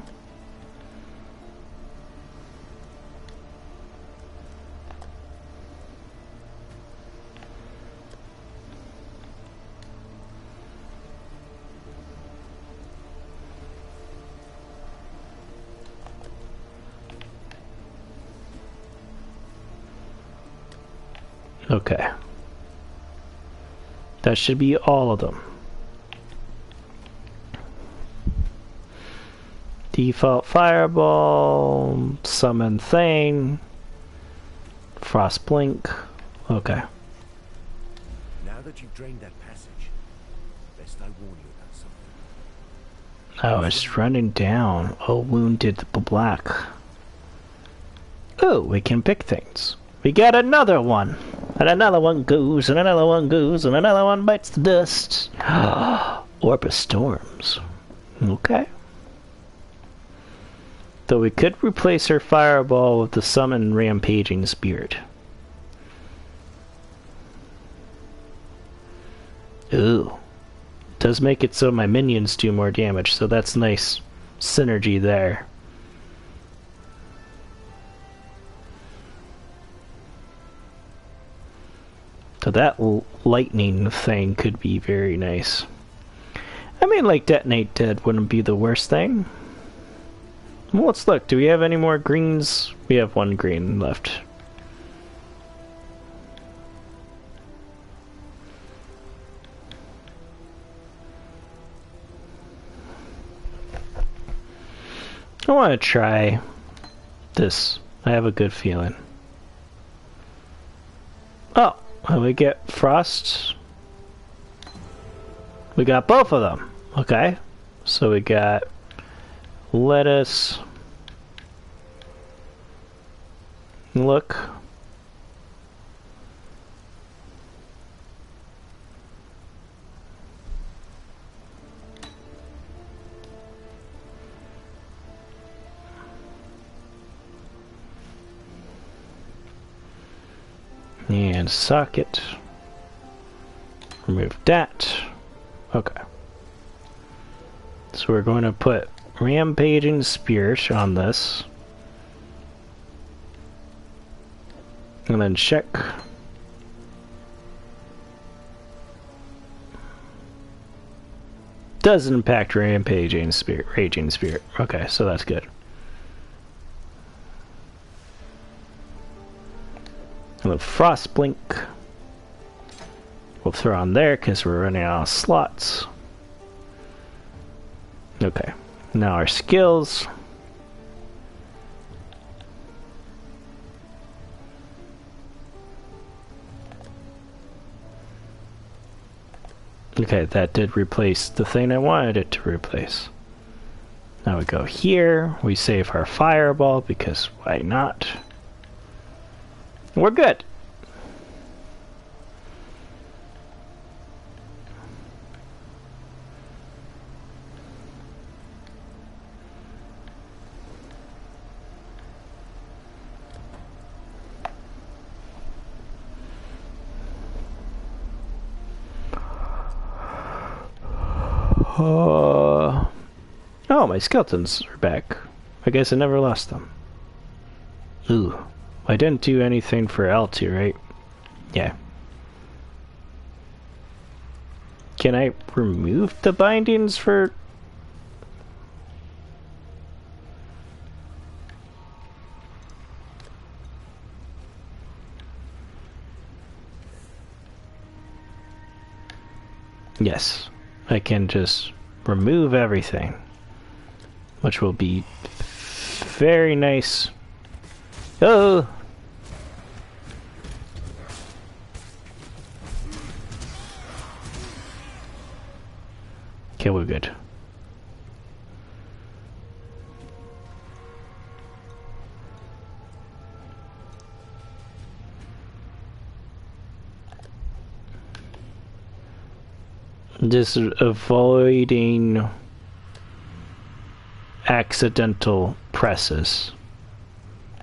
A: Okay. That should be all of them. Default fireball, summon thing, frost blink. Okay.
B: Now that you've drained that passage, best I warn you about
A: Oh, it's running down. Oh, wounded black. Oh, we can pick things. We got another one. And another one goes, and another one goes, and another one bites the dust. Orb of Storms. Okay. Though we could replace her fireball with the summon Rampaging Spirit. Ooh. Does make it so my minions do more damage, so that's nice synergy there. So that lightning thing could be very nice. I mean, like, Detonate Dead wouldn't be the worst thing. Well, let's look. Do we have any more greens? We have one green left. I want to try this. I have a good feeling. Oh, we get frost. We got both of them. Okay. So we got lettuce. Look. And socket. Remove that. Okay. So we're going to put Rampaging Spirit on this. And then check. Does impact Rampaging Spirit. Raging Spirit. Okay, so that's good. And the Frost Blink. We'll throw on there because we're running out of slots. Okay. Now our skills. Okay, that did replace the thing I wanted it to replace. Now we go here. We save our fireball because why not? We're good. Oh, my skeletons are back. I guess I never lost them. Ooh. I didn't do anything for L2, right? Yeah. Can I remove the bindings for... Yes. I can just remove everything. Which will be very nice. Oh! Okay, we're good. Just avoiding accidental presses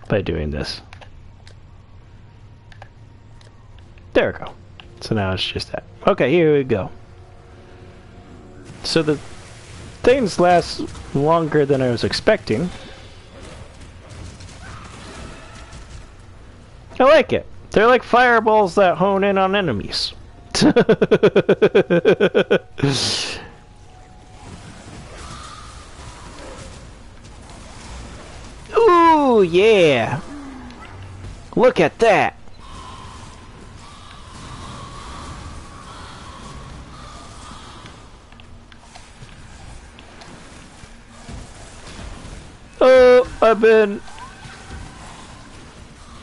A: by doing this. There we go. So now it's just that. Okay, here we go. So the things last longer than I was expecting. I like it. They're like fireballs that hone in on enemies. Ooh, yeah. Look at that. Oh, I've been...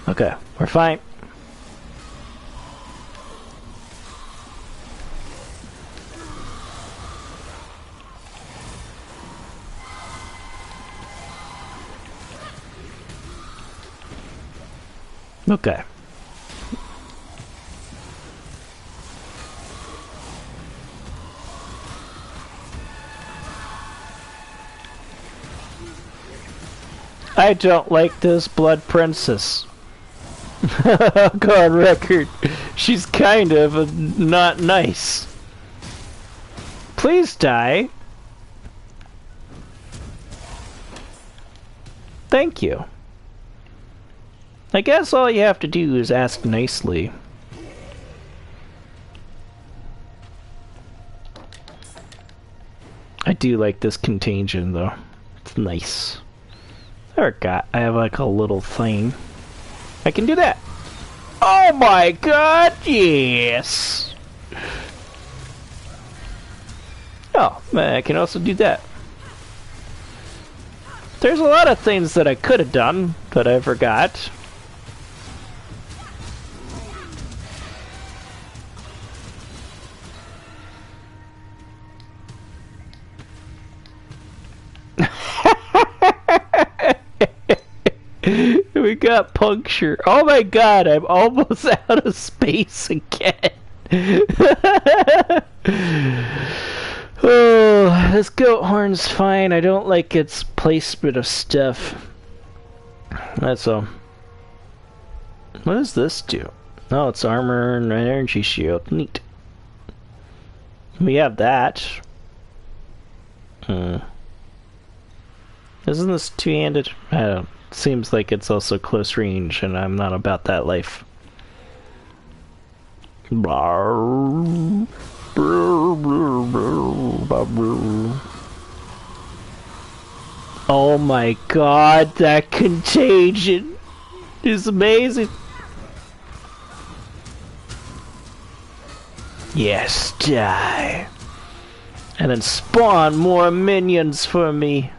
A: Okay, we're fine. Okay. I don't like this blood princess. Go on record. She's kind of not nice. Please die. Thank you. I guess all you have to do is ask nicely. I do like this contagion though. It's nice. I have like a little thing. I can do that. Oh my god, yes! Oh, I can also do that. There's a lot of things that I could have done, but I forgot. We got puncture. Oh my god, I'm almost out of space again. Oh, this goat horn's fine. I don't like its placement of stuff. That's all. What does this do? Oh, it's armor and energy shield. Neat. We have that. Isn't this two-handed? I don't know. Seems like it's also close range, and I'm not about that life. Oh my god, that contagion is amazing. Yes, die. And then spawn more minions for me.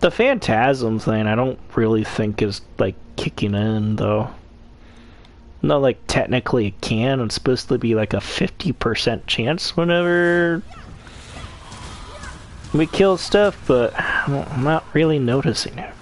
A: The phantasm thing I don't really think is like kicking in though. No, like technically it can. It's supposed to be like a 50% chance whenever we kill stuff, but I'm not really noticing it.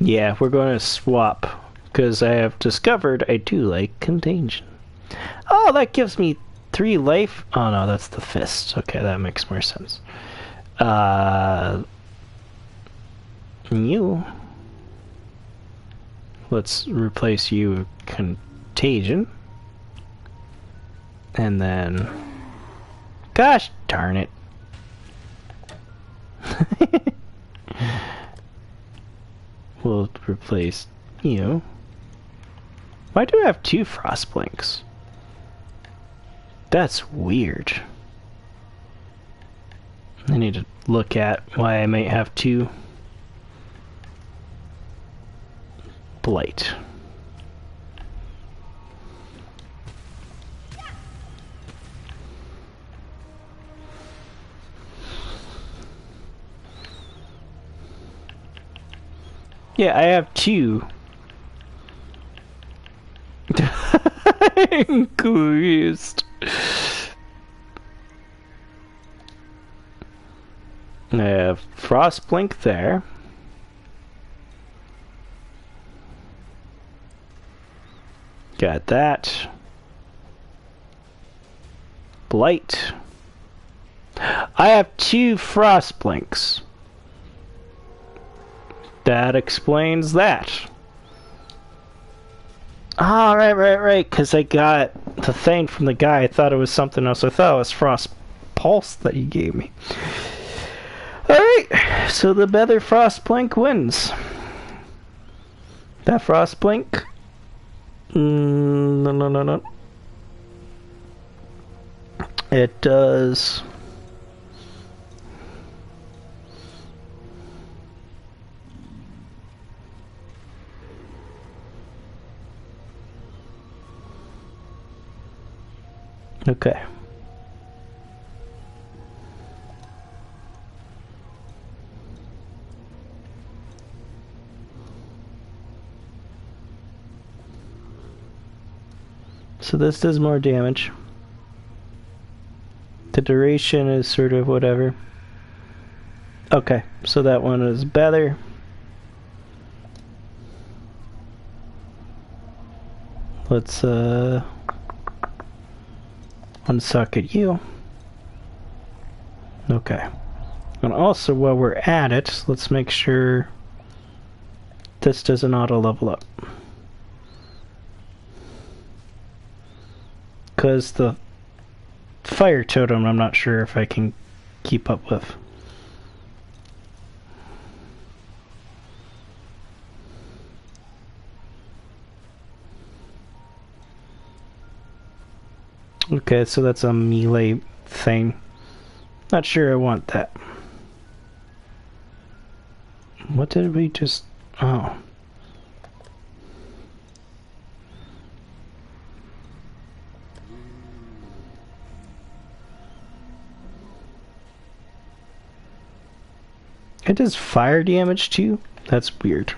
A: Yeah, we're going to swap, because I have discovered I do like contagion. Oh, that gives me 3 life. Oh no, that's the fist. Okay, that makes more sense. You. Let's replace you with contagion. And then... Gosh darn it. We'll replace you. Why do I have 2 frost blinks? That's weird. I need to look at why I might have 2. Blight. Yeah, I have 2. I'm confused. I have Frostblink there. Got that. Blight. I have 2 Frostblinks. That explains that. Ah, right, because I got the thing from the guy. I thought it was something else. I thought it was Frost Pulse that he gave me. Alright, so the better Frostblink wins. That Frostblink? No. It does... Okay. So this does more damage. The duration is sort of whatever. Okay, so that one is better. Let's unsocket you. Okay. And also while we're at it, let's make sure this doesn't auto level up. Because the fire totem I'm not sure if I can keep up with. Okay, so that's a melee thing. Not sure I want that. What did we just... Oh. It does fire damage too? That's weird.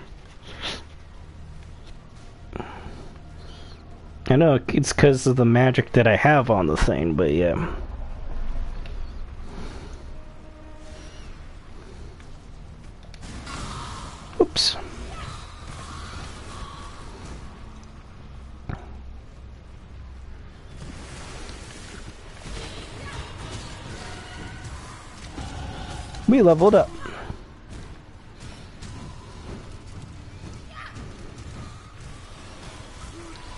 A: I know it's because of the magic that I have on the thing, but yeah. Oops. We leveled up.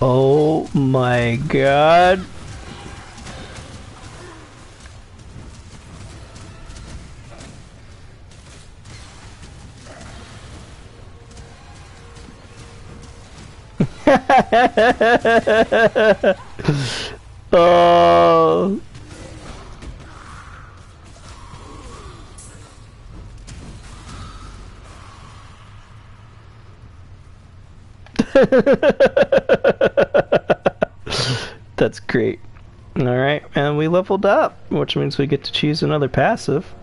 A: Oh my god. Oh. That's great. Alright, and we leveled up, which means we get to choose another passive.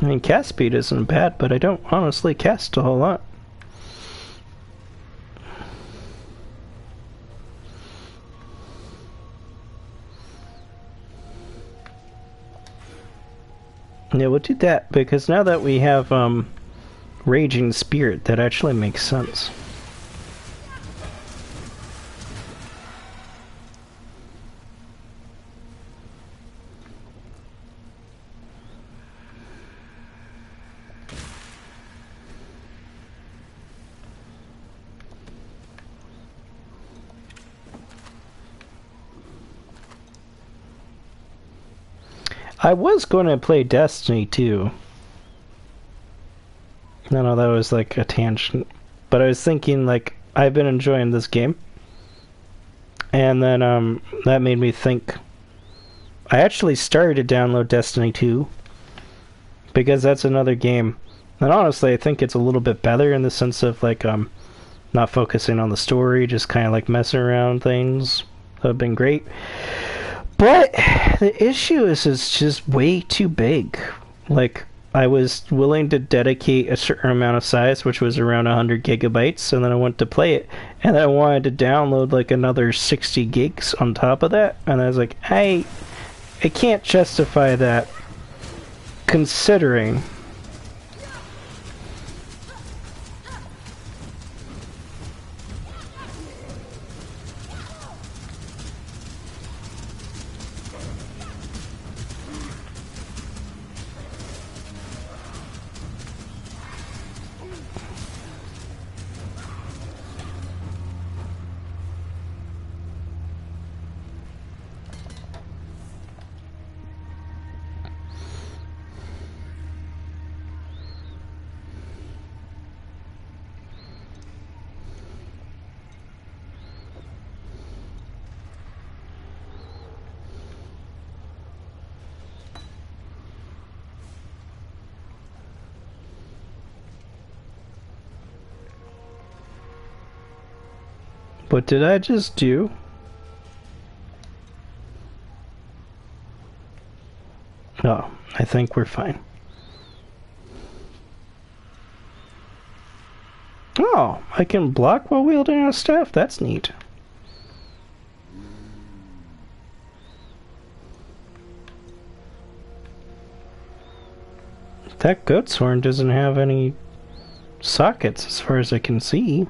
A: I mean, cast speed isn't bad, but I don't honestly cast a whole lot. Yeah, we'll do that, because now that we have, Raging Spirit, that actually makes sense. I was going to play Destiny 2. No, that was like a tangent. But I was thinking, like, I've been enjoying this game. And then, that made me think. I actually started to download Destiny 2. Because that's another game. And honestly, I think it's a little bit better in the sense of, like, not focusing on the story, just kind of, like, messing around things. That have been great. But the issue is it's just way too big. Like, I was willing to dedicate a certain amount of size, which was around 100 gigabytes, and then I went to play it, and I wanted to download like another 60 gigs on top of that, and I was like, I can't justify that, considering... What did I just do? Oh, I think we're fine. Oh, I can block while wielding a staff? That's neat. That goat's horn doesn't have any sockets as far as I can see.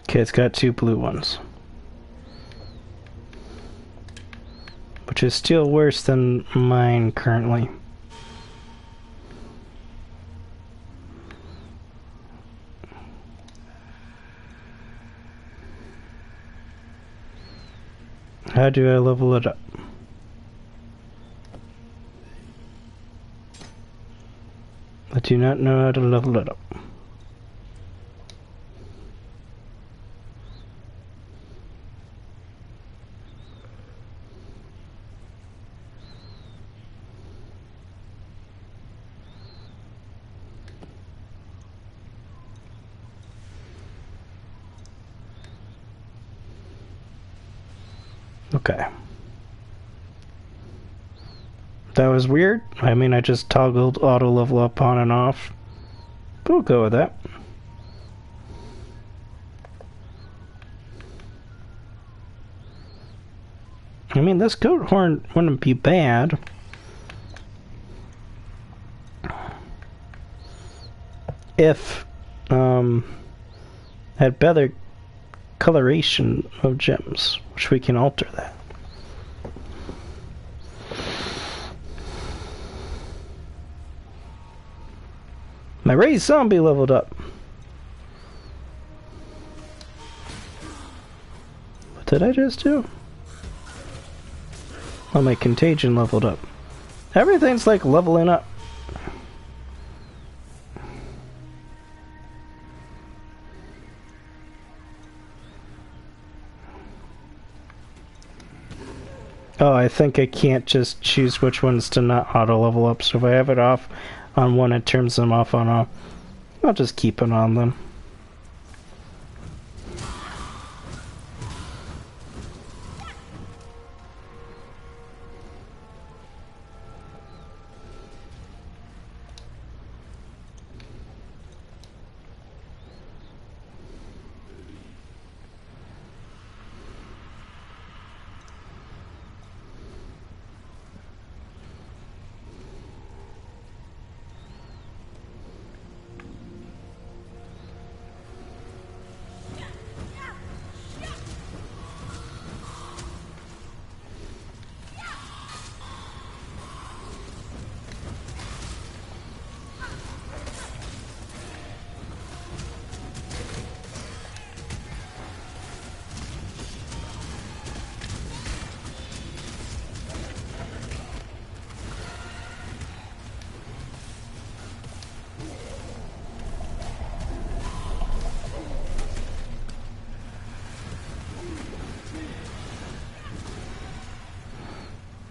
A: Okay, it's got 2 blue ones. Which is still worse than mine currently. How do I level it up? I do not know how to level it up. Okay. That was weird. I mean, I just toggled auto level up on and off. But we'll go with that. I mean, this goat horn wouldn't be bad. If, had better coloration of gems, which we can alter that. My raised zombie leveled up. What did I just do? Oh, my contagion leveled up. Everything's like leveling up. Oh, I think I can't just choose which ones to not auto level up, so if I have it off on one, it turns them off on all. I'll just keep it on then.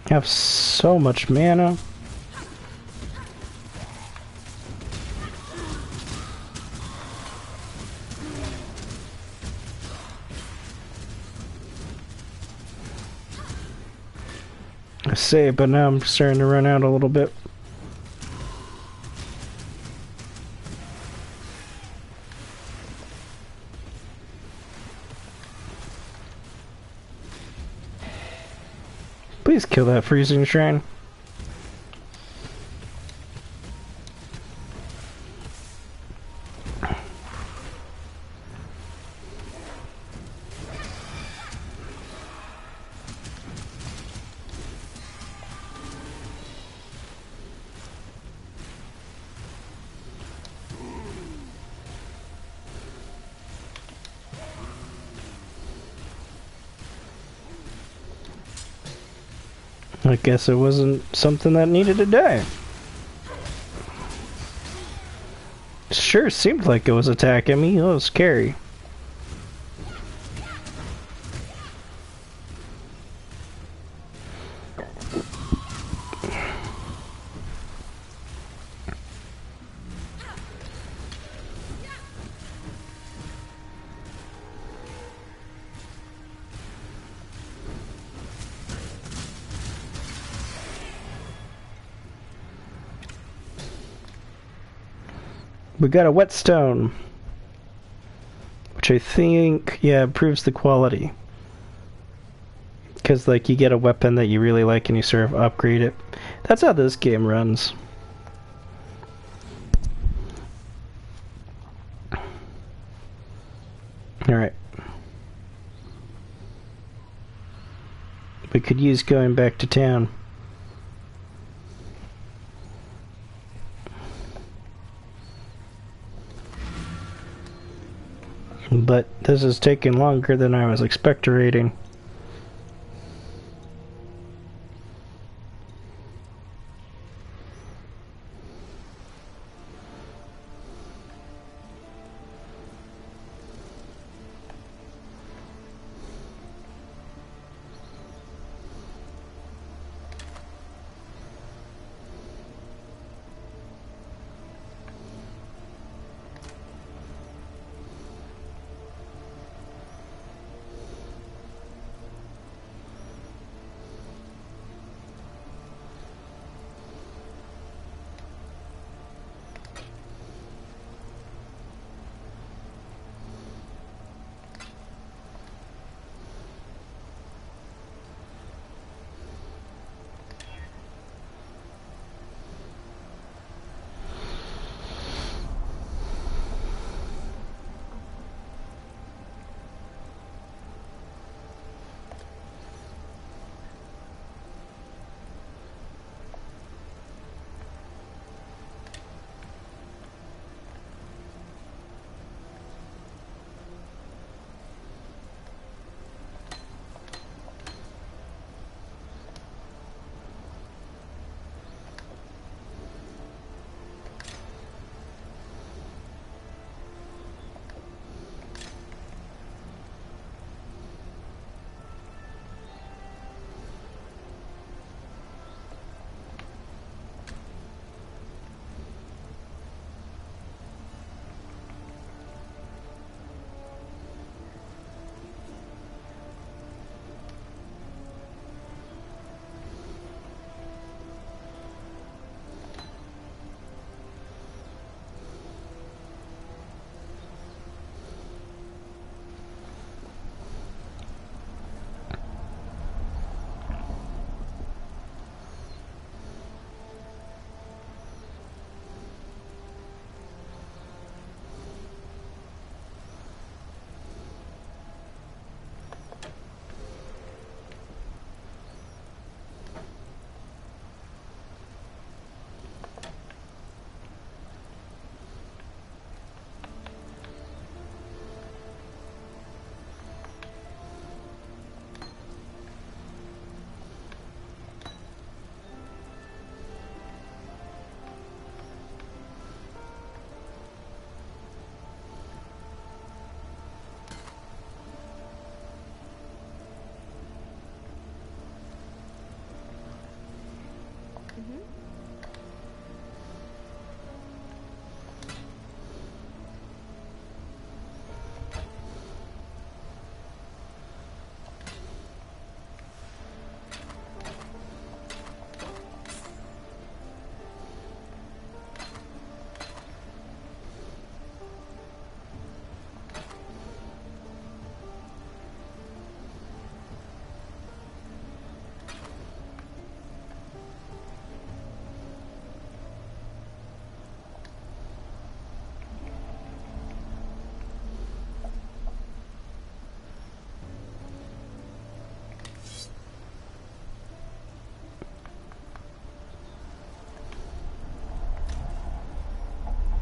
A: I have so much mana. I say, but now I'm starting to run out a little bit. Please kill that freezing shrine. I guess it wasn't something that needed to die. Sure seemed like it was attacking me. It was scary. We got a whetstone. which I think, yeah, improves the quality. Because, like, you get a weapon that you really like and you sort of upgrade it. That's how this game runs. Alright. We could use going back to town. But this is taking longer than I was expecting.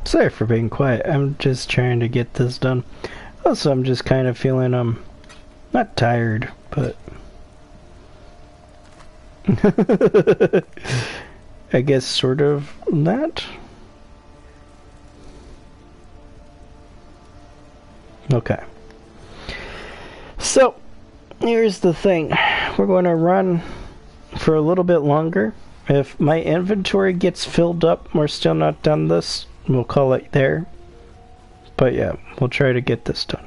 A: Sorry for being quiet. I'm just trying to get this done. Also, I'm just kind of feeling, not tired, but... I guess sort of that? Okay. So, here's the thing. We're going to run for a little bit longer. If my inventory gets filled up, we're still not done this. We'll call it there. But yeah, we'll try to get this done.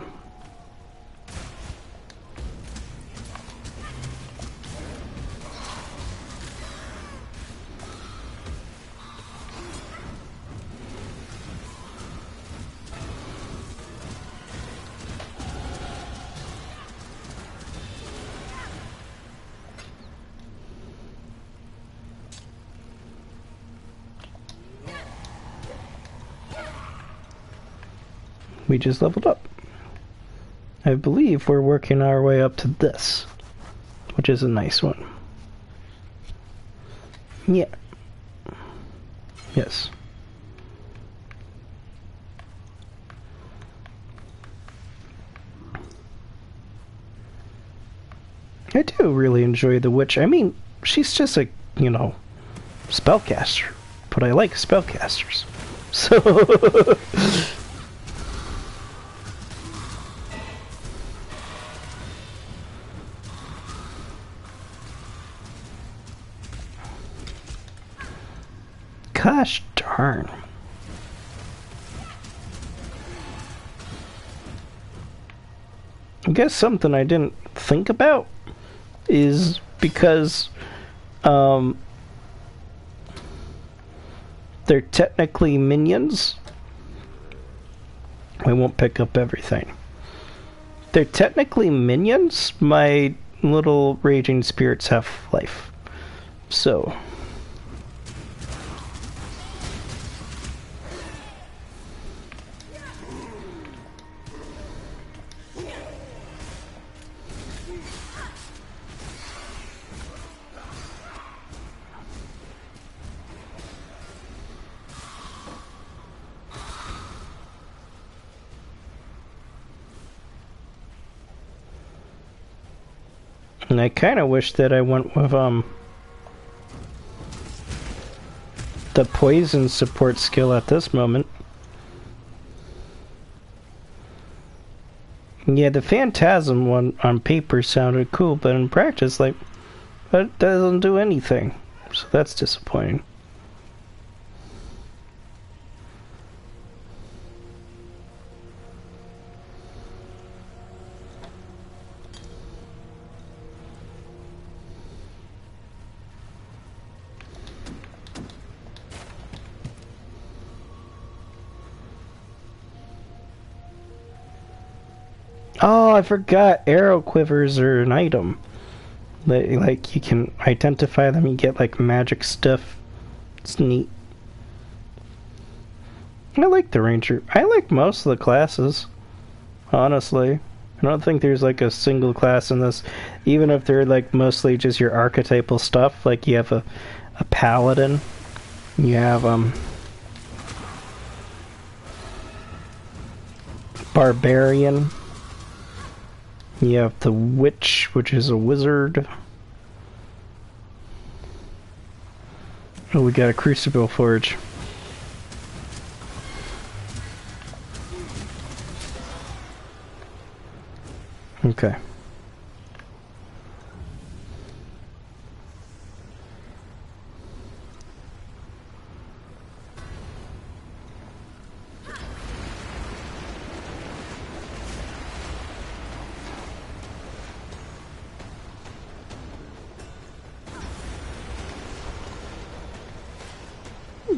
A: we just leveled up. I believe we're working our way up to this, which is a nice one. Yeah. Yes. I do really enjoy the witch. I mean, she's just a, you know, spellcaster. But I like spellcasters. So... Gosh darn. I guess something I didn't think about is because they're technically minions. I won't pick up everything. They're technically minions. My little raging spirits have life. So... And I kind of wish that I went with, the poison support skill at this moment. Yeah, the Phantasm one on paper sounded cool, but in practice, like, it doesn't do anything. So that's disappointing. Oh, I forgot. Arrow quivers are an item. Like, you can identify them, you get, like, magic stuff. It's neat. I like the Ranger. I like most of the classes, honestly. I don't think there's, like, a single class in this. Even if they're, like, mostly just your archetypal stuff. Like, you have a Paladin. You have, Barbarian. You have the Witch, which is a wizard. Oh, we got a Crucible Forge. Okay.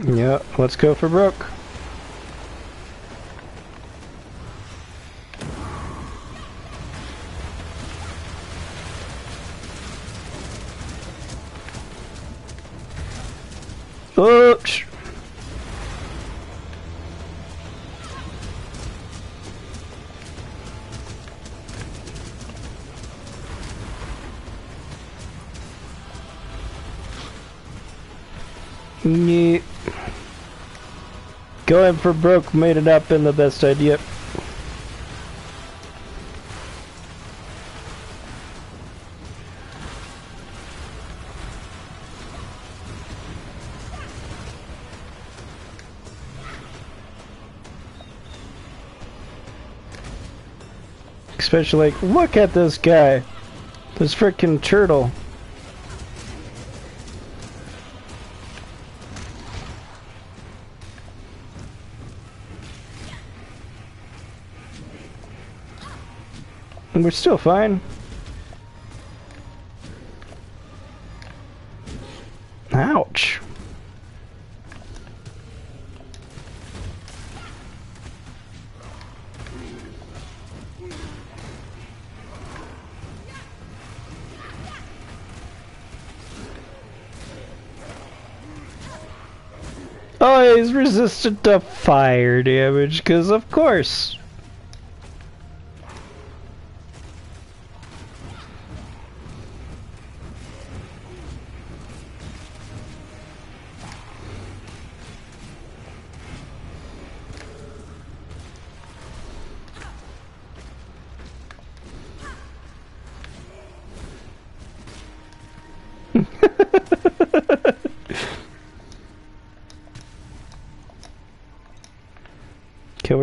A: Yeah, let's go for Brooke. Oops. Yeah. Going for Brooke may have not been the best idea. Especially, like, look at this guy. This frickin' turtle. And we're still fine. Ouch. Oh, he's resistant to fire damage, because of course.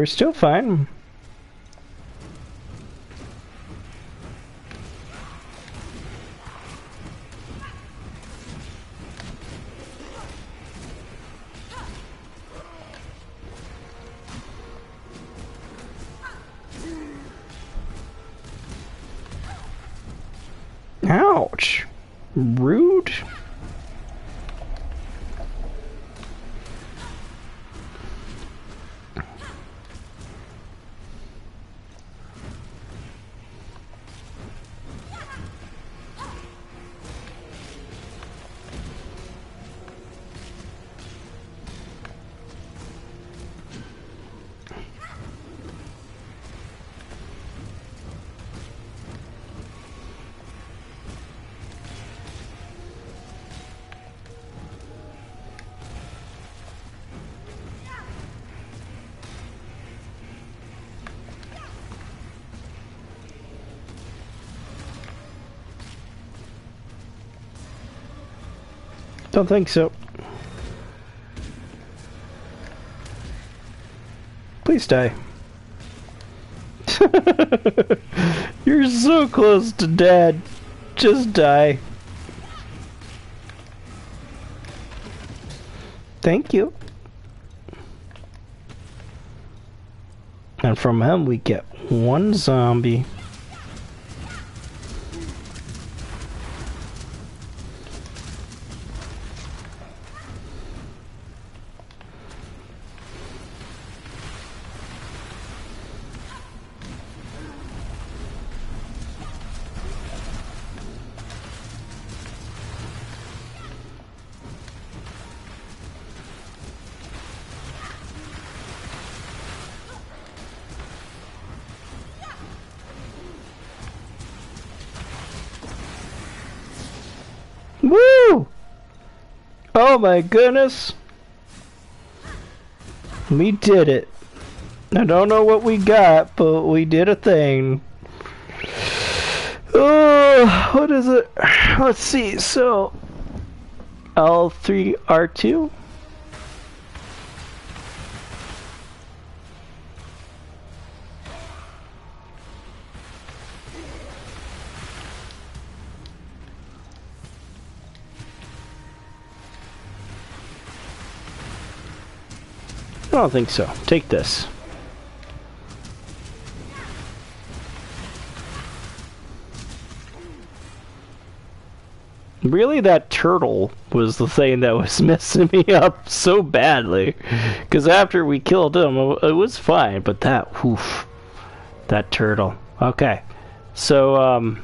A: still fine. Ouch. Rude. Don't think so. Please die. You're so close to dead. Just die. Thank you. And from him we get one zombie. Woo! Oh my goodness. We did it. I don't know what we got, but we did a thing. Oh, what is it? Let's see. So, L3R2? I don't think so. Take this. Really, that turtle was the thing that was messing me up so badly. Because after we killed him, it was fine. But that, woof. That turtle. Okay. So,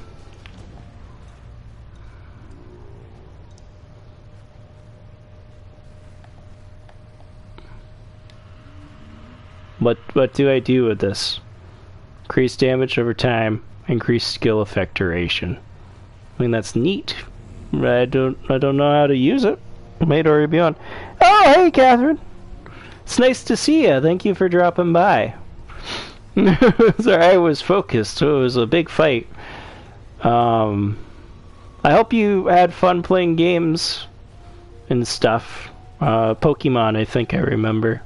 A: What do I do with this? Increase damage over time, increase skill effect duration. I mean, that's neat. I don't know how to use it. I might already be on. Oh, hey, Catherine. It's nice to see you. Thank you for dropping by. Sorry, I was focused, so it was a big fight. I hope you had fun playing games and stuff. Pokemon, I think I remember.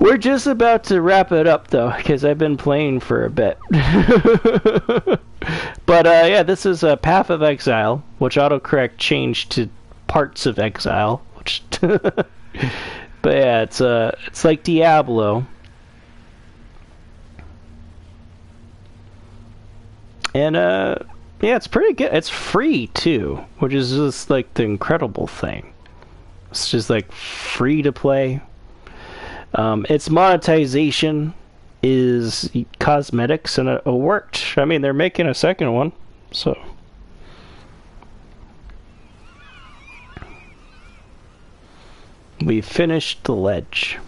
A: We're just about to wrap it up, though, because I've been playing for a bit. But, yeah, this is Path of Exile, which autocorrect changed to Parts of Exile. Which but, yeah, it's like Diablo. And, yeah, it's pretty good. It's free, too, which is just, like, the incredible thing. It's just, like, free to play. Its monetization is cosmetics, and it worked. I mean, they're making a second one, so. We finished the ledge.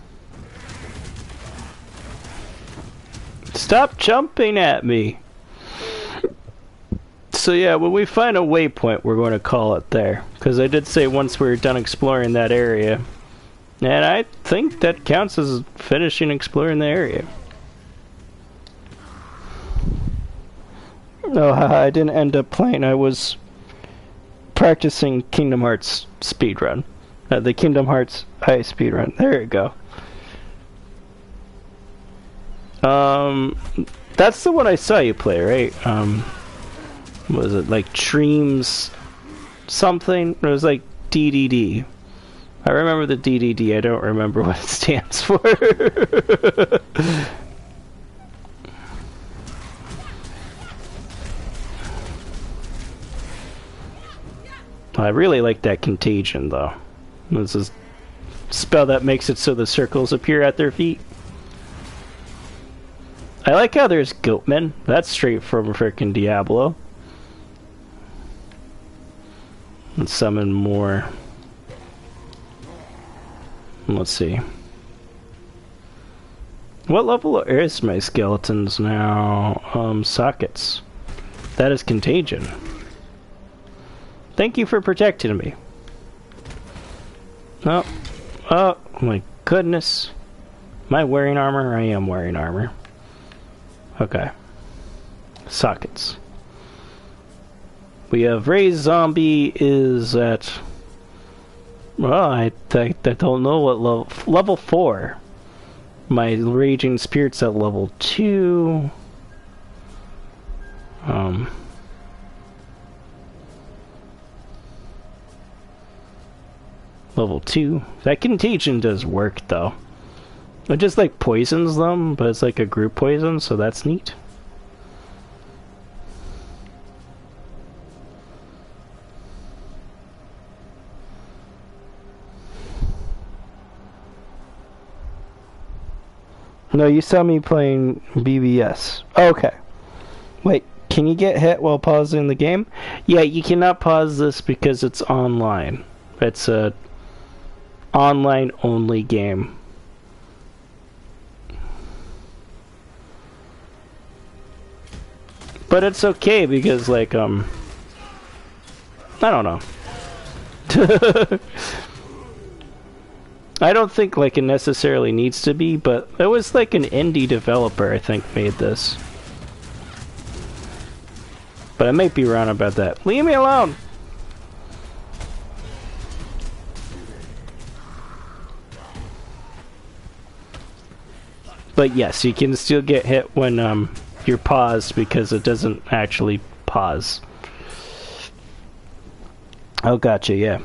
A: Stop jumping at me! So yeah, when we find a waypoint, we're going to call it there. Because I did say once we were done exploring that area. And I think that counts as finishing exploring the area. Oh, I didn't end up playing. I was practicing Kingdom Hearts speedrun. The Kingdom Hearts high speedrun. There you go. That's the one I saw you play, right? Was it like Dreams something? It was like DDD. I remember the DDD, I don't remember what it stands for. I really like that Contagion, though. This is a spell that makes it so the circles appear at their feet. I like how there's Goatmen. That's straight from frickin' Diablo. Let's summon more. Let's see. What level is my skeletons now? Sockets. That is Contagion. Thank you for protecting me. Oh. Oh, my goodness. Am I wearing armor? I am wearing armor. Okay. Sockets. We have Ray's Zombie is at... Well, I don't know what level... Level 4. My Raging Spirit's at level 2. Level 2. That Contagion does work, though. It just, like, poisons them, but it's like a group poison, so that's neat. No, you saw me playing BBS. Okay. Wait, can you get hit while pausing the game? Yeah, you cannot pause this because it's online. It's a online only game. But it's okay because, like, I don't know. I don't think, like, it necessarily needs to be, but it was, like, an indie developer, I think, made this. But I might be wrong about that. Leave me alone! But yes, you can still get hit when, you're paused because it doesn't actually pause. Oh, gotcha, yeah.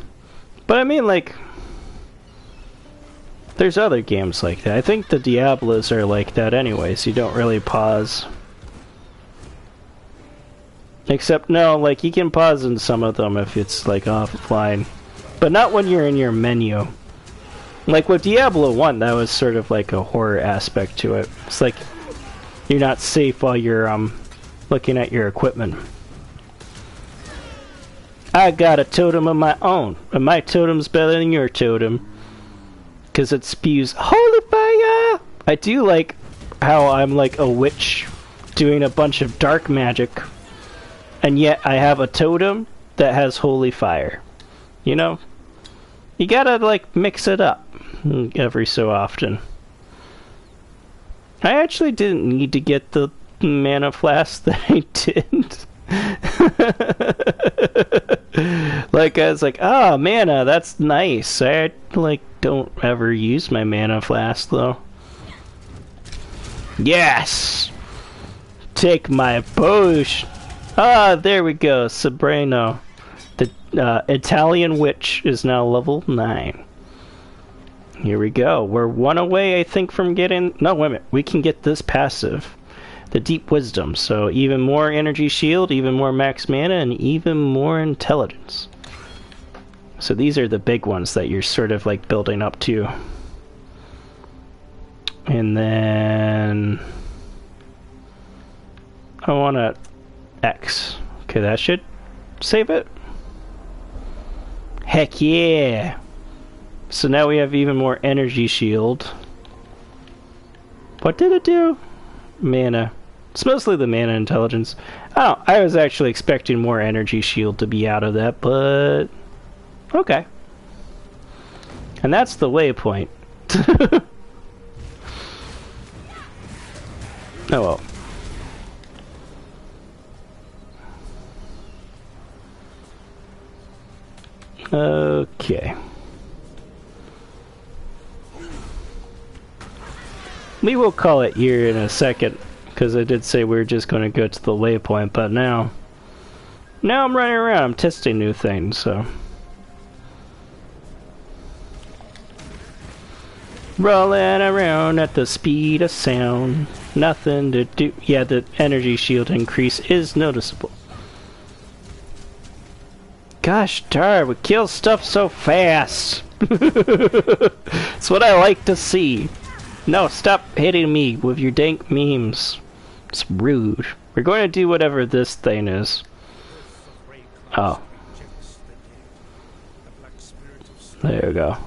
A: But I mean, like, there's other games like that. I think the Diablos are like that anyways. You don't really pause. Except, no, like, you can pause in some of them if it's, like, offline. But not when you're in your menu. Like, with Diablo 1, that was sort of like a horror aspect to it. It's like, you're not safe while you're, looking at your equipment. I got a totem of my own, and my totem's better than your totem. Because it spews holy fire! I do like how I'm like a witch doing a bunch of dark magic, and yet I have a totem that has holy fire. You know? You gotta, like, mix it up every so often. I actually didn't need to get the mana flask that I did. Like, I was like, oh, mana, that's nice. I, like, don't ever use my mana flask, though. Yes! Take my potion. Ah, there we go, Sabrino. The Italian witch is now level 9. Here we go. We're one away, I think, from getting... No, wait a minute. We can get this passive. The Deep Wisdom. So even more energy shield, even more max mana, and even more intelligence. So these are the big ones that you're sort of like building up to. And then... I want to X. Okay, that should save it. Heck yeah! So now we have even more energy shield. What did it do? Mana. It's mostly the mana intelligence. Oh, I was actually expecting more energy shield to be out of that, but... Okay. And that's the waypoint. Oh well. Okay. We will call it here in a second, because I did say we were just going to go to the waypoint, but now I'm running around, I'm testing new things, so. Rolling around at the speed of sound, nothing to do. Yeah, the energy shield increase is noticeable. Gosh darn, we kill stuff so fast. It's what I like to see. No, stop hitting me with your dank memes. It's rude. We're going to do whatever this thing is. Oh. There you go.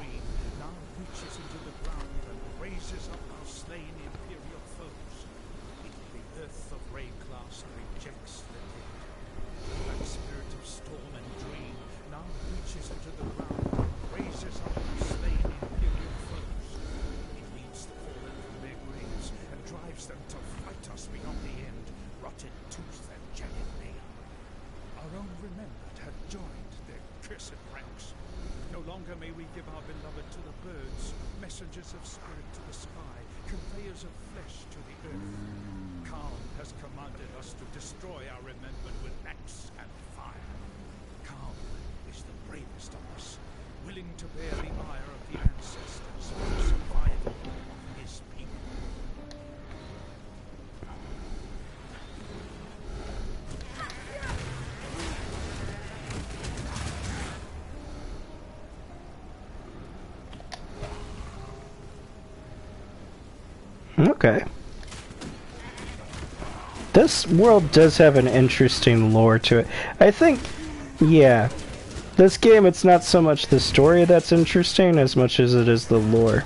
A: Okay. This world does have an interesting lore to it. I think, yeah, this game, it's not so much the story that's interesting as much as it is the lore.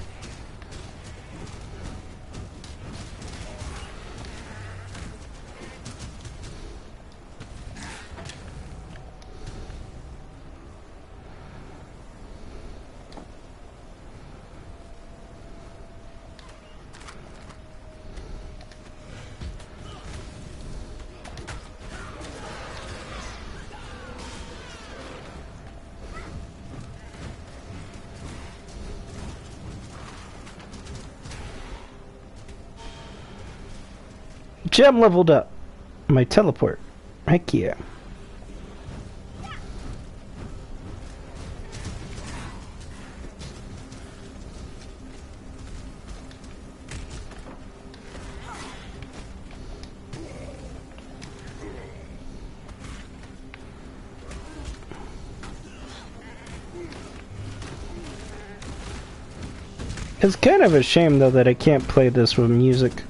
A: Gem leveled up. My teleport. Heck yeah. It's kind of a shame though that I can't play this with music.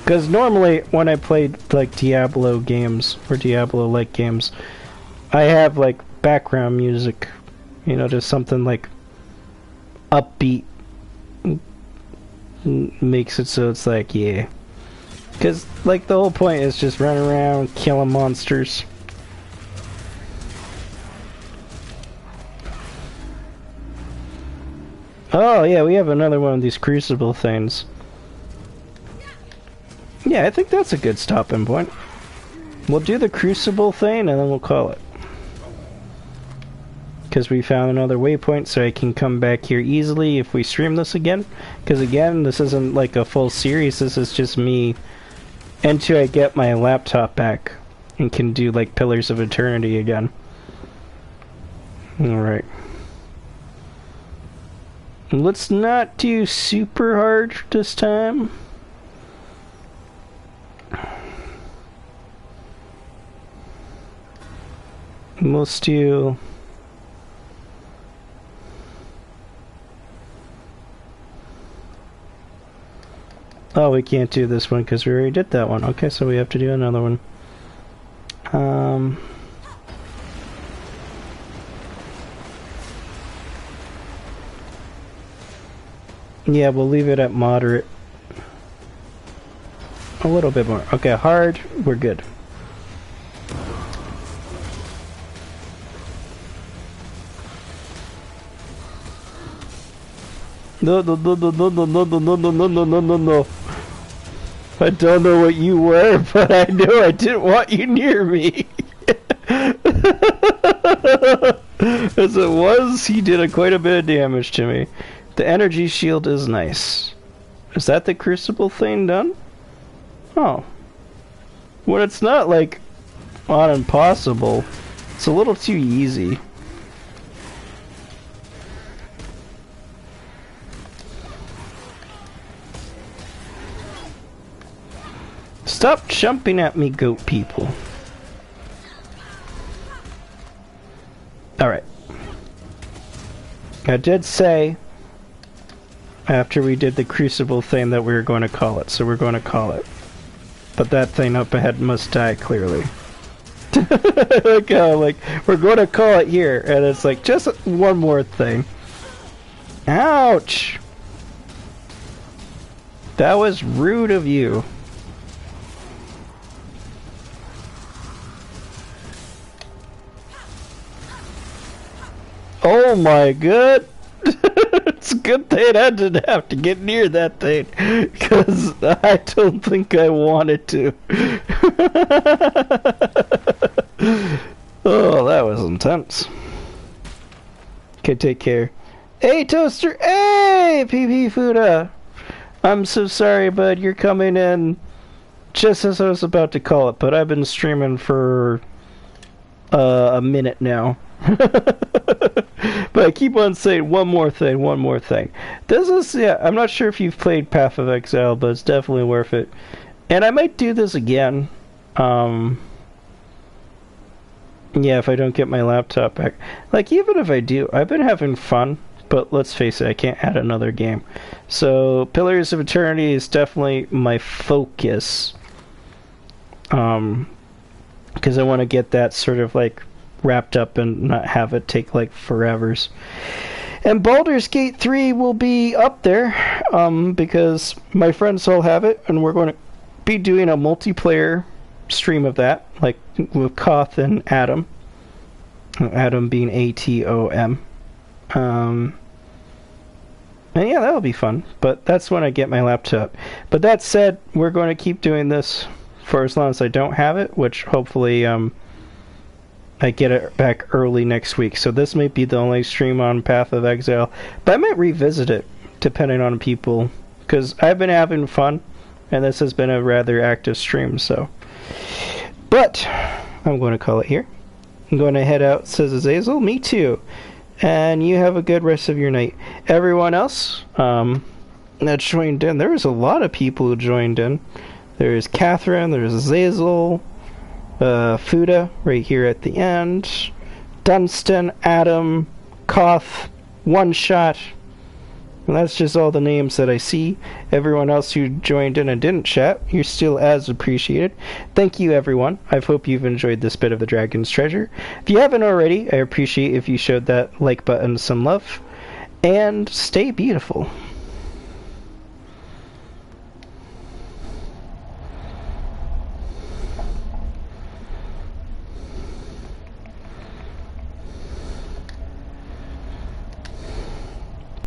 A: Because normally, when I played, like, Diablo games, or Diablo-like games, I have, like, background music. You know, just something, like, upbeat. Makes it so it's like, yeah. Because, like, the whole point is just run around, killing monsters. Oh, yeah, we have another one of these crucible things. Yeah, I think that's a good stopping point. We'll do the crucible thing and then we'll call it. Because we found another waypoint so I can come back here easily if we stream this again. Because again, this isn't like a full series, this is just me until I get my laptop back and can do like Pillars of Eternity again. Alright. Let's not do super hard this time. We'll steal. Oh, we can't do this one because we already did that one. Okay, so we have to do another one. Yeah, we'll leave it at moderate. A little bit more. Okay, hard, we're good. No. I don't know what you were, but I knew I didn't want you near me. As it was, he did quite a bit of damage to me. The energy shield is nice. Is that the Crucible thing done? Oh. When it's not, like, on impossible, it's a little too easy. Stop jumping at me, goat people. Alright. I did say, after we did the Crucible thing, that we were going to call it, so we're going to call it. But that thing up ahead must die, clearly. Like, we're going to call it here, and it's like, just one more thing. Ouch! That was rude of you. Oh my god! It's a good thing I didn't have to get near that thing, because I don't think I wanted to. Oh, that was intense. Okay, take care. Hey, Toaster! Hey, PP Fuda! I'm so sorry, bud. You're coming in just as I was about to call it, but I've been streaming for a minute now. But I keep on saying one more thing. This is, yeah, I'm not sure if you've played Path of Exile, but it's definitely worth it. And I might do this again. Yeah, if I don't get my laptop back. Like, even if I do, I've been having fun, but let's face it, I can't add another game. So, Pillars of Eternity is definitely my focus. Because I want to get that sort of, like, wrapped up and not have it take like forevers. And Baldur's Gate 3 will be up there because my friends all have it, and we're going to be doing a multiplayer stream of that, like with Koth and Adam. Adam being ATOM. And yeah, that'll be fun, but that's when I get my laptop. But that said, we're going to keep doing this for as long as I don't have it, which hopefully I get it back early next week. So this might be the only stream on Path of Exile, but I might revisit it depending on people, because I've been having fun and this has been a rather active stream. So, but I'm going to call it here. I'm going to head out, says Azazel. Me too. And you have a good rest of your night. Everyone else that joined in, there was a lot of people who joined in. There's Catherine, there's Azazel, Fuda right here at the end, Dunstan, Adam, Koth, One Shot. And that's just all the names that I see. Everyone else who joined in and didn't chat, you're still as appreciated. Thank you, everyone. I hope you've enjoyed this bit of the Dragon's Treasure. If you haven't already, I appreciate if you showed that like button some love. And stay beautiful.